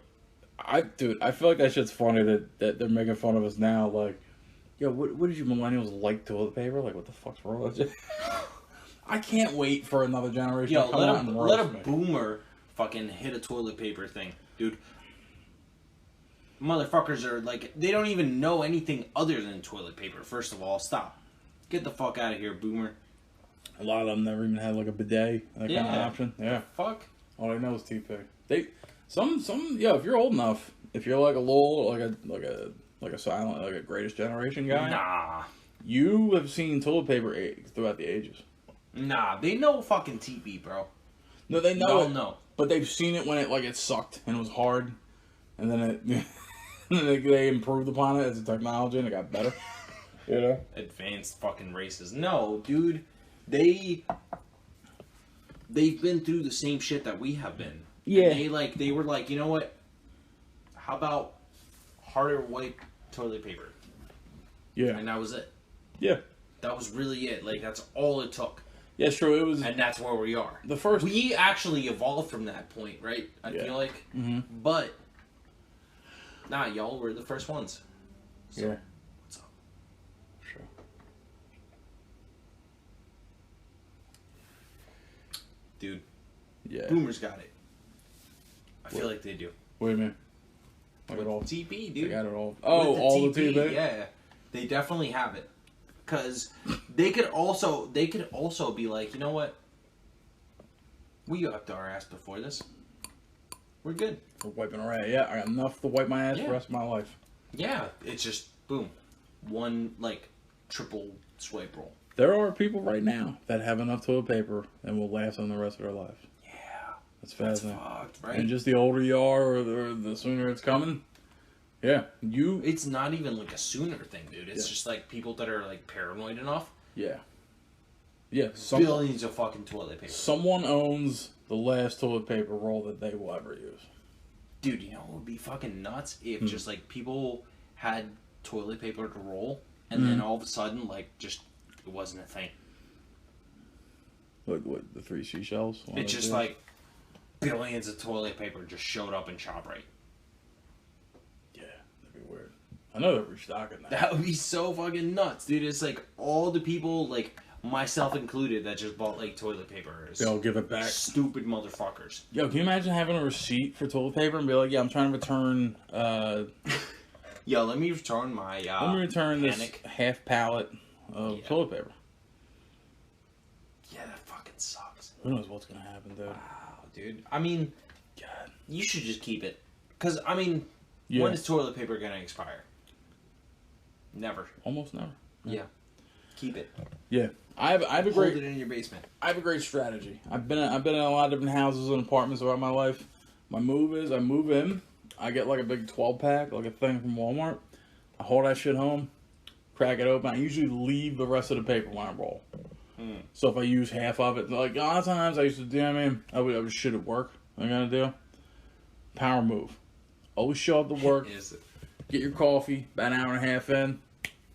I feel like that shit's funny that they're making fun of us now. Like, yo, what did you millennials like toilet paper? Like, what the fuck's wrong with you? I can't wait for another generation Yo, to come out and let a roast me. boomer fucking hit a toilet paper thing, dude. Motherfuckers are like, they don't even know anything other than toilet paper. First of all, stop. Get the fuck out of here, boomer. A lot of them never even had like a bidet, that kind of option. Yeah. Fuck. All I know is TP. If you're old enough, if you're like a little, like a silent, like a Greatest Generation guy, Nah. you have seen toilet paper throughout the ages. Nah, they know fucking TP, bro. No, they know it, No. but they've seen it when it sucked and it was hard, and then they improved upon it as a technology and it got better. You know? Advanced fucking races. No, dude. They've been through the same shit that we have been. Yeah. And they were like, you know what? How about harder white toilet paper? Yeah. And that was it. Yeah. That was really it. Like, that's all it took. Yeah, it's true. It was, And that's where we are. We actually evolved from that point, right? I feel like. Mm-hmm. But, nah, y'all were the first ones. So, yeah. what's up? Sure. Dude, Yeah. boomers got it. I feel like they do. What do you mean? Like it all. TP, dude. They got it all. Oh, With all the TP? Yeah, they definitely have it. Because they could also be like, you know what? We upped our ass before this. We're good. For wiping our ass. Yeah, I got enough to wipe my ass for Yeah. the rest of my life. Yeah, it's just boom, one like triple swipe roll. There are people right now that have enough toilet paper and will last them the rest of their life. Yeah, That's that's fascinating. fucked, right? And just the older you are, or the sooner it's coming. Yeah, It's not even like a sooner thing, dude. It's Yeah. just like people that are like paranoid enough. Yeah. Yeah. Billions of fucking toilet paper. Someone owns the last toilet paper roll that they will ever use. Dude, you know what would be fucking nuts if Hmm. just like people had toilet paper to roll, and then all of a sudden, like, just it wasn't a thing. Like what? The 3 seashells? One It's of just those? like billions of toilet paper just showed up in ShopRite. Yeah, that'd be weird. I know they're restocking that. That would be so fucking nuts, dude. It's like all the people, like myself included, that just bought like toilet paper. They'll give it back. Stupid motherfuckers. Yo, can you imagine having a receipt for toilet paper and be like, yeah, I'm trying to return, Yo, let me return my. let me return this Panic. half pallet of Yeah. toilet paper. Yeah, that fucking sucks. Who knows what's gonna happen, dude? Wow, dude. I mean, God. you should just keep it. Cause I mean, Yeah. when is toilet paper gonna expire? Never. Almost never. Yeah. Keep it. Yeah. I have a Hold great it in your basement. I have a great strategy. I've been in a lot of different houses and apartments throughout my life. My move is I move in, I get like a big 12-pack, like a thing from Walmart. I hold that shit home, crack it open. I usually leave the rest of the paper when I roll. So if I use half of it, like a lot of times I used to do, I would shit at work. I gotta do. Power move. Always show up to work. Is it? Get your coffee. About an hour and a half in.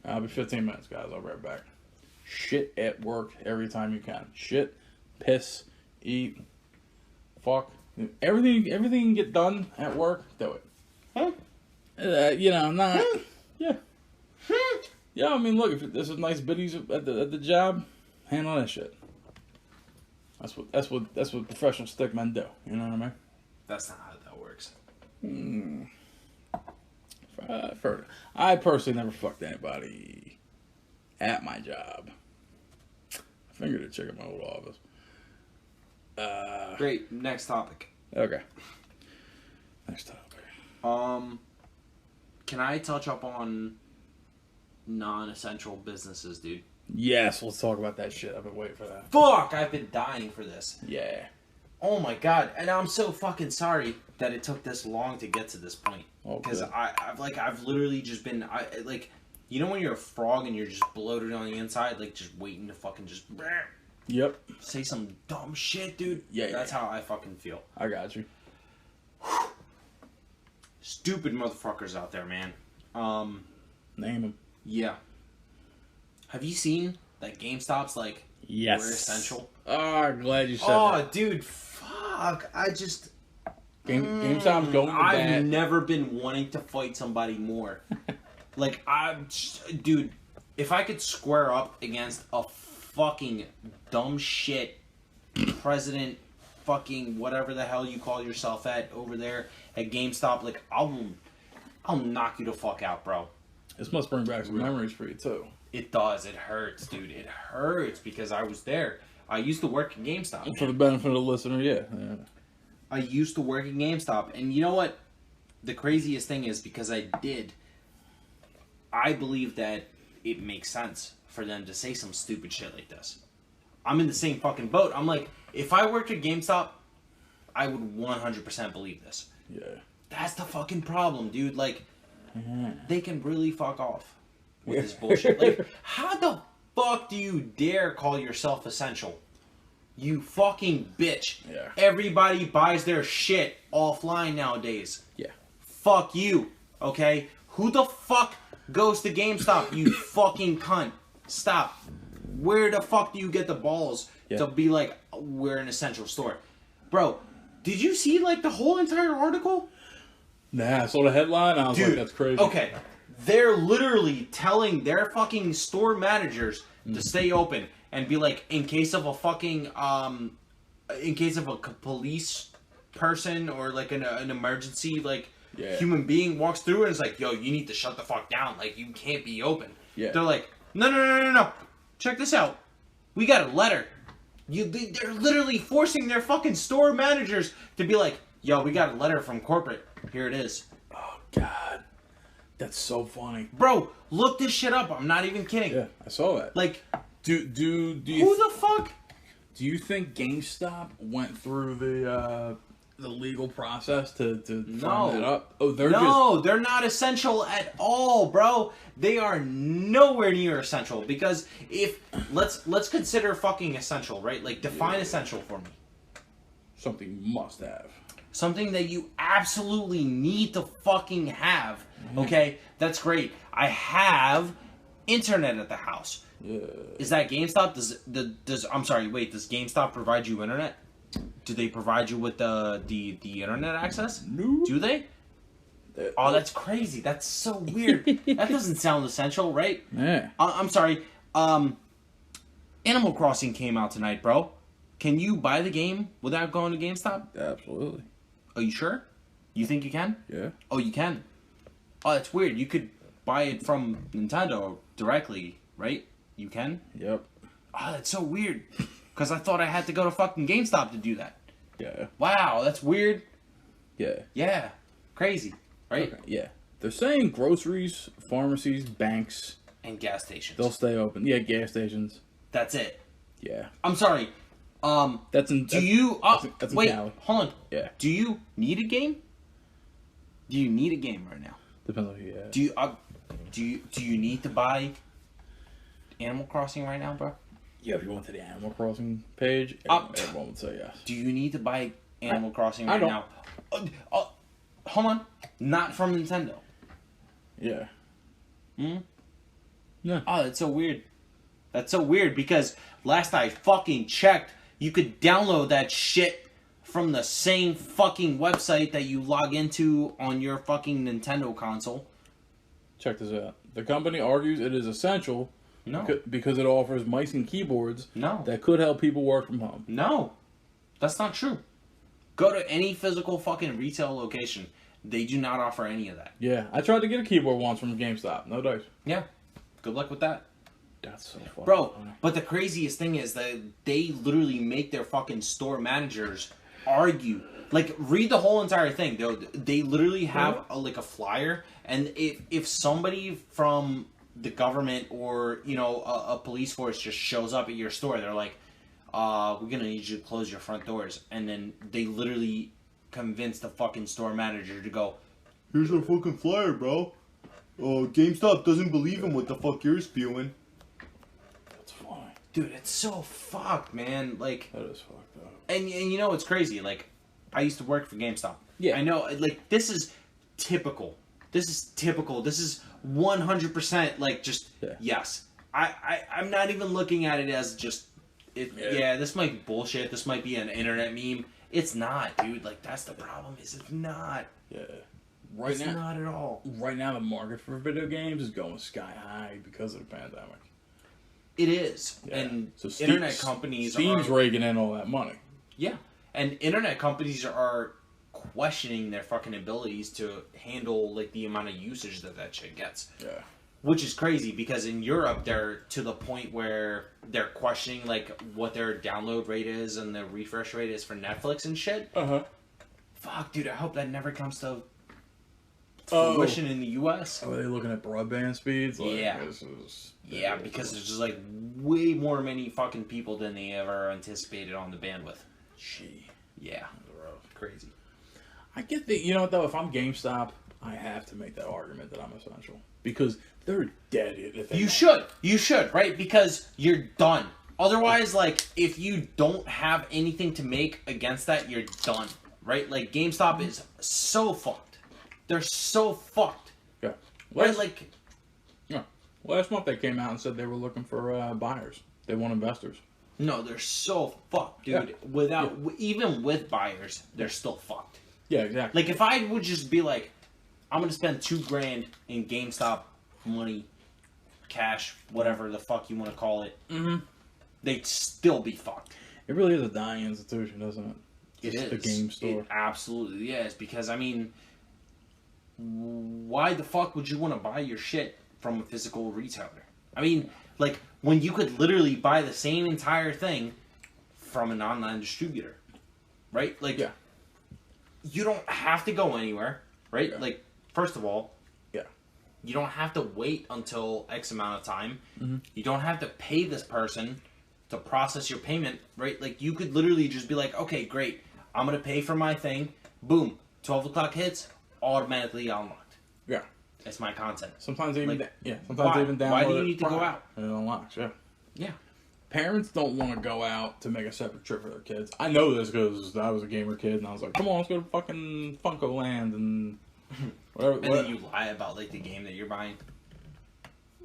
I'll be 15 minutes, guys. I'll be right back. Shit at work every time you can. Shit, piss, eat, fuck. Everything you can get done at work, do it. Huh? Not. Yeah. Yeah, I mean, look, if there's some nice biddies at the job, handle that shit. That's what professional stickmen do. You know what I mean? That's not how that works. I personally never fucked anybody at my job. I fingered a chick at my old office. Great. Next topic. Okay. Next topic. Can I touch up on non-essential businesses, dude? Yes, let's talk about that shit. I've been waiting for that. Fuck! I've been dying for this. Yeah. Oh my god, and I'm so fucking sorry that it took this long to get to this point. Because I've literally just been, you know when you're a frog and you're just bloated on the inside, like just waiting to fucking just Yep. say some dumb shit, dude. Yeah, that's how I fucking feel. I got you. Stupid motherfuckers out there, man. Name them. Yeah. Have you seen that GameStop's like Yes. we're essential? Oh, I'm glad you said that. Dude, fuck! I just. GameStop's going to I've bat. never been wanting to fight somebody more. Like, dude, if I could square up against a fucking dumb shit president, fucking whatever the hell you call yourself at over there at GameStop, like, I'll knock you the fuck out, bro. This must bring back some memories for you, too. It does. It hurts, dude. It hurts because I was there. I used to work at GameStop. And for the benefit of the listener, yeah. I used to work at GameStop. And you know what? The craziest thing is because I believe that it makes sense for them to say some stupid shit like this. I'm in the same fucking boat. I'm like, if I worked at GameStop, I would 100% believe this. Yeah. That's the fucking problem, dude. Like, they can really fuck off with this bullshit. Like, how the fuck do you dare call yourself essential? You fucking bitch. Yeah. Everybody buys their shit offline nowadays. Yeah. Fuck you, okay? Who the fuck goes to GameStop, you fucking cunt? Stop. Where the fuck do you get the balls to be like, we're an essential store? Bro, did you see, like, the whole entire article? Nah, I saw the headline, I was like, that's crazy. Okay. They're literally telling their fucking store managers to stay open and be like, in case of a fucking, in case of a police person or like an emergency, like, human being walks through and is like, yo, you need to shut the fuck down. Like, you can't be open. Yeah. They're like, no. Check this out. We got a letter. They're literally forcing their fucking store managers to be like, yo, we got a letter from corporate. Here it is. Oh, God. That's so funny. Bro, look this shit up. I'm not even kidding. Yeah, I saw that. Like, do you who the fuck? Do you think GameStop went through the legal process to firm that up? Oh, they're not essential at all, bro. They are nowhere near essential because if let's consider fucking essential, right? Like, define essential for me. Something you must have. Something that you absolutely need to fucking have. Okay, that's great. I have internet at the house. Yeah. Is that GameStop? Does GameStop provide you internet? Do they provide you with the internet access? No. Do they? Oh, that's crazy. That's so weird. That doesn't sound essential, right? Yeah. I'm sorry. Animal Crossing came out tonight, bro. Can you buy the game without going to GameStop? Absolutely. Are you sure? You think you can? Yeah. Oh, you can? Oh, that's weird. You could buy it from Nintendo directly, right? You can? Yep. Oh, that's so weird. Because I thought I had to go to fucking GameStop to do that. Yeah. Wow, that's weird. Yeah. Yeah. Crazy, right? Okay. Yeah. They're saying groceries, pharmacies, banks, and gas stations. they'll stay open. Yeah, gas stations. That's it. Yeah. I'm sorry. That's in. Do you? That's in wait, Cali. hold on. Yeah. Do you need a game? Do you need a game right now? Depends on who you ask. Do you need to buy Animal Crossing right now, bro? Yeah, if you went to the Animal Crossing page, everyone would say yes. Do you need to buy Animal Crossing right I don't. now? Hold on. Not from Nintendo. Yeah. Oh, that's so weird. That's so weird because last I fucking checked, you could download that shit from the same fucking website that you log into on your fucking Nintendo console. Check this out. The company argues it is essential because it offers mice and keyboards that could help people work from home. No. That's not true. Go to any physical fucking retail location. They do not offer any of that. Yeah, I tried to get a keyboard once from GameStop. No dice. Yeah. Good luck with that. That's so fucking Bro, funny. but the craziest thing is that they literally make their fucking store managers argue. Like, read the whole entire thing. They literally have a flyer, and if somebody from the government or, you know, a police force just shows up at your store, they're like, we're gonna need you to close your front doors. And then they literally convince the fucking store manager to go, here's our fucking flyer, bro. GameStop doesn't believe in what the fuck you're spewing. That's funny. Dude, it's so fucked, man. Like, That is fucked up. and you know what's crazy? Like, I used to work for GameStop. Yeah. I know. Like, this is typical. This is 100% like just yes. I'm not even looking at it as just this might be bullshit. This might be an internet meme. It's not, dude. Like, that's the problem. Is it's not. Yeah. It's not at all. Right now, the market for video games is going sky high because of the pandemic. It is, Yeah. and So internet companies Steam's are raking in all that money. Yeah, and internet companies are questioning their fucking abilities to handle like the amount of usage that shit gets. Yeah. Which is crazy because in Europe they're to the point where they're questioning like what their download rate is and the refresh rate is for Netflix and shit. Fuck, dude, I hope that never comes to fruition in the US. Are they looking at broadband speeds? Like, Yeah. Yeah, because there's just like way more many fucking people than they ever anticipated on the bandwidth. Gee. Yeah. Crazy. I get the, you know what though, if I'm GameStop, I have to make that argument that I'm essential. Because they're dead. If they You don't. should, right? Because you're done. Otherwise, like, if you don't have anything to make against that, you're done, right? Like, GameStop is so fucked. They're so fucked. Yeah. Right? Like, Last month they came out and said they were looking for buyers. They want investors. no, they're so fucked, dude. Yeah. Even with buyers, they're still fucked. Yeah, exactly. Like, if I would just be like, I'm gonna spend $2,000 in GameStop money, cash, whatever the fuck you want to call it, they'd still be fucked. It really is a dying institution, doesn't it? It Just is. the game store. It absolutely is. Because, I mean, why the fuck would you want to buy your shit from a physical retailer? I mean, like, when you could literally buy the same entire thing from an online distributor, right? Like, you don't have to go anywhere, right? Yeah. Like, first of all, Yeah. you don't have to wait until X amount of time. You don't have to pay this person to process your payment, right? Like, you could literally just be like, okay, great, I'm going to pay for my thing. Boom, 12 o'clock hits, automatically unlocked. Yeah. It's my content. Sometimes they even, Like, sometimes they even download why do you it need to go prior, out? and it unlocks, yeah. Yeah. Parents don't want to go out to make a separate trip for their kids. I know this because I was a gamer kid, and I was like, come on, let's go to fucking Funko Land, and whatever. And then you lie about, like, the game that you're buying.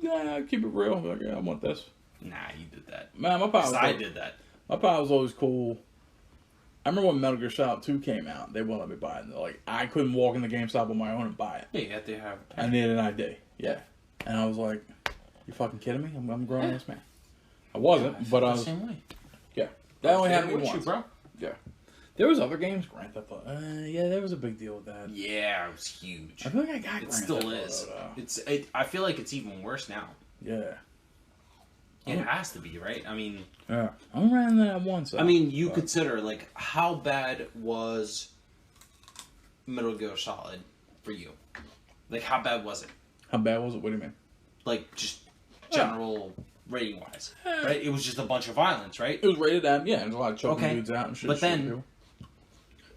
Yeah, keep it real. Like, yeah, I want this. Nah, you did that. Man, my pa was I did that. My pa was always cool. I remember when Metal Gear Solid 2 came out, they wouldn't let me buy it. Like, I couldn't walk in the GameStop on my own and buy it. Yeah, you have to have... I needed an ID. Yeah. And I was like, you fucking kidding me? I'm a grown-ass man. I wasn't, but I was... the same way. Yeah. That only happened with once. you, bro. Yeah. There was other games, Grand Theft Auto. Yeah, there was a big deal with that. Yeah, it was huge. I feel like I got It Grand still Theft is. Auto. I feel like it's even worse now. Yeah. It has to be, right? I mean... Yeah. I ran that once. I mean, you consider, like, how bad was Metal Gear Solid for you? Like, how bad was it? How bad was it? What do you mean? Like, just general rating wise, right? It was just a bunch of violence, right? It was rated M, yeah, and a lot of choking dudes out and shit. But then,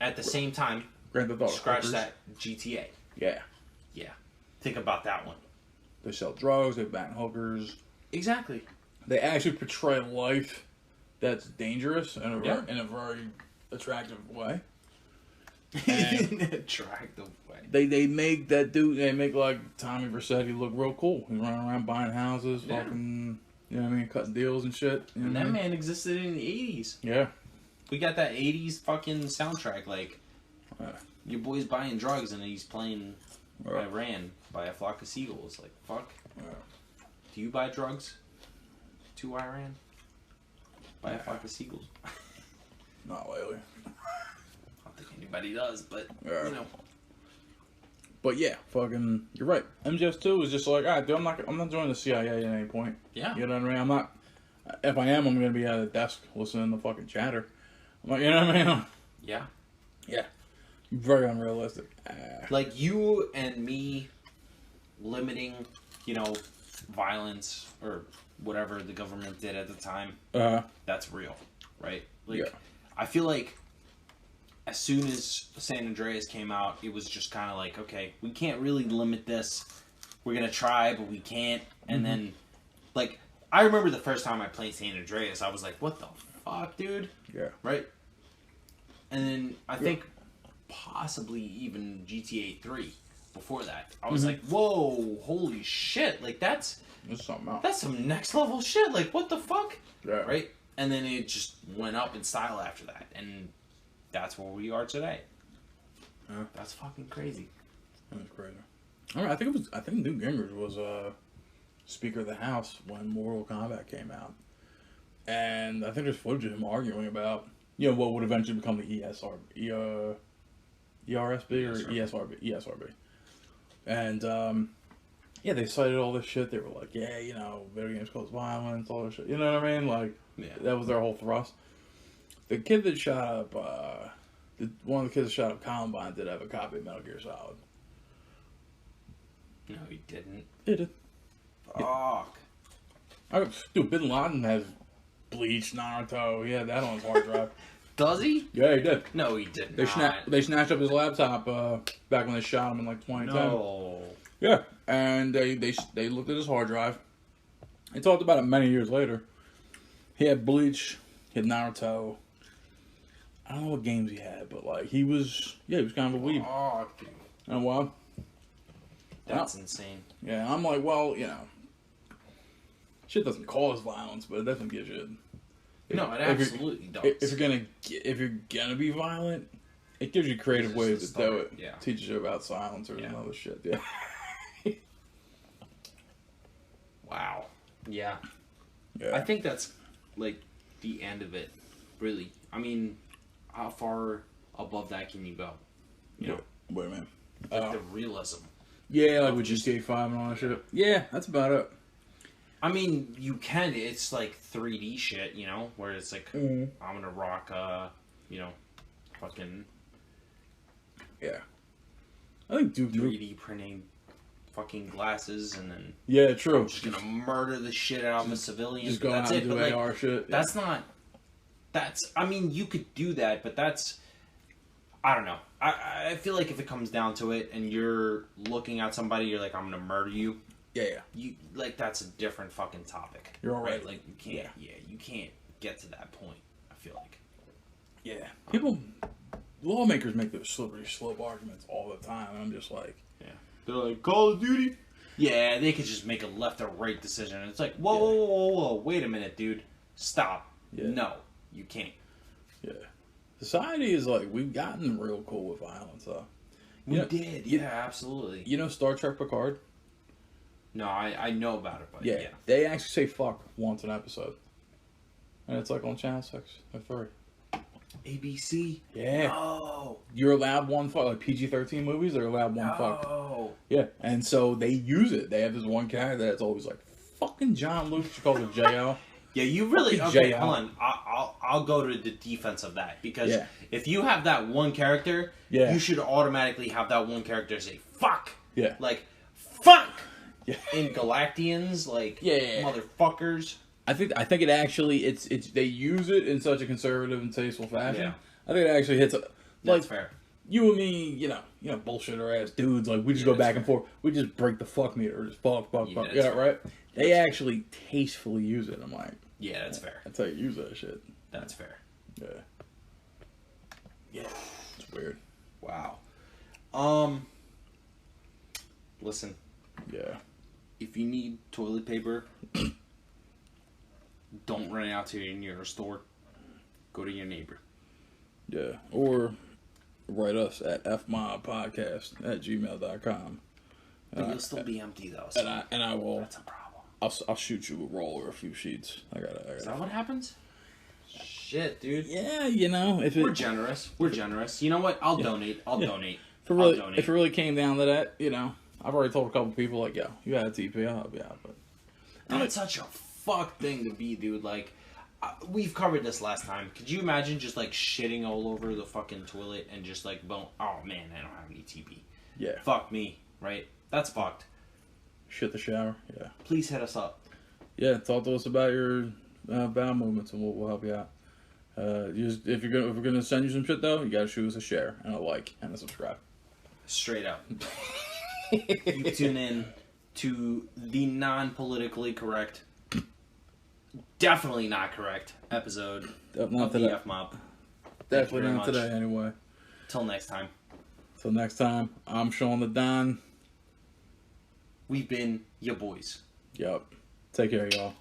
at the same time, Grand Theft Auto scratch hookers. that GTA. Yeah. Yeah. Think about that one. They sell drugs, they bang hookers. Exactly. They actually portray life that's dangerous in a, Yeah. in a very attractive way. In an attractive way. They make that dude, they make like Tommy Vercetti look real cool. He's running around buying houses, Yeah. fucking, you know what I mean, cutting deals and shit. You know And what I that mean? man existed in the 80s. Yeah. We got that 80s fucking soundtrack. Like, Yeah. your boy's buying drugs and he's playing Right. Iran by a flock of seagulls. Like, fuck. Yeah. Do you buy drugs to Iran? By a flock of seagulls? Not lately. I don't think anybody does, but, Yeah. you know. But yeah, fucking, you're right. MGS2 is just like, alright, dude, I'm not joining the CIA at any point. Yeah. You know what I mean? I'm not. If I am, I'm gonna be at a desk listening to fucking chatter. I'm like, you know what I mean? Yeah. Yeah. Very unrealistic. Like, you and me limiting, you know, violence or whatever the government did at the time, that's real, right? Like, Yeah. I feel like as soon as San Andreas came out, it was just kind of like, okay, we can't really limit this. We're going to try, but we can't. And then, like, I remember the first time I played San Andreas, I was like, what the fuck, dude? Yeah. Right? And then I think possibly even GTA 3 before that. I was like, whoa, holy shit. Like, that's There's something else. that's some next level shit. Like, what the fuck? Yeah. Right? And then it just went up in style after that. And that's where we are today. Yeah. That's fucking crazy. That's crazy. Alright, I think Newt Gingrich was Speaker of the House when Mortal Kombat came out. And I think there's footage of him arguing about, you know, what would eventually become the ERSB or ESRB. And yeah, they cited all this shit. They were like, yeah, you know, video games cause violence, all this shit. You know what I mean? Like, that was their whole thrust. The kid that shot up, one of the kids that shot up Columbine did have a copy of Metal Gear Solid. No, he didn't. He did. Fuck. Dude, Bin Laden has Bleach, Naruto. He had that on his hard drive. Does he? Yeah, he did. No, he did They not. they snatched up his laptop back when they shot him in like 2010. No. Yeah, and they looked at his hard drive. They talked about it many years later. He had Bleach, he had Naruto. I don't know what games he had, but like he was kind of a weeb. Oh, dude. And well, That's insane. yeah, I'm like, well, you know, shit doesn't cause violence, but it definitely gives you. No, it absolutely does. If you're gonna be violent, it gives you creative It's ways just to a do start, it. yeah. Teaches you about silencers and other shit. Yeah. Wow. Yeah. Yeah. I think that's, like, the end of it, really. I mean, how far above that can you go? You know? Wait a minute. Like, the realism. Yeah, like with GTA 5 and all that shit. Yeah, that's about it. I mean, you can. It's like 3D shit, you know? Where it's like, I'm gonna rock, you know, fucking Yeah. I think Duke Nukem. 3D printing fucking glasses, and then Yeah, true. I'm just gonna murder the shit out of a civilian. Just but go that's out it. and do But, like, AR shit. that's not. That's. I mean, you could do that, but that's. I don't know. I feel like if it comes down to it, and you're looking at somebody, you're like, I'm gonna murder you. Yeah. You like that's a different fucking topic. You're all right. Like you can't. Yeah, you can't get to that point. I feel like. Yeah. People, lawmakers make those slippery slope arguments all the time. And I'm just like, Yeah. They're like Call of Duty. Yeah, they could just make a left or right decision. And it's like, whoa, wait a minute, dude, stop. Yeah. No, you can't. yeah. Society is like, we've gotten real cool with violence, though. We You know- did, yeah, absolutely. You know Star Trek Picard? No, I know about it, but Yeah. yeah. They actually say fuck once an episode. And it's like on Channel 6 or 3. ABC. Yeah. Oh. You're allowed one fuck. Like PG-13 movies, they're allowed one fuck. Oh. Yeah. And so they use it. They have this one character that's always like, fucking John Luke. She calls it JL. Yeah, you really Fucking okay. JL. Hold on, I'll go to the defense of that because Yeah. if you have that one character, Yeah. you should automatically have that one character say fuck. Yeah. Like, fuck! Yeah. In Galactians, like, Yeah. motherfuckers. I think it actually it's they use it in such a conservative and tasteful fashion. Yeah. I think it actually hits like That's fair. you and me, you know, bullshitter ass dudes. Like we just Yeah, go back that's and forth. We just break the fuck meter, or just fuck. Yeah, Yeah, that's fair. right. They actually tastefully use it. I'm like, Yeah, that's fair. that's how you use that shit. That's fair. Yeah. Yeah. It's weird. Wow. Listen, Yeah. if you need toilet paper, don't run out to your nearest store. Go to your neighbor. Yeah. Or write us at fmobpodcast@gmail.com. But you'll still be empty though. So And I will. that's a problem. I'll shoot you a roll or a few sheets. I got Is that what happens? Shit, dude. Yeah, if We're generous. We're generous. You know what? I'll donate. I'll donate. If it really came down to that, I've already told a couple people like, yo, you had a TP, I'll help you out. But That's such a fuck thing to be, dude. Like, we've covered this last time. Could you imagine just like shitting all over the fucking toilet and just like, oh man, I don't have any TP. yeah, Fuck me, right? That's fucked. shit the shower. Yeah, Please hit us up. yeah. Talk to us about your bowel movements, and we'll help you out. If we're gonna send you some shit though, you gotta shoot us a share and a like and a subscribe. Straight up. You tune in to the non-politically correct, definitely not correct episode Not of the today. F-Mob. Definitely very not much. today, anyway. Till next time. Till next time, I'm Sean the Don. We've been your boys. Yup. Take care, y'all.